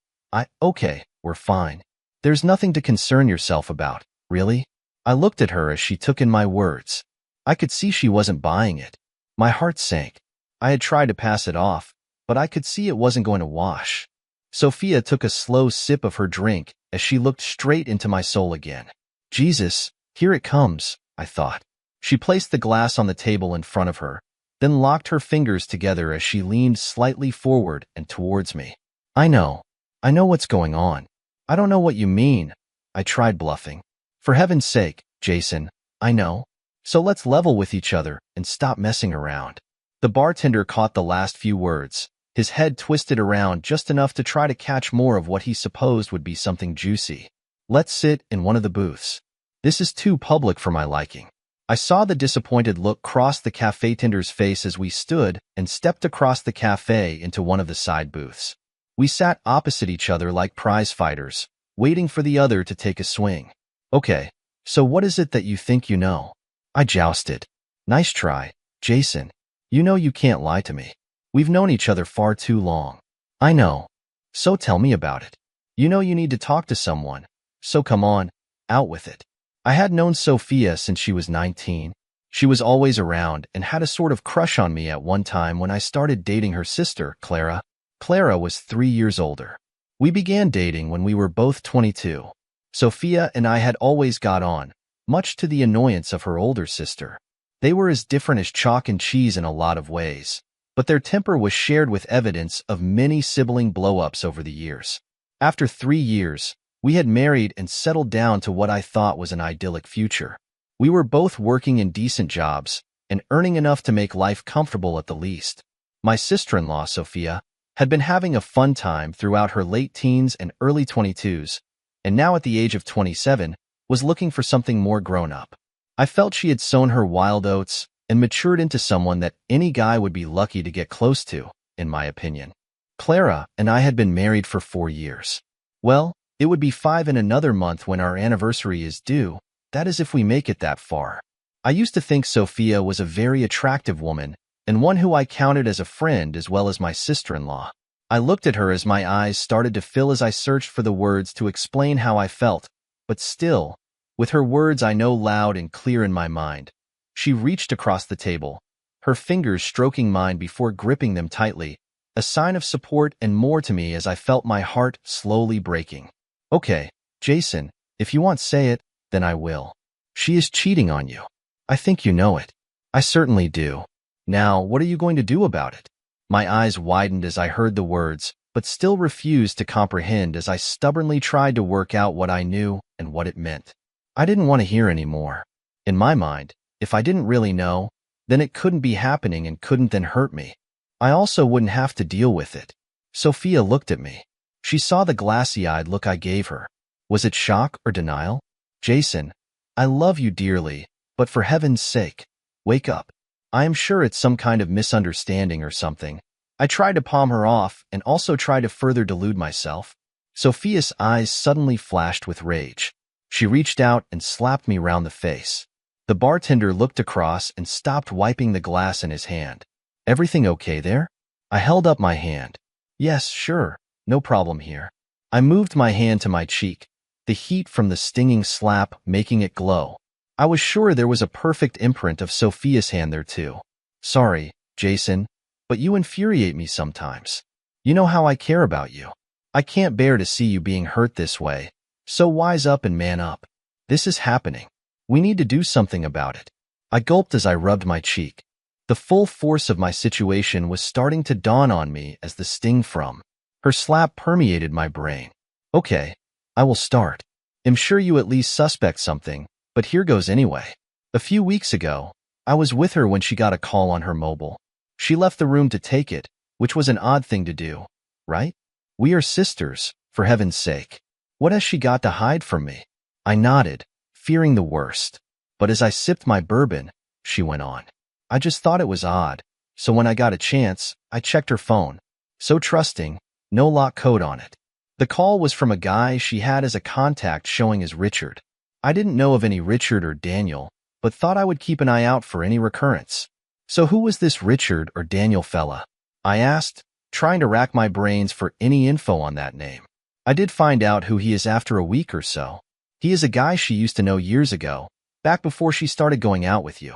okay, we're fine. There's nothing to concern yourself about, really? I looked at her as she took in my words. I could see she wasn't buying it. My heart sank. I had tried to pass it off, but I could see it wasn't going to wash. Sophia took a slow sip of her drink as she looked straight into my soul again. Jesus, here it comes, I thought. She placed the glass on the table in front of her, then locked her fingers together as she leaned slightly forward and towards me. I know what's going on. I don't know what you mean. I tried bluffing. For heaven's sake, Jason, I know. So let's level with each other and stop messing around. The bartender caught the last few words. His head twisted around just enough to try to catch more of what he supposed would be something juicy. Let's sit in one of the booths. This is too public for my liking. I saw the disappointed look cross the cafe tender's face as we stood and stepped across the cafe into one of the side booths. We sat opposite each other like prize fighters, waiting for the other to take a swing. Okay, so what is it that you think you know? I jousted. Nice try, Jason. You know you can't lie to me. We've known each other far too long. I know. So tell me about it. You know you need to talk to someone. So come on, out with it. I had known Sophia since she was 19. She was always around and had a sort of crush on me at one time when I started dating her sister, Clara. Clara was 3 years older. We began dating when we were both 22. Sophia and I had always got on, much to the annoyance of her older sister. They were as different as chalk and cheese in a lot of ways, but their temper was shared with evidence of many sibling blow-ups over the years. After 3 years, we had married and settled down to what I thought was an idyllic future. We were both working in decent jobs and earning enough to make life comfortable at the least. My sister-in-law, Sophia, had been having a fun time throughout her late teens and early 22s, and now at the age of 27, was looking for something more grown-up. I felt she had sown her wild oats and matured into someone that any guy would be lucky to get close to, in my opinion. Clara and I had been married for 4 years. Well, it would be 5 in another month when our anniversary is due, that is if we make it that far. I used to think Sophia was a very attractive woman, and one who I counted as a friend as well as my sister-in-law. I looked at her as my eyes started to fill as I searched for the words to explain how I felt, but still, with her words I know loud and clear in my mind. She reached across the table, her fingers stroking mine before gripping them tightly, a sign of support and more to me as I felt my heart slowly breaking. Okay, Jason, if you want say it, then I will. She is cheating on you. I think you know it. I certainly do. Now, what are you going to do about it? My eyes widened as I heard the words, but still refused to comprehend as I stubbornly tried to work out what I knew and what it meant. I didn't want to hear any more. In my mind, if I didn't really know, then it couldn't be happening and couldn't then hurt me. I also wouldn't have to deal with it. Sophia looked at me. She saw the glassy-eyed look I gave her. Was it shock or denial? Jason, I love you dearly, but for heaven's sake, wake up. I am sure it's some kind of misunderstanding or something. I tried to palm her off and also tried to further delude myself. Sophia's eyes suddenly flashed with rage. She reached out and slapped me round the face. The bartender looked across and stopped wiping the glass in his hand. Everything okay there? I held up my hand. Yes, sure, no problem here. I moved my hand to my cheek, the heat from the stinging slap making it glow. I was sure there was a perfect imprint of Sophia's hand there too. Sorry, Jason, but you infuriate me sometimes. You know how I care about you. I can't bear to see you being hurt this way, so wise up and man up. This is happening. We need to do something about it. I gulped as I rubbed my cheek. The full force of my situation was starting to dawn on me as the sting from her slap permeated my brain. Okay, I will start. I'm sure you at least suspect something, but here goes anyway. A few weeks ago, I was with her when she got a call on her mobile. She left the room to take it, which was an odd thing to do, right? We are sisters, for heaven's sake. What has she got to hide from me? I nodded, fearing the worst. But as I sipped my bourbon, she went on. I just thought it was odd, so when I got a chance, I checked her phone. So trusting, no lock code on it. The call was from a guy she had as a contact showing as Richard. I didn't know of any Richard or Daniel, but thought I would keep an eye out for any recurrence. So who was this Richard or Daniel fella? I asked, trying to rack my brains for any info on that name. I did find out who he is after a week or so. He is a guy she used to know years ago, back before she started going out with you.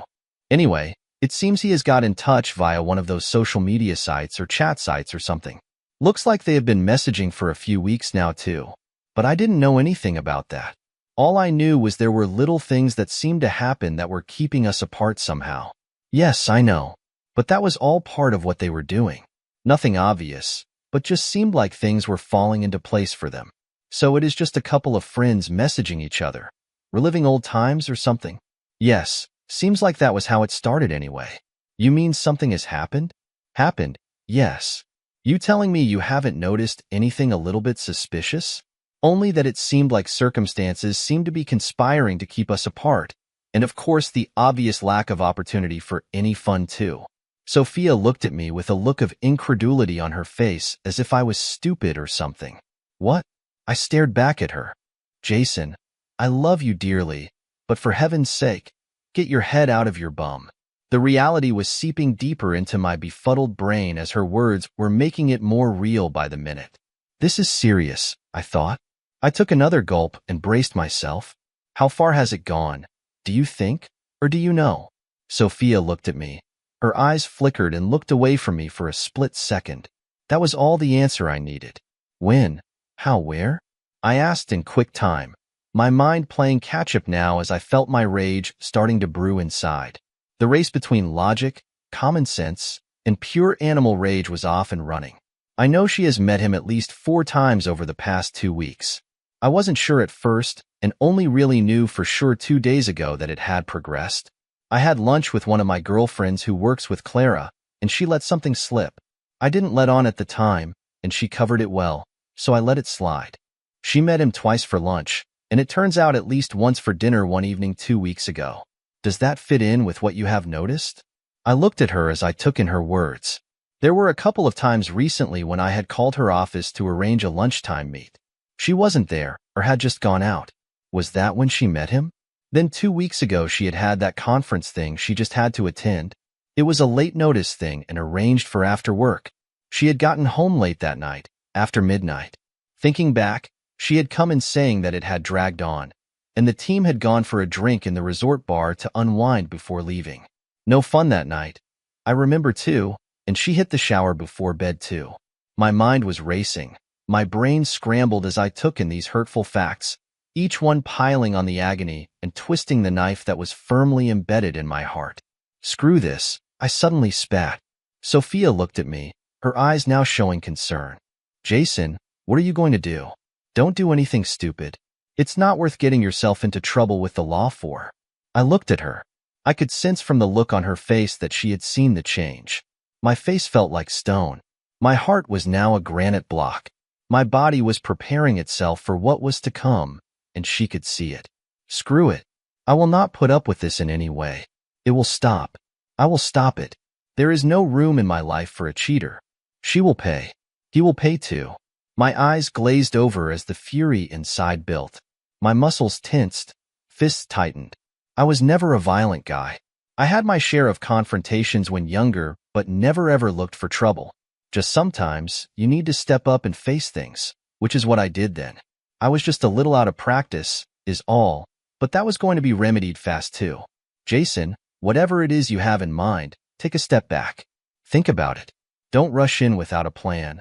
Anyway, it seems he has got in touch via one of those social media sites or chat sites or something. Looks like they have been messaging for a few weeks now too. But I didn't know anything about that. All I knew was there were little things that seemed to happen that were keeping us apart somehow. Yes, I know. But that was all part of what they were doing. Nothing obvious, but just seemed like things were falling into place for them. So it is just a couple of friends messaging each other, reliving old times or something? Yes, seems like that was how it started anyway. You mean something has happened? Happened, yes. You telling me you haven't noticed anything a little bit suspicious? Only that it seemed like circumstances seemed to be conspiring to keep us apart, and of course the obvious lack of opportunity for any fun too. Sophia looked at me with a look of incredulity on her face as if I was stupid or something. What? I stared back at her. Jason, I love you dearly, but for heaven's sake, get your head out of your bum. The reality was seeping deeper into my befuddled brain as her words were making it more real by the minute. This is serious, I thought. I took another gulp and braced myself. How far has it gone? Do you think, or do you know? Sophia looked at me. Her eyes flickered and looked away from me for a split second. That was all the answer I needed. When? How? Where? I asked in quick time, my mind playing catch-up now as I felt my rage starting to brew inside. The race between logic, common sense, and pure animal rage was off and running. I know she has met him at least 4 times over the past 2 weeks. I wasn't sure at first and only really knew for sure 2 days ago that it had progressed. I had lunch with one of my girlfriends who works with Clara, and she let something slip. I didn't let on at the time, and she covered it well, so I let it slide. She met him twice for lunch, and it turns out at least once for dinner one evening 2 weeks ago. Does that fit in with what you have noticed? I looked at her as I took in her words. There were a couple of times recently when I had called her office to arrange a lunchtime meet. She wasn't there, or had just gone out. Was that when she met him? Then 2 weeks ago she had had that conference thing she just had to attend. It was a late notice thing and arranged for after work. She had gotten home late that night, after midnight. Thinking back, she had come in saying that it had dragged on, and the team had gone for a drink in the resort bar to unwind before leaving. No fun that night. I remember too, and she hit the shower before bed too. My mind was racing. My brain scrambled as I took in these hurtful facts, each one piling on the agony and twisting the knife that was firmly embedded in my heart. Screw this, I suddenly spat. Sophia looked at me, her eyes now showing concern. Jason, what are you going to do? Don't do anything stupid. It's not worth getting yourself into trouble with the law for. I looked at her. I could sense from the look on her face that she had seen the change. My face felt like stone. My heart was now a granite block. My body was preparing itself for what was to come, and she could see it. Screw it. I will not put up with this in any way. It will stop. I will stop it. There is no room in my life for a cheater. She will pay. He will pay too. My eyes glazed over as the fury inside built. My muscles tensed, fists tightened. I was never a violent guy. I had my share of confrontations when younger, but never ever looked for trouble. Just sometimes, you need to step up and face things, which is what I did then. I was just a little out of practice, is all, But that was going to be remedied fast too. Jason, whatever it is you have in mind, take a step back. Think about it. Don't rush in without a plan,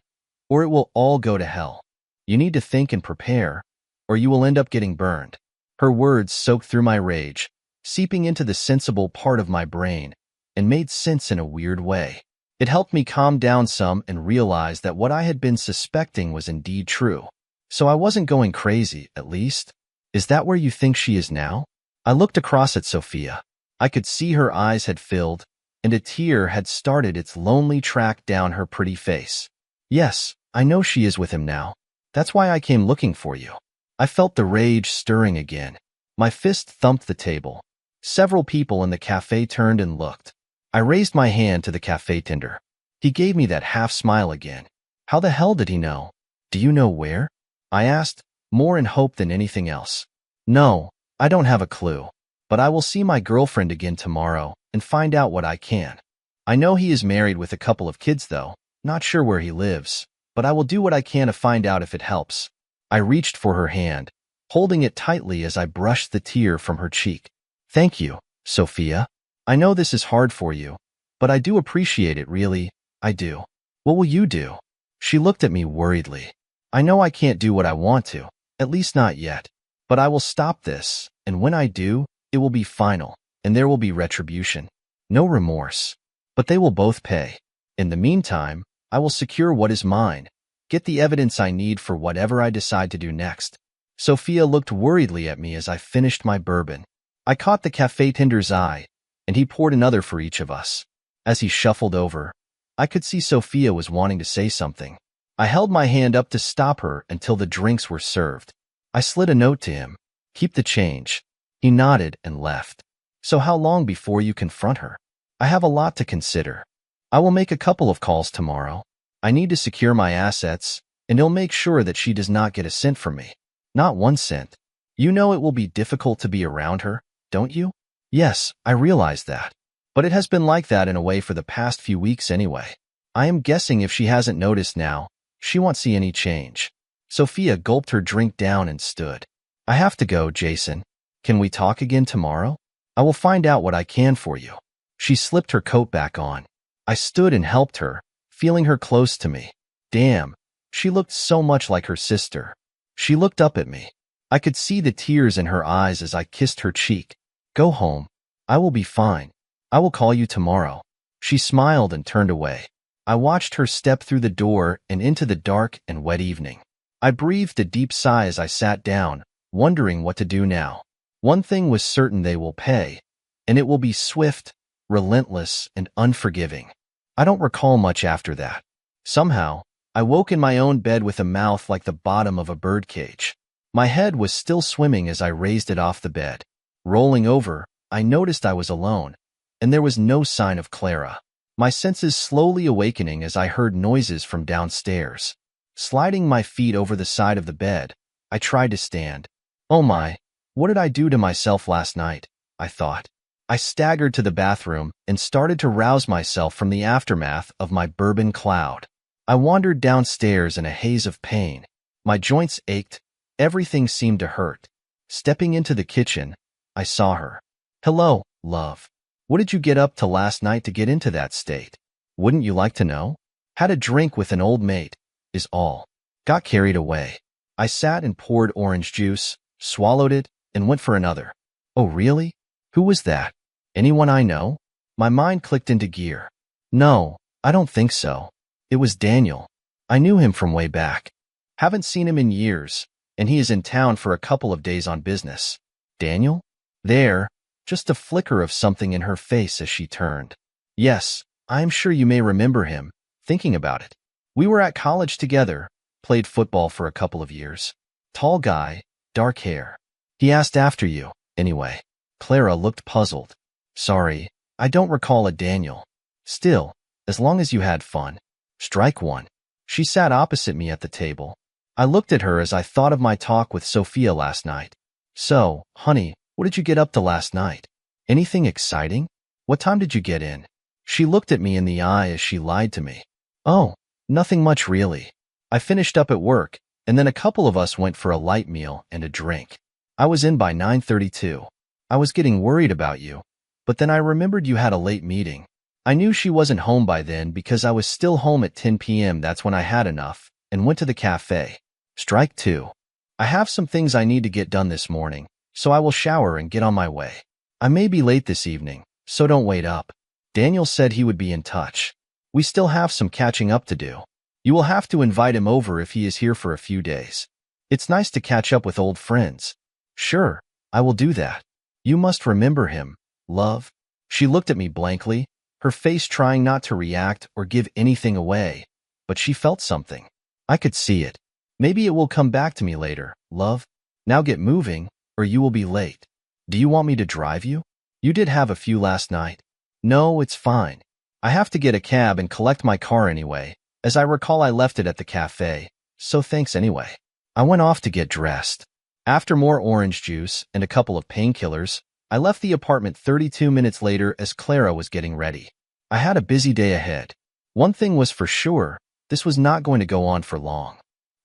or it will all go to hell. You need to think and prepare, or you will end up getting burned. Her words soaked through my rage, seeping into the sensible part of my brain, and made sense in a weird way. It helped me calm down some and realize that what I had been suspecting was indeed true. So I wasn't going crazy, at least. Is that where you think she is now? I looked across at Sophia. I could see her eyes had filled, and a tear had started its lonely track down her pretty face. Yes, I know she is with him now. That's why I came looking for you. I felt the rage stirring again. My fist thumped the table. Several people in the cafe turned and looked. I raised my hand to the cafe tender. He gave me that half smile again. How the hell did he know? Do you know where? I asked, more in hope than anything else. No, I don't have a clue. But I will see my girlfriend again tomorrow and find out what I can. I know he is married with a couple of kids though, not sure where he lives, but I will do what I can to find out if it helps. I reached for her hand, holding it tightly as I brushed the tear from her cheek. Thank you, Sophia. I know this is hard for you, but I do appreciate it, really, I do. What will you do? She looked at me worriedly. I know I can't do what I want to, at least not yet, but I will stop this, and when I do, it will be final, and there will be retribution. No remorse. But they will both pay. In the meantime, I will secure what is mine, get the evidence I need for whatever I decide to do next. Sophia looked worriedly at me as I finished my bourbon. I caught the cafe tender's eye, and he poured another for each of us. As he shuffled over, I could see Sophia was wanting to say something. I held my hand up to stop her until the drinks were served. I slid a note to him. Keep the change. He nodded and left. So how long before you confront her? I have a lot to consider. I will make a couple of calls tomorrow. I need to secure my assets, and he'll make sure that she does not get a cent from me. Not 1 cent. You know it will be difficult to be around her, don't you? Yes, I realize that. But it has been like that in a way for the past few weeks anyway. I am guessing if she hasn't noticed now, she won't see any change. Sophia gulped her drink down and stood. I have to go, Jason. Can we talk again tomorrow? I will find out what I can for you. She slipped her coat back on. I stood and helped her, feeling her close to me. Damn, she looked so much like her sister. She looked up at me. I could see the tears in her eyes as I kissed her cheek. Go home. I will be fine. I will call you tomorrow. She smiled and turned away. I watched her step through the door and into the dark and wet evening. I breathed a deep sigh as I sat down, wondering what to do now. One thing was certain: they will pay, and it will be swift, relentless, and unforgiving. I don't recall much after that. Somehow, I woke in my own bed with a mouth like the bottom of a birdcage. My head was still swimming as I raised it off the bed. Rolling over, I noticed I was alone, and there was no sign of Clara. My senses slowly awakening as I heard noises from downstairs. Sliding my feet over the side of the bed, I tried to stand. Oh my, what did I do to myself last night? I thought. I staggered to the bathroom and started to rouse myself from the aftermath of my bourbon cloud. I wandered downstairs in a haze of pain. My joints ached. Everything seemed to hurt. Stepping into the kitchen, I saw her. Hello, love. What did you get up to last night to get into that state? Wouldn't you like to know? Had a drink with an old mate, is all. Got carried away. I sat and poured orange juice, swallowed it, and went for another. Oh really? Who was that? Anyone I know? My mind clicked into gear. No, I don't think so. It was Daniel. I knew him from way back. Haven't seen him in years, and he is in town for a couple of days on business. Daniel? There, just a flicker of something in her face as she turned. Yes, I am sure you may remember him, thinking about it. We were at college together, played football for a couple of years. Tall guy, dark hair. He asked after you, anyway. Clara looked puzzled. Sorry, I don't recall a Daniel. Still, as long as you had fun. Strike one. She sat opposite me at the table. I looked at her as I thought of my talk with Sophia last night. So, honey, what did you get up to last night? Anything exciting? What time did you get in? She looked at me in the eye as she lied to me. Oh, nothing much really. I finished up at work, and then a couple of us went for a light meal and a drink. I was in by 9:32. I was getting worried about you, but then I remembered you had a late meeting. I knew she wasn't home by then because I was still home at 10 p.m. That's when I had enough and went to the cafe. Strike 2. I have some things I need to get done this morning, so I will shower and get on my way. I may be late this evening, so don't wait up. Daniel said he would be in touch. We still have some catching up to do. You will have to invite him over if he is here for a few days. It's nice to catch up with old friends. Sure, I will do that. You must remember him, love. She looked at me blankly, her face trying not to react or give anything away, but she felt something. I could see it. Maybe it will come back to me later, love. Now get moving, or you will be late. Do you want me to drive you? You did have a few last night. No, it's fine. I have to get a cab and collect my car anyway. As I recall, I left it at the cafe, so thanks anyway. I went off to get dressed. After more orange juice and a couple of painkillers, I left the apartment 32 minutes later as Clara was getting ready. I had a busy day ahead. One thing was for sure, this was not going to go on for long.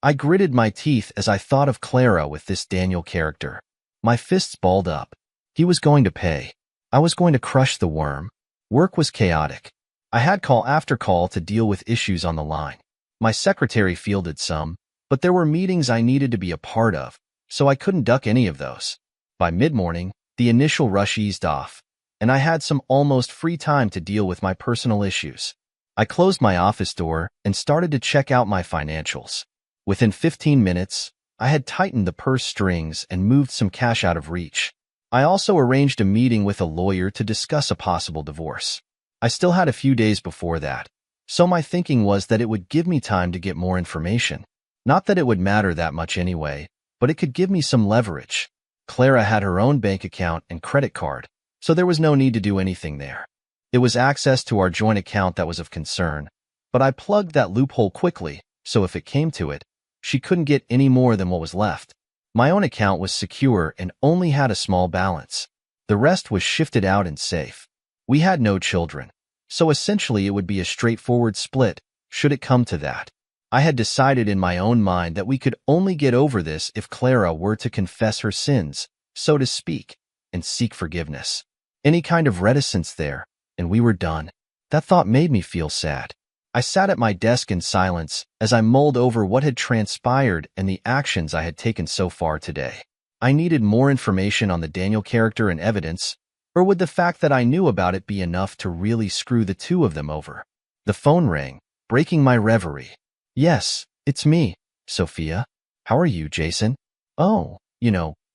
I gritted my teeth as I thought of Clara with this Daniel character. My fists balled up. He was going to pay. I was going to crush the worm. Work was chaotic. I had call after call to deal with issues on the line. My secretary fielded some, but there were meetings I needed to be a part of, so I couldn't duck any of those. By mid-morning, the initial rush eased off, and I had some almost free time to deal with my personal issues. I closed my office door and started to check out my financials. Within 15 minutes, I had tightened the purse strings and moved some cash out of reach. I also arranged a meeting with a lawyer to discuss a possible divorce. I still had a few days before that, so my thinking was that it would give me time to get more information. Not that it would matter that much anyway, but it could give me some leverage. Clara had her own bank account and credit card, so there was no need to do anything there. It was access to our joint account that was of concern, but I plugged that loophole quickly, so if it came to it, she couldn't get any more than what was left. My own account was secure and only had a small balance. The rest was shifted out and safe. We had no children, so essentially it would be a straightforward split, should it come to that. I had decided in my own mind that we could only get over this if Clara were to confess her sins, so to speak, and seek forgiveness. Any kind of reticence there, and we were done. That thought made me feel sad. I sat at my desk in silence as I mulled over what had transpired and the actions I had taken so far today. I needed more information on the Daniel character and evidence, or would the fact that I knew about it be enough to really screw the two of them over? The phone rang, breaking my reverie. Yes, it's me, Sophia. How are you, Jason? Oh,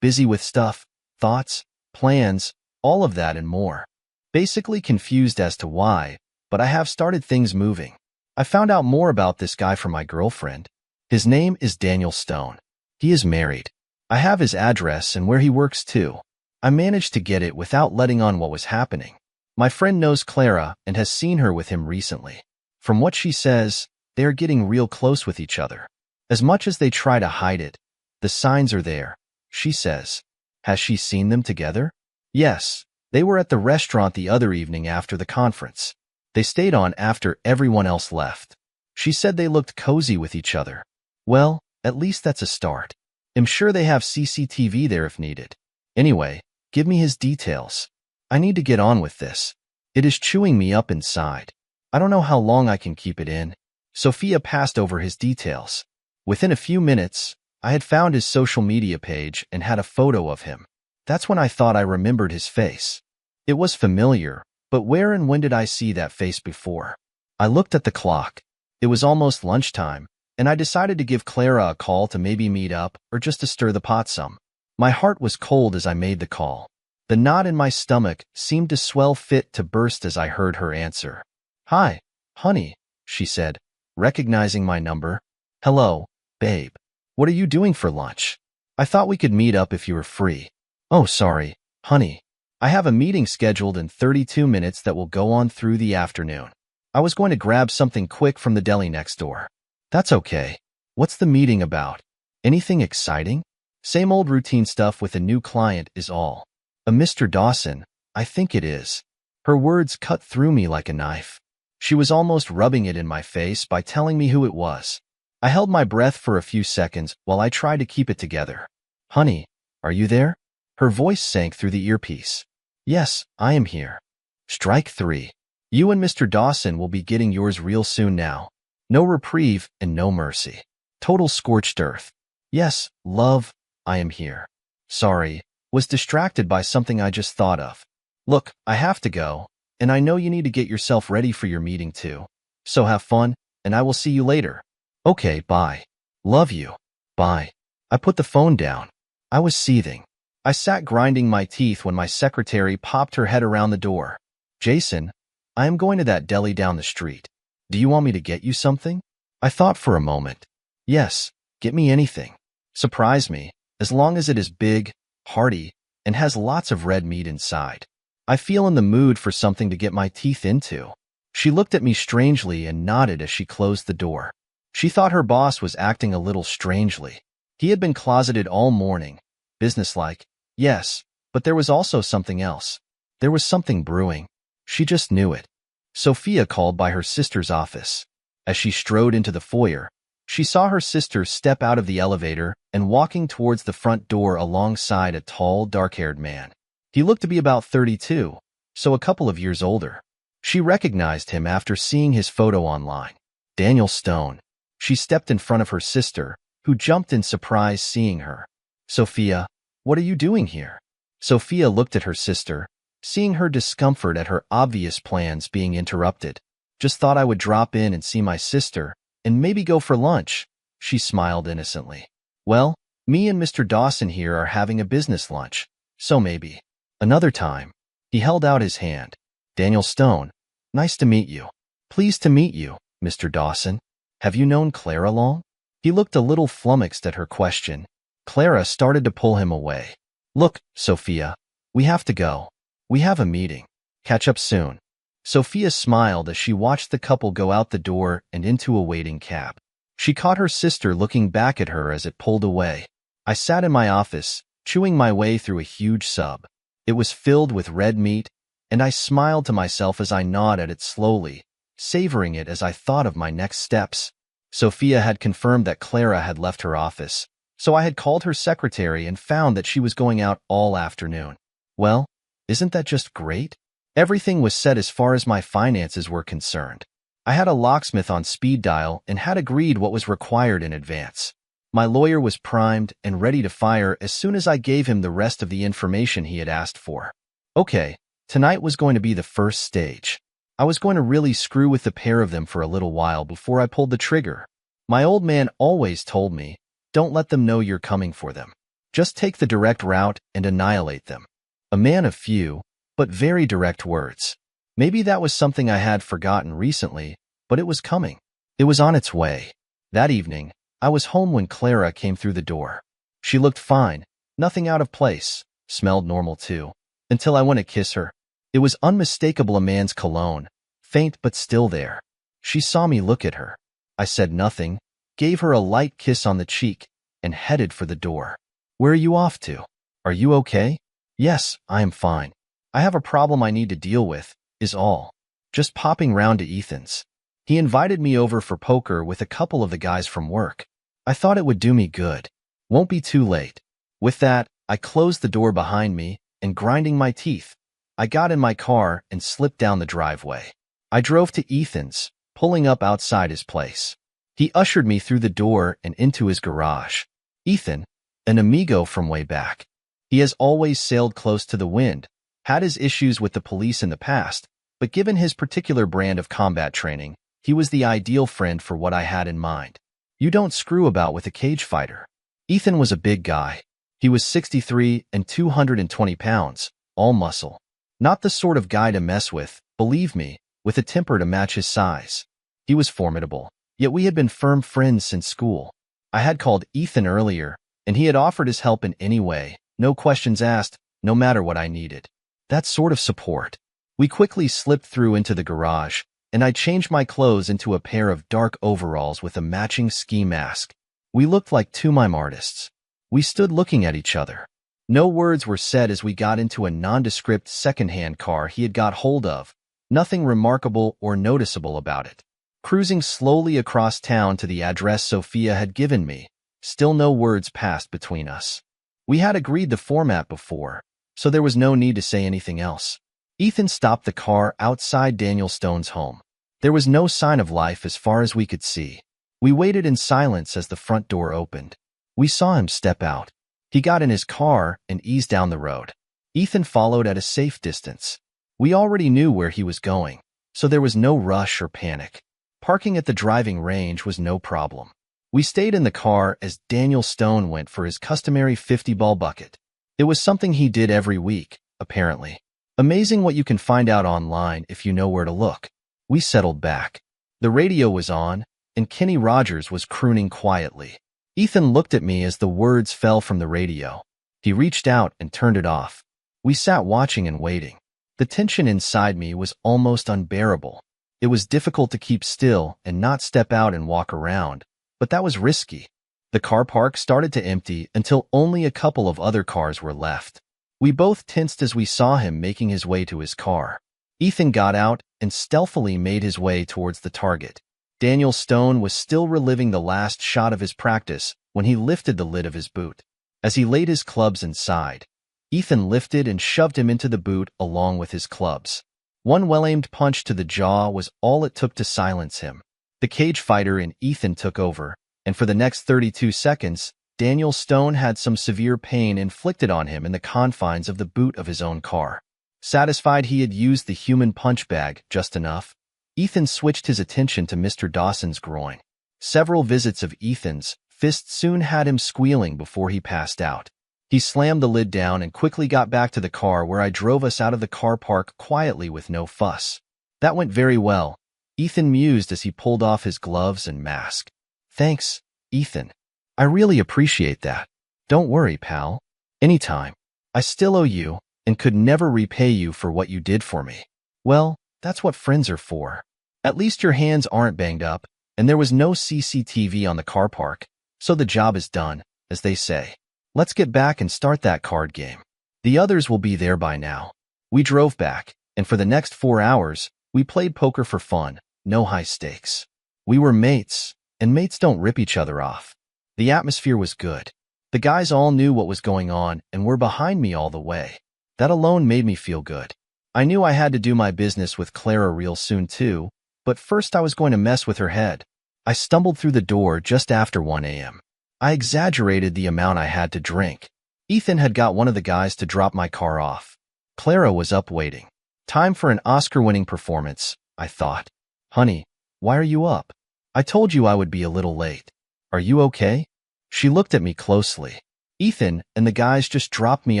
busy with stuff, thoughts, plans, all of that and more. Basically confused as to why, but I have started things moving. I found out more about this guy from my girlfriend. His name is Daniel Stone. He is married. I have his address and where he works too. I managed to get it without letting on what was happening. My friend knows Clara and has seen her with him recently. From what she says, they are getting real close with each other. As much as they try to hide it, the signs are there, she says. Has she seen them together? Yes, they were at the restaurant the other evening after the conference. They stayed on after everyone else left. She said they looked cozy with each other. Well, at least that's a start. I'm sure they have CCTV there if needed. Anyway, give me his details. I need to get on with this. It is chewing me up inside. I don't know how long I can keep it in. Sophia passed over his details. Within a few minutes, I had found his social media page and had a photo of him. That's when I thought I remembered his face. It was familiar, but where and when did I see that face before? I looked at the clock. It was almost lunchtime, and I decided to give Clara a call to maybe meet up or just to stir the pot some. My heart was cold as I made the call. The knot in my stomach seemed to swell fit to burst as I heard her answer. Hi, honey, she said, recognizing my number. Hello, babe. What are you doing for lunch? I thought we could meet up if you were free. Oh, sorry, honey. I have a meeting scheduled in 32 minutes that will go on through the afternoon. I was going to grab something quick from the deli next door. That's okay. What's the meeting about? Anything exciting? Same old routine stuff with a new client is all. A Mr. Dawson, I think it is. Her words cut through me like a knife. She was almost rubbing it in my face by telling me who it was. I held my breath for a few seconds while I tried to keep it together. Honey, Are you there? Her voice sank through the earpiece. Yes, I am here. Strike 3. You and Mr. Dawson will be getting yours real soon now. No reprieve and no mercy. Total scorched earth. Yes, love, I am here. Sorry, was distracted by something I just thought of. Look, I have to go, and I know you need to get yourself ready for your meeting too. So have fun, and I will see you later. Okay, bye. Love you. Bye. I put the phone down. I was seething. I sat grinding my teeth when my secretary popped her head around the door. Jason, I am going to that deli down the street. Do you want me to get you something? I thought for a moment. Yes, get me anything. Surprise me, as long as it is big, hearty, and has lots of red meat inside. I feel in the mood for something to get my teeth into. She looked at me strangely and nodded as she closed the door. She thought her boss was acting a little strangely. He had been closeted all morning. Businesslike, yes, but there was also something else. There was something brewing. She just knew it. Sophia called by her sister's office. As she strode into the foyer, she saw her sister step out of the elevator and walking towards the front door alongside a tall, dark-haired man. He looked to be about 32, so a couple of years older. She recognized him after seeing his photo online. Daniel Stone. She stepped in front of her sister, who jumped in surprise seeing her. Sophia, what are you doing here? Sophia looked at her sister, seeing her discomfort at her obvious plans being interrupted. Just thought I would drop in and see my sister, and maybe go for lunch. She smiled innocently. Well, me and Mr. Dawson here are having a business lunch, so maybe. Another time. He held out his hand. Daniel Stone, nice to meet you. Pleased to meet you, Mr. Dawson. Have you known Clara long? He looked a little flummoxed at her question. Clara started to pull him away. Look, Sophia, we have to go. We have a meeting. Catch up soon. Sophia smiled as she watched the couple go out the door and into a waiting cab. She caught her sister looking back at her as it pulled away. I sat in my office, chewing my way through a huge sub. It was filled with red meat, and I smiled to myself as I gnawed at it slowly, savoring it as I thought of my next steps. Sophia had confirmed that Clara had left her office, so I had called her secretary and found that she was going out all afternoon. Well, isn't that just great? Everything was set as far as my finances were concerned. I had a locksmith on speed dial and had agreed what was required in advance. My lawyer was primed and ready to fire as soon as I gave him the rest of the information he had asked for. Okay, tonight was going to be the first stage. I was going to really screw with the pair of them for a little while before I pulled the trigger. My old man always told me, don't let them know you're coming for them. Just take the direct route and annihilate them. A man of few, but very direct words. Maybe that was something I had forgotten recently, but it was coming. It was on its way. That evening, I was home when Clara came through the door. She looked fine, nothing out of place, smelled normal too, until I went to kiss her. It was unmistakable, a man's cologne, faint but still there. She saw me look at her. I said nothing, gave her a light kiss on the cheek, and headed for the door. Where are you off to? Are you okay? Yes, I am fine. I have a problem I need to deal with, is all. Just popping round to Ethan's. He invited me over for poker with a couple of the guys from work. I thought it would do me good. Won't be too late. With that, I closed the door behind me, and grinding my teeth, I got in my car and slipped down the driveway. I drove to Ethan's, pulling up outside his place. He ushered me through the door and into his garage. Ethan, an amigo from way back. He has always sailed close to the wind, had his issues with the police in the past, but given his particular brand of combat training, he was the ideal friend for what I had in mind. You don't screw about with a cage fighter. Ethan was a big guy. He was 63 and 220 pounds, all muscle. Not the sort of guy to mess with, believe me, with a temper to match his size. He was formidable, yet we had been firm friends since school. I had called Ethan earlier, and he had offered his help in any way, no questions asked, no matter what I needed. That sort of support. We quickly slipped through into the garage, and I changed my clothes into a pair of dark overalls with a matching ski mask. We looked like two mime artists. We stood looking at each other. No words were said as we got into a nondescript second-hand car he had got hold of. Nothing remarkable or noticeable about it. Cruising slowly across town to the address Sophia had given me, still no words passed between us. We had agreed the format before, so there was no need to say anything else. Ethan stopped the car outside Daniel Stone's home. There was no sign of life as far as we could see. We waited in silence as the front door opened. We saw him step out. He got in his car and eased down the road. Ethan followed at a safe distance. We already knew where he was going, so there was no rush or panic. Parking at the driving range was no problem. We stayed in the car as Daniel Stone went for his customary 50-ball bucket. It was something he did every week, apparently. Amazing what you can find out online if you know where to look. We settled back. The radio was on, and Kenny Rogers was crooning quietly. Ethan looked at me as the words fell from the radio. He reached out and turned it off. We sat watching and waiting. The tension inside me was almost unbearable. It was difficult to keep still and not step out and walk around, but that was risky. The car park started to empty until only a couple of other cars were left. We both tensed as we saw him making his way to his car. Ethan got out and stealthily made his way towards the target. Daniel Stone was still reliving the last shot of his practice when he lifted the lid of his boot. As he laid his clubs inside, Ethan lifted and shoved him into the boot along with his clubs. One well-aimed punch to the jaw was all it took to silence him. The cage fighter in Ethan took over, and for the next 32 seconds, Daniel Stone had some severe pain inflicted on him in the confines of the boot of his own car. Satisfied he had used the human punch bag just enough, Ethan switched his attention to Mr. Dawson's groin. Several visits of Ethan's fists soon had him squealing before he passed out. He slammed the lid down and quickly got back to the car where I drove us out of the car park quietly with no fuss. That went very well, Ethan mused as he pulled off his gloves and mask. Thanks, Ethan. I really appreciate that. Don't worry, pal. Anytime. I still owe you and could never repay you for what you did for me. Well, that's what friends are for. At least your hands aren't banged up, and there was no CCTV on the car park, so the job is done, as they say. Let's get back and start that card game. The others will be there by now. We drove back, and for the next 4 hours, we played poker for fun, no high stakes. We were mates, and mates don't rip each other off. The atmosphere was good. The guys all knew what was going on and were behind me all the way. That alone made me feel good. I knew I had to do my business with Clara real soon too, but first I was going to mess with her head. I stumbled through the door just after 1 a.m. I exaggerated the amount I had to drink. Ethan had got one of the guys to drop my car off. Clara was up waiting. Time for an Oscar-winning performance, I thought. Honey, why are you up? I told you I would be a little late. Are you okay? She looked at me closely. Ethan and the guys just dropped me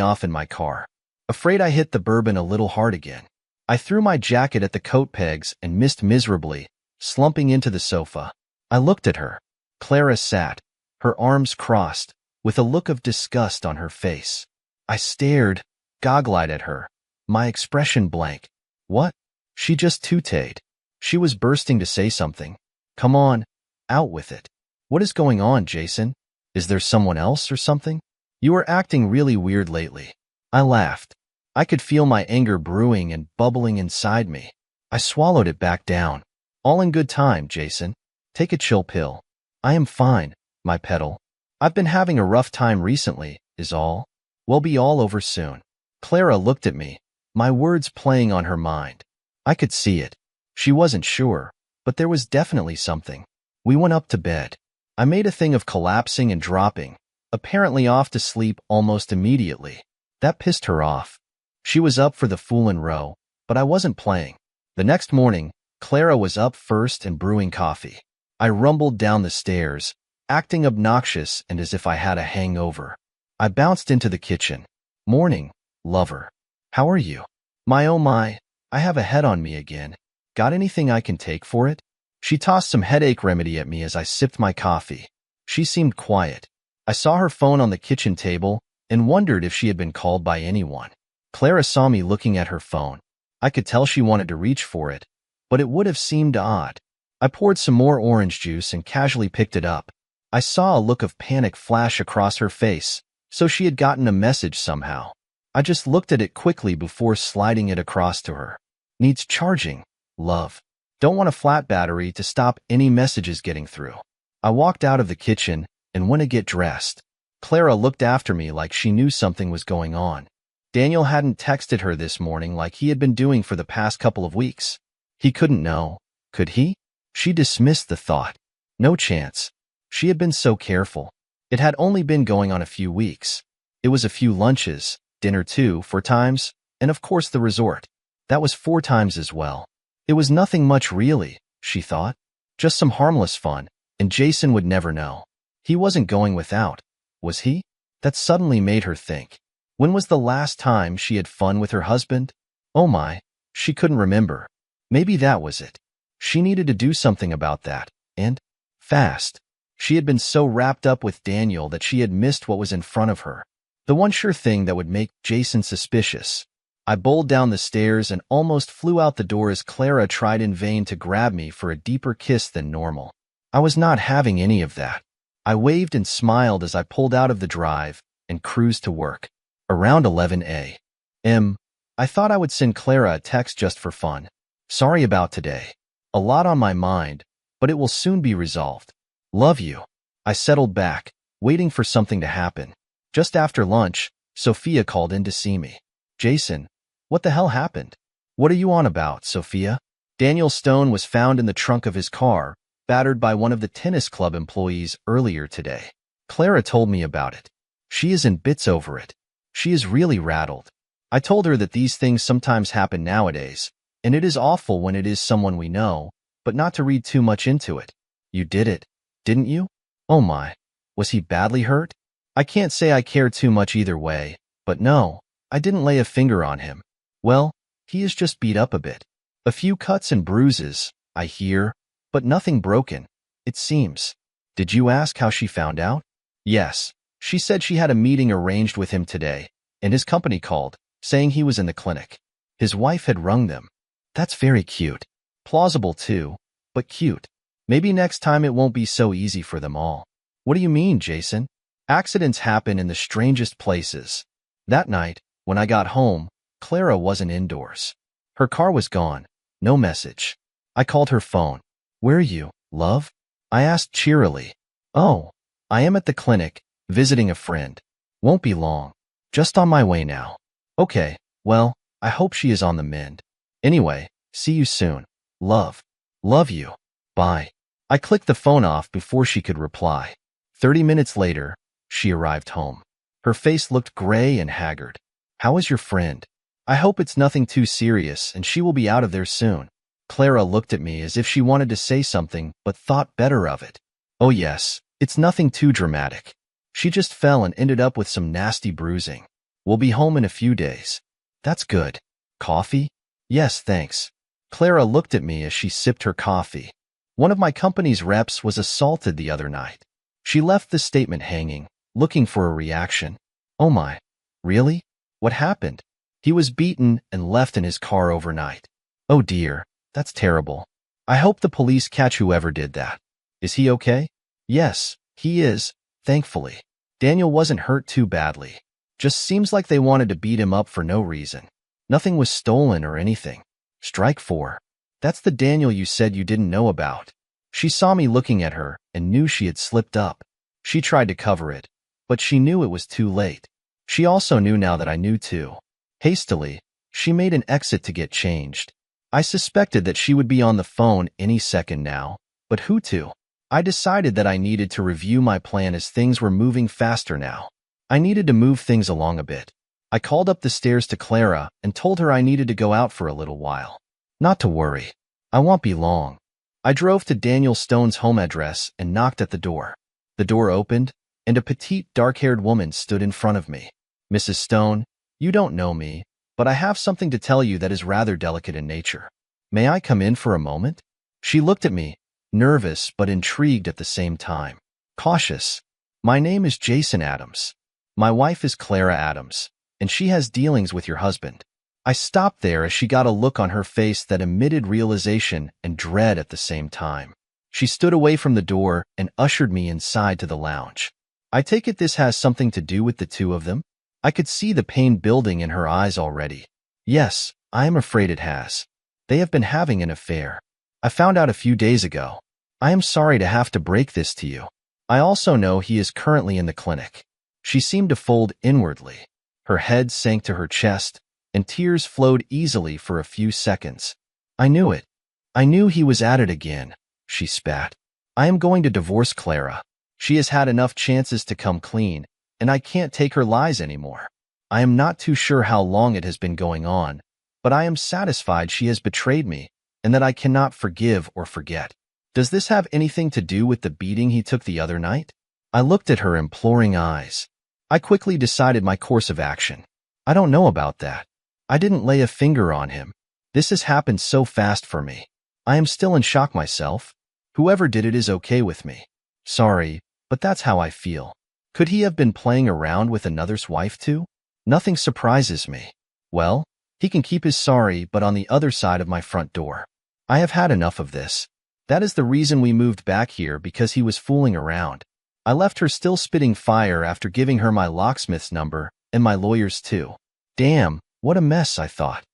off in my car. Afraid I hit the bourbon a little hard again. I threw my jacket at the coat pegs and missed miserably, slumping into the sofa. I looked at her. Clara sat, her arms crossed, with a look of disgust on her face. I stared, goggle-eyed at her, my expression blank. What? She just tootayed. She was bursting to say something. Come on, out with it. What is going on, Jason? Is there someone else or something? You are acting really weird lately. I laughed. I could feel my anger brewing and bubbling inside me. I swallowed it back down. All in good time, Jason. Take a chill pill. I am fine, my petal. I've been having a rough time recently, is all. We'll be all over soon. Clara looked at me, my words playing on her mind. I could see it. She wasn't sure, but there was definitely something. We went up to bed. I made a thing of collapsing and dropping, apparently off to sleep almost immediately. That pissed her off. She was up for the Foolin' Row, but I wasn't playing. The next morning, Clara was up first and brewing coffee. I rumbled down the stairs, acting obnoxious and as if I had a hangover. I bounced into the kitchen. Morning, lover. How are you? My oh my, I have a head on me again. Got anything I can take for it? She tossed some headache remedy at me as I sipped my coffee. She seemed quiet. I saw her phone on the kitchen table and wondered if she had been called by anyone. Clara saw me looking at her phone. I could tell she wanted to reach for it, but it would have seemed odd. I poured some more orange juice and casually picked it up. I saw a look of panic flash across her face, so she had gotten a message somehow. I just looked at it quickly before sliding it across to her. Needs charging, love. Don't want a flat battery to stop any messages getting through. I walked out of the kitchen and went to get dressed. Clara looked after me like she knew something was going on. Daniel hadn't texted her this morning like he had been doing for the past couple of weeks. He couldn't know, could he? She dismissed the thought. No chance. She had been so careful. It had only been going on a few weeks. It was a few lunches, dinner too, 4 times, and of course the resort. That was 4 times as well. It was nothing much really, she thought. Just some harmless fun, and Jason would never know. He wasn't going without, was he? That suddenly made her think. When was the last time she had fun with her husband? Oh my, she couldn't remember. Maybe that was it. She needed to do something about that, and fast. She had been so wrapped up with Daniel that she had missed what was in front of her. The one sure thing that would make Jason suspicious. I bowled down the stairs and almost flew out the door as Clara tried in vain to grab me for a deeper kiss than normal. I was not having any of that. I waved and smiled as I pulled out of the drive and cruised to work. Around 11 a.m., I thought I would send Clara a text just for fun. Sorry about today. A lot on my mind, but it will soon be resolved. Love you. I settled back, waiting for something to happen. Just after lunch, Sophia called in to see me. Jason, what the hell happened? What are you on about, Sophia? Daniel Stone was found in the trunk of his car, battered by one of the tennis club employees earlier today. Clara told me about it. She is in bits over it. She is really rattled. I told her that these things sometimes happen nowadays, and it is awful when it is someone we know, but not to read too much into it. You did it, didn't you? Oh my, was he badly hurt? I can't say I care too much either way, but no, I didn't lay a finger on him. Well, he is just beat up a bit. A few cuts and bruises, I hear, but nothing broken, it seems. Did you ask how she found out? Yes, she said she had a meeting arranged with him today, and his company called, saying he was in the clinic. His wife had rung them. That's very cute. Plausible too, but cute. Maybe next time it won't be so easy for them all. What do you mean, Jason? Accidents happen in the strangest places. That night, when I got home, Clara wasn't indoors. Her car was gone. No message. I called her phone. Where are you, love? I asked cheerily. Oh, I am at the clinic, visiting a friend. Won't be long. Just on my way now. Okay, well, I hope she is on the mend. Anyway, see you soon. Love. Love you. Bye. I clicked the phone off before she could reply. 30 minutes later, she arrived home. Her face looked gray and haggard. How is your friend? I hope it's nothing too serious and she will be out of there soon. Clara looked at me as if she wanted to say something but thought better of it. Oh yes, it's nothing too dramatic. She just fell and ended up with some nasty bruising. We'll be home in a few days. That's good. Coffee? Yes, thanks. Clara looked at me as she sipped her coffee. One of my company's reps was assaulted the other night. She left the statement hanging, looking for a reaction. Oh my, really? What happened? He was beaten and left in his car overnight. Oh dear, that's terrible. I hope the police catch whoever did that. Is he okay? Yes, he is, thankfully. Daniel wasn't hurt too badly. Just seems like they wanted to beat him up for no reason. Nothing was stolen or anything. Strike 4. That's the Daniel you said you didn't know about. She saw me looking at her and knew she had slipped up. She tried to cover it, but she knew it was too late. She also knew now that I knew too. Hastily, she made an exit to get changed. I suspected that she would be on the phone any second now, but who to? I decided that I needed to review my plan as things were moving faster now. I needed to move things along a bit. I called up the stairs to Clara and told her I needed to go out for a little while. Not to worry. I won't be long. I drove to Daniel Stone's home address and knocked at the door. The door opened, and a petite, dark-haired woman stood in front of me. Mrs. Stone, you don't know me, but I have something to tell you that is rather delicate in nature. May I come in for a moment? She looked at me, nervous but intrigued at the same time. Cautious. My name is Jason Adams. My wife is Clara Adams, and she has dealings with your husband. I stopped there as she got a look on her face that emitted realization and dread at the same time. She stood away from the door and ushered me inside to the lounge. I take it this has something to do with the two of them? I could see the pain building in her eyes already. Yes, I am afraid it has. They have been having an affair. I found out a few days ago. I am sorry to have to break this to you. I also know he is currently in the clinic. She seemed to fold inwardly. Her head sank to her chest, and tears flowed easily for a few seconds. I knew it. I knew he was at it again, she spat. I am going to divorce Clara. She has had enough chances to come clean, and I can't take her lies anymore. I am not too sure how long it has been going on, but I am satisfied she has betrayed me, and that I cannot forgive or forget. Does this have anything to do with the beating he took the other night? I looked at her imploring eyes. I quickly decided my course of action. I don't know about that. I didn't lay a finger on him. This has happened so fast for me. I am still in shock myself. Whoever did it is okay with me. Sorry, but that's how I feel. Could he have been playing around with another's wife too? Nothing surprises me. Well, he can keep his sorry, but on the other side of my front door. I have had enough of this. That is the reason we moved back here, because he was fooling around. I left her still spitting fire after giving her my locksmith's number, and my lawyer's too. Damn, what a mess, I thought.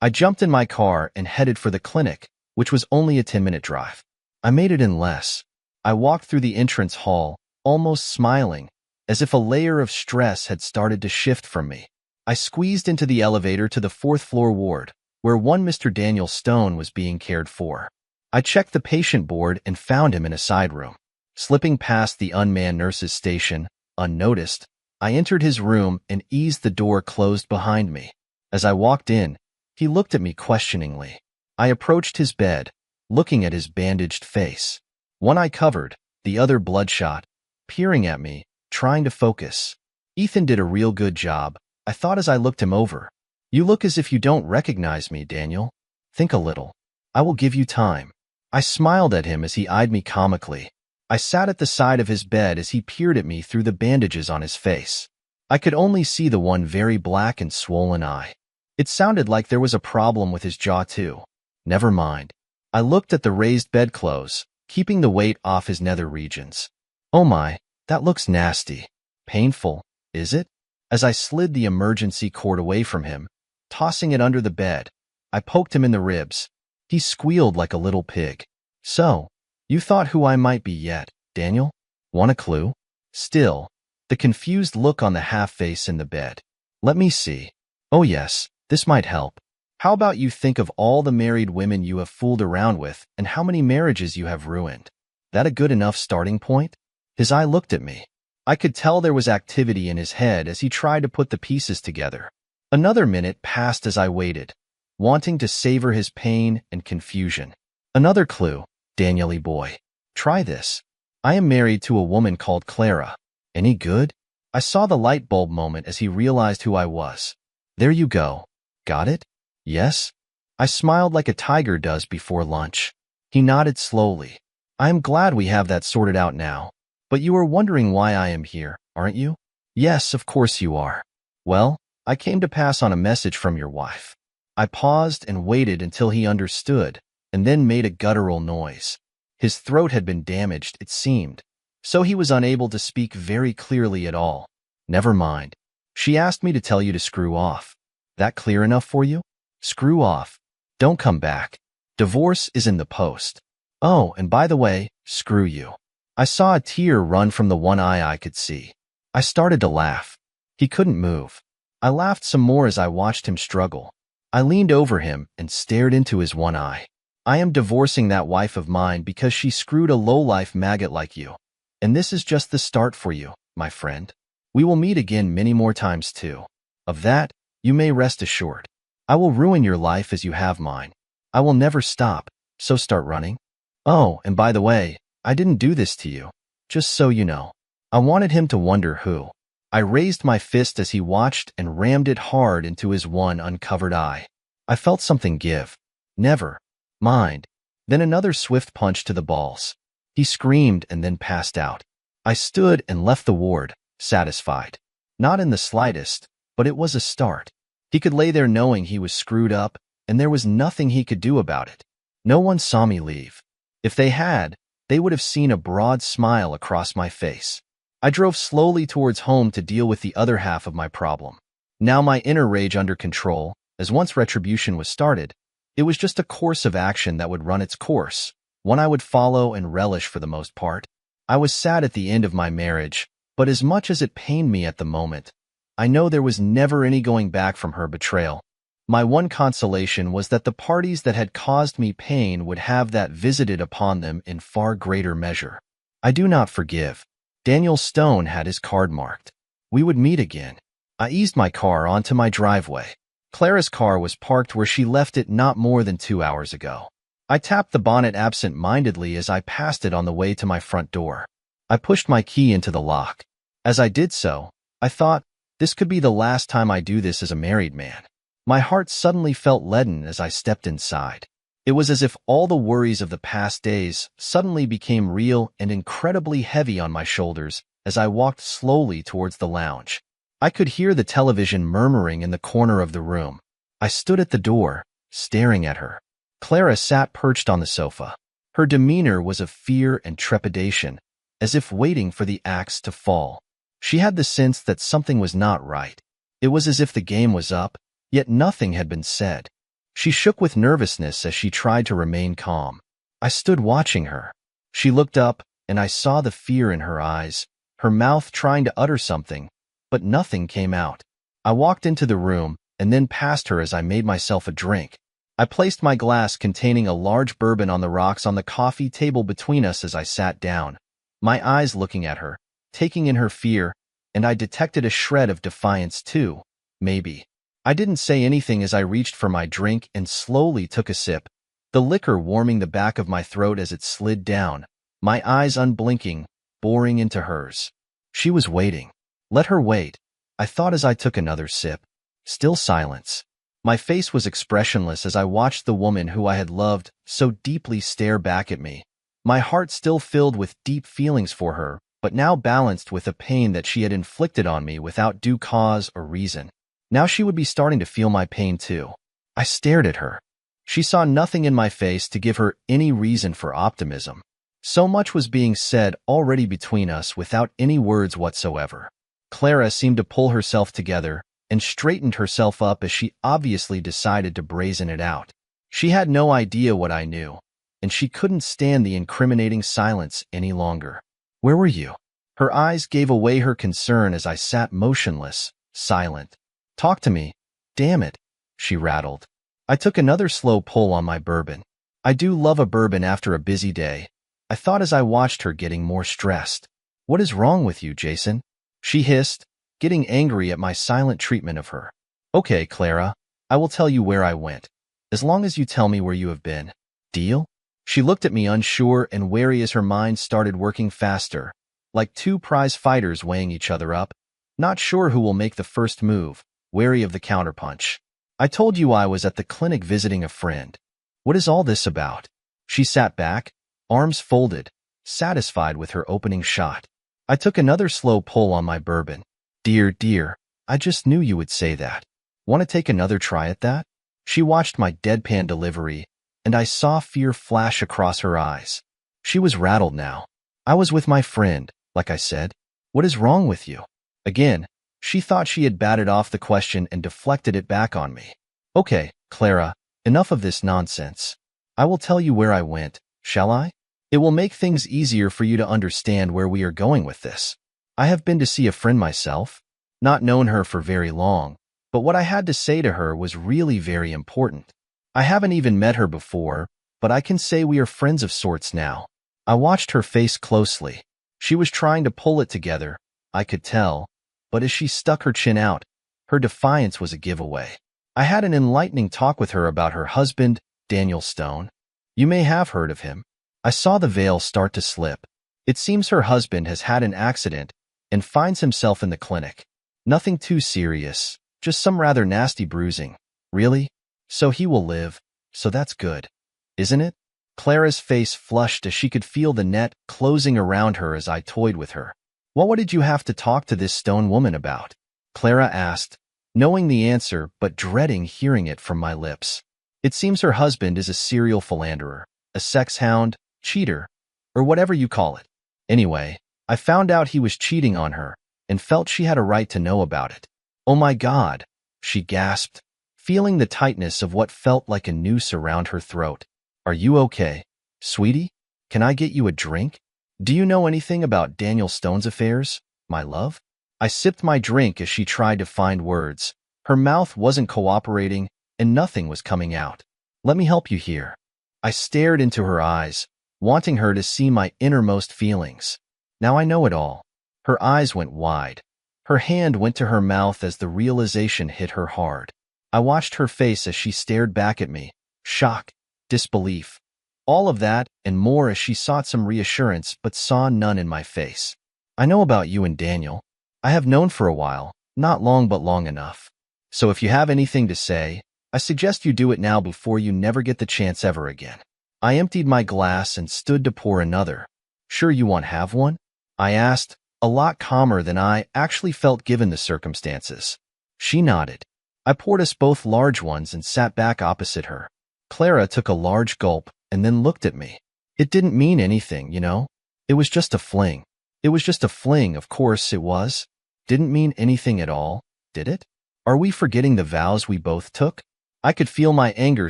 I jumped in my car and headed for the clinic, which was only a 10-minute drive. I made it in less. I walked through the entrance hall, almost smiling, as if a layer of stress had started to shift from me. I squeezed into the elevator to the 4th-floor ward, where one Mr. Daniel Stone was being cared for. I checked the patient board and found him in a side room. Slipping past the unmanned nurse's station, unnoticed, I entered his room and eased the door closed behind me. As I walked in, he looked at me questioningly. I approached his bed, looking at his bandaged face. One eye covered, the other bloodshot, peering at me, trying to focus. Ethan did a real good job, I thought as I looked him over. You look as if you don't recognize me, Daniel. Think a little. I will give you time. I smiled at him as he eyed me comically. I sat at the side of his bed as he peered at me through the bandages on his face. I could only see the one very black and swollen eye. It sounded like there was a problem with his jaw too. Never mind. I looked at the raised bedclothes, keeping the weight off his nether regions. Oh my, that looks nasty. Painful, is it? As I slid the emergency cord away from him, tossing it under the bed, I poked him in the ribs. He squealed like a little pig. So, you thought who I might be yet, Daniel? Want a clue? Still, the confused look on the half-face in the bed. Let me see. Oh yes, this might help. How about you think of all the married women you have fooled around with and how many marriages you have ruined? That a good enough starting point? His eye looked at me. I could tell there was activity in his head as he tried to put the pieces together. Another minute passed as I waited, wanting to savor his pain and confusion. Another clue, Daniel-y boy. Try this. I am married to a woman called Clara. Any good? I saw the light bulb moment as he realized who I was. There you go. Got it? Yes? I smiled like a tiger does before lunch. He nodded slowly. I am glad we have that sorted out now. But you are wondering why I am here, aren't you? Yes, of course you are. Well, I came to pass on a message from your wife. I paused and waited until he understood, and then made a guttural noise. His throat had been damaged, it seemed, so he was unable to speak very clearly at all. Never mind. She asked me to tell you to screw off. That clear enough for you? Screw off. Don't come back. Divorce is in the post. Oh, and by the way, screw you. I saw a tear run from the one eye I could see. I started to laugh. He couldn't move. I laughed some more as I watched him struggle. I leaned over him and stared into his one eye. I am divorcing that wife of mine because she screwed a low-life maggot like you. And this is just the start for you, my friend. We will meet again many more times too. Of that, you may rest assured. I will ruin your life as you have mine. I will never stop, so start running. Oh, and by the way, I didn't do this to you. Just so you know. I wanted him to wonder who. I raised my fist as he watched and rammed it hard into his one uncovered eye. I felt something give. Never mind. Then another swift punch to the balls. He screamed and then passed out. I stood and left the ward, satisfied. Not in the slightest, but it was a start. He could lay there knowing he was screwed up, and there was nothing he could do about it. No one saw me leave. If they had, they would have seen a broad smile across my face. I drove slowly towards home to deal with the other half of my problem. Now my inner rage under control, as once retribution was started, it was just a course of action that would run its course, one I would follow and relish for the most part. I was sad at the end of my marriage, But as much as it pained me at the moment, I know there was never any going back from her betrayal. My one consolation was that the parties that had caused me pain would have that visited upon them in far greater measure. I do not forgive. Daniel Stone had his card marked. We would meet again. I eased my car onto my driveway. Clara's car was parked where she left it not more than 2 hours ago. I tapped the bonnet absent-mindedly as I passed it on the way to my front door. I pushed my key into the lock. As I did so, I thought, this could be the last time I do this as a married man. My heart suddenly felt leaden as I stepped inside. It was as if all the worries of the past days suddenly became real and incredibly heavy on my shoulders as I walked slowly towards the lounge. I could hear the television murmuring in the corner of the room. I stood at the door, staring at her. Clara sat perched on the sofa. Her demeanor was of fear and trepidation, as if waiting for the axe to fall. She had the sense that something was not right. It was as if the game was up, yet nothing had been said. She shook with nervousness as she tried to remain calm. I stood watching her. She looked up, and I saw the fear in her eyes, her mouth trying to utter something, but nothing came out. I walked into the room and then past her as I made myself a drink. I placed my glass containing a large bourbon on the rocks on the coffee table between us as I sat down, my eyes looking at her, taking in her fear, and I detected a shred of defiance too, maybe. I didn't say anything as I reached for my drink and slowly took a sip, the liquor warming the back of my throat as it slid down, my eyes unblinking, boring into hers. She was waiting. Let her wait, I thought as I took another sip. Still silence. My face was expressionless as I watched the woman who I had loved so deeply stare back at me, my heart still filled with deep feelings for her, but now balanced with the pain that she had inflicted on me without due cause or reason. Now she would be starting to feel my pain too. I stared at her. She saw nothing in my face to give her any reason for optimism. So much was being said already between us without any words whatsoever. Clara seemed to pull herself together and straightened herself up as she obviously decided to brazen it out. She had no idea what I knew, and she couldn't stand the incriminating silence any longer. Where were you? Her eyes gave away her concern as I sat motionless, silent. Talk to me. Damn it, she rattled. I took another slow pull on my bourbon. I do love a bourbon after a busy day, I thought as I watched her getting more stressed. What is wrong with you, Jason? She hissed, getting angry at my silent treatment of her. Okay, Clara, I will tell you where I went, as long as you tell me where you have been. Deal? She looked at me unsure and wary as her mind started working faster, like two prize fighters weighing each other up, not sure who will make the first move, wary of the counterpunch. I told you I was at the clinic visiting a friend. What is all this about? She sat back, arms folded, satisfied with her opening shot. I took another slow pull on my bourbon. Dear, I just knew you would say that. Want to take another try at that? She watched my deadpan delivery, and I saw fear flash across her eyes. She was rattled now. I was with my friend, like I said. What is wrong with you? Again, she thought she had batted off the question and deflected it back on me. Okay, Clara, enough of this nonsense. I will tell you where I went, shall I? It will make things easier for you to understand where we are going with this. I have been to see a friend myself, not known her for very long, but what I had to say to her was really very important. I haven't even met her before, but I can say we are friends of sorts now. I watched her face closely. She was trying to pull it together, I could tell, but as she stuck her chin out, her defiance was a giveaway. I had an enlightening talk with her about her husband, Daniel Stone. You may have heard of him. I saw the veil start to slip. It seems her husband has had an accident and finds himself in the clinic. Nothing too serious, just some rather nasty bruising. Really? So he will live, so that's good, isn't it? Clara's face flushed as she could feel the net closing around her as I toyed with her. What did you have to talk to this Stone woman about? Clara asked, knowing the answer but dreading hearing it from my lips. It seems her husband is a serial philanderer, a sex hound, cheater, or whatever you call it. Anyway, I found out he was cheating on her and felt she had a right to know about it. Oh my God, she gasped, feeling the tightness of what felt like a noose around her throat. Are you okay, sweetie? Can I get you a drink? Do you know anything about Daniel Stone's affairs? my love? I sipped my drink as she tried to find words. Her mouth wasn't cooperating, and nothing was coming out. Let me help you here. I stared into her eyes, wanting her to see my innermost feelings. Now I know it all. Her eyes went wide. Her hand went to her mouth as the realization hit her hard. I watched her face as she stared back at me, shock, disbelief. All of that and more as she sought some reassurance but saw none in my face. I know about you and Daniel. I have known for a while, not long but long enough. So if you have anything to say, I suggest you do it now before you never get the chance ever again. I emptied my glass and stood to pour another. Sure you won't have one? I asked, a lot calmer than I actually felt given the circumstances. She nodded. I poured us both large ones and sat back opposite her. Clara took a large gulp and then looked at me. It didn't mean anything, you know? It was just a fling. It was just a fling, of course it was. Didn't mean anything at all, did it? Are we forgetting the vows we both took? I could feel my anger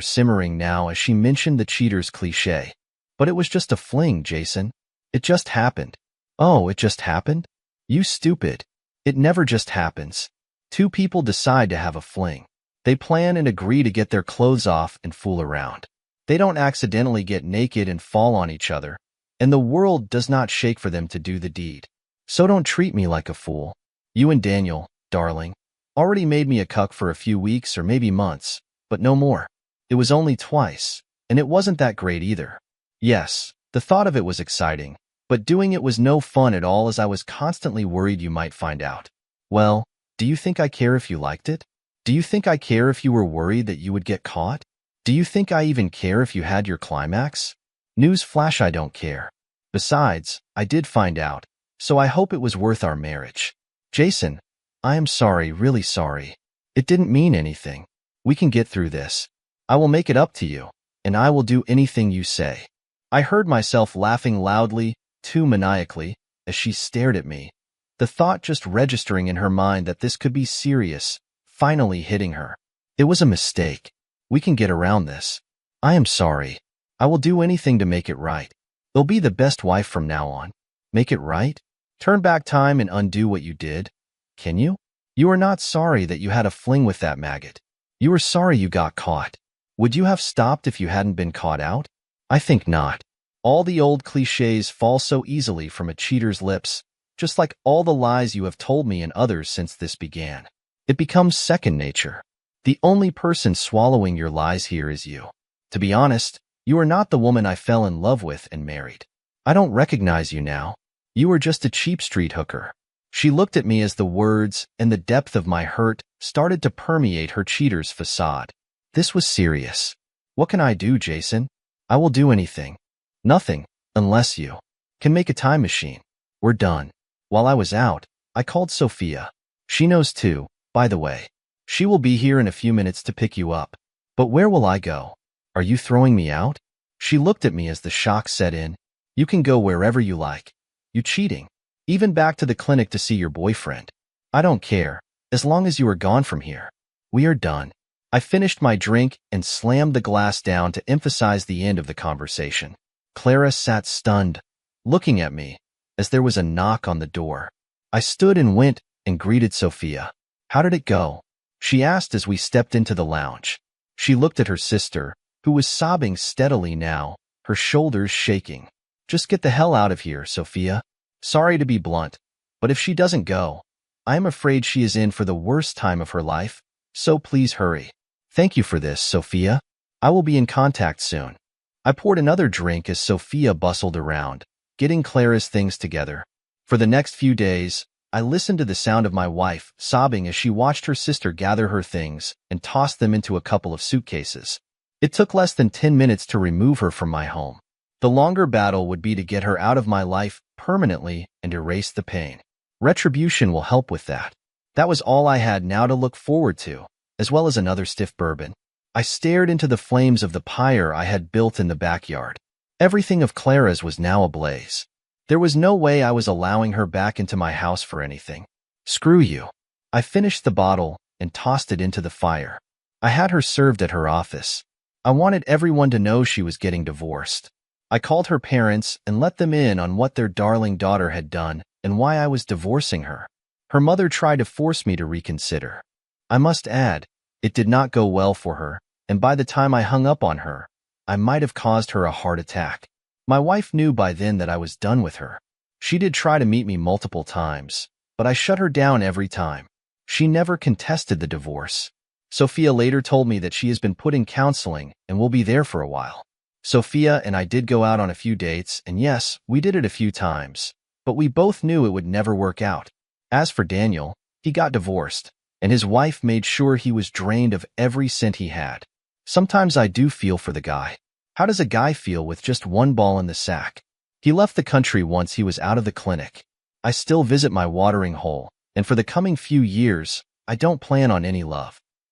simmering now as she mentioned the cheater's cliché. But it was just a fling, Jason. It just happened. Oh, it just happened? You stupid. It never just happens. Two people decide to have a fling. They plan and agree to get their clothes off and fool around. They don't accidentally get naked and fall on each other, and the world does not shake for them to do the deed. So don't treat me like a fool. You and Daniel, darling, already made me a cuck for a few weeks or maybe months, but no more. It was only twice, and it wasn't that great either. Yes, the thought of it was exciting, but doing it was no fun at all as I was constantly worried you might find out. Well, do you think I care if you liked it? Do you think I care if you were worried that you would get caught? Do you think I even care if you had your climax? Newsflash, I don't care. Besides, I did find out, so I hope it was worth our marriage. Jason, I am sorry, really sorry. It didn't mean anything. We can get through this. I will make it up to you, and I will do anything you say. I heard myself laughing loudly, too maniacally, as she stared at me, the thought just registering in her mind that this could be serious, finally hitting her. It was a mistake. We can get around this. I am sorry. I will do anything to make it right. I'll be the best wife from now on. Make it right? Turn back time and undo what you did? Can you? You are not sorry that you had a fling with that maggot. You are sorry you got caught. Would you have stopped if you hadn't been caught out? I think not. All the old cliches fall so easily from a cheater's lips, just like all the lies you have told me and others since this began. It becomes second nature. The only person swallowing your lies here is you. To be honest, you are not the woman I fell in love with and married. I don't recognize you now. You are just a cheap street hooker. She looked at me as the words and the depth of my hurt started to permeate her cheater's facade. This was serious. What can I do, Jason? I will do anything. Nothing, unless you can make a time machine. We're done. While I was out, I called Sophia. She knows too, by the way. She will be here in a few minutes to pick you up. But where will I go? Are you throwing me out? She looked at me as the shock set in. You can go wherever you like. You cheating. Even back to the clinic to see your boyfriend. I don't care, as long as you are gone from here. We are done. I finished my drink and slammed the glass down to emphasize the end of the conversation. Clara sat stunned, looking at me, as there was a knock on the door. I stood and went and greeted Sophia. How did it go? She asked as we stepped into the lounge. She looked at her sister, who was sobbing steadily now, her shoulders shaking. Just get the hell out of here, Sophia. Sorry to be blunt, but if she doesn't go, I am afraid she is in for the worst time of her life, so please hurry. Thank you for this, Sophia. I will be in contact soon. I poured another drink as Sophia bustled around, getting Clara's things together. For the next few days, I listened to the sound of my wife sobbing as she watched her sister gather her things and toss them into a couple of suitcases. It took less than 10 minutes to remove her from my home. The longer battle would be to get her out of my life permanently and erase the pain. Retribution will help with that. That was all I had now to look forward to, as well as another stiff bourbon. I stared into the flames of the pyre I had built in the backyard. Everything of Clara's was now ablaze. There was no way I was allowing her back into my house for anything. Screw you. I finished the bottle and tossed it into the fire. I had her served at her office. I wanted everyone to know she was getting divorced. I called her parents and let them in on what their darling daughter had done and why I was divorcing her. Her mother tried to force me to reconsider. I must add, it did not go well for her, and by the time I hung up on her, I might have caused her a heart attack. My wife knew by then that I was done with her. She did try to meet me multiple times, but I shut her down every time. She never contested the divorce. Sophia later told me that she has been put in counseling and will be there for a while. Sophia and I did go out on a few dates, and yes, we did it a few times, but we both knew it would never work out. As for Daniel, he got divorced, and his wife made sure he was drained of every cent he had. Sometimes I do feel for the guy. How does a guy feel with just one ball in the sack? He left the country once he was out of the clinic. I still visit my watering hole, and for the coming few years, I don't plan on any love.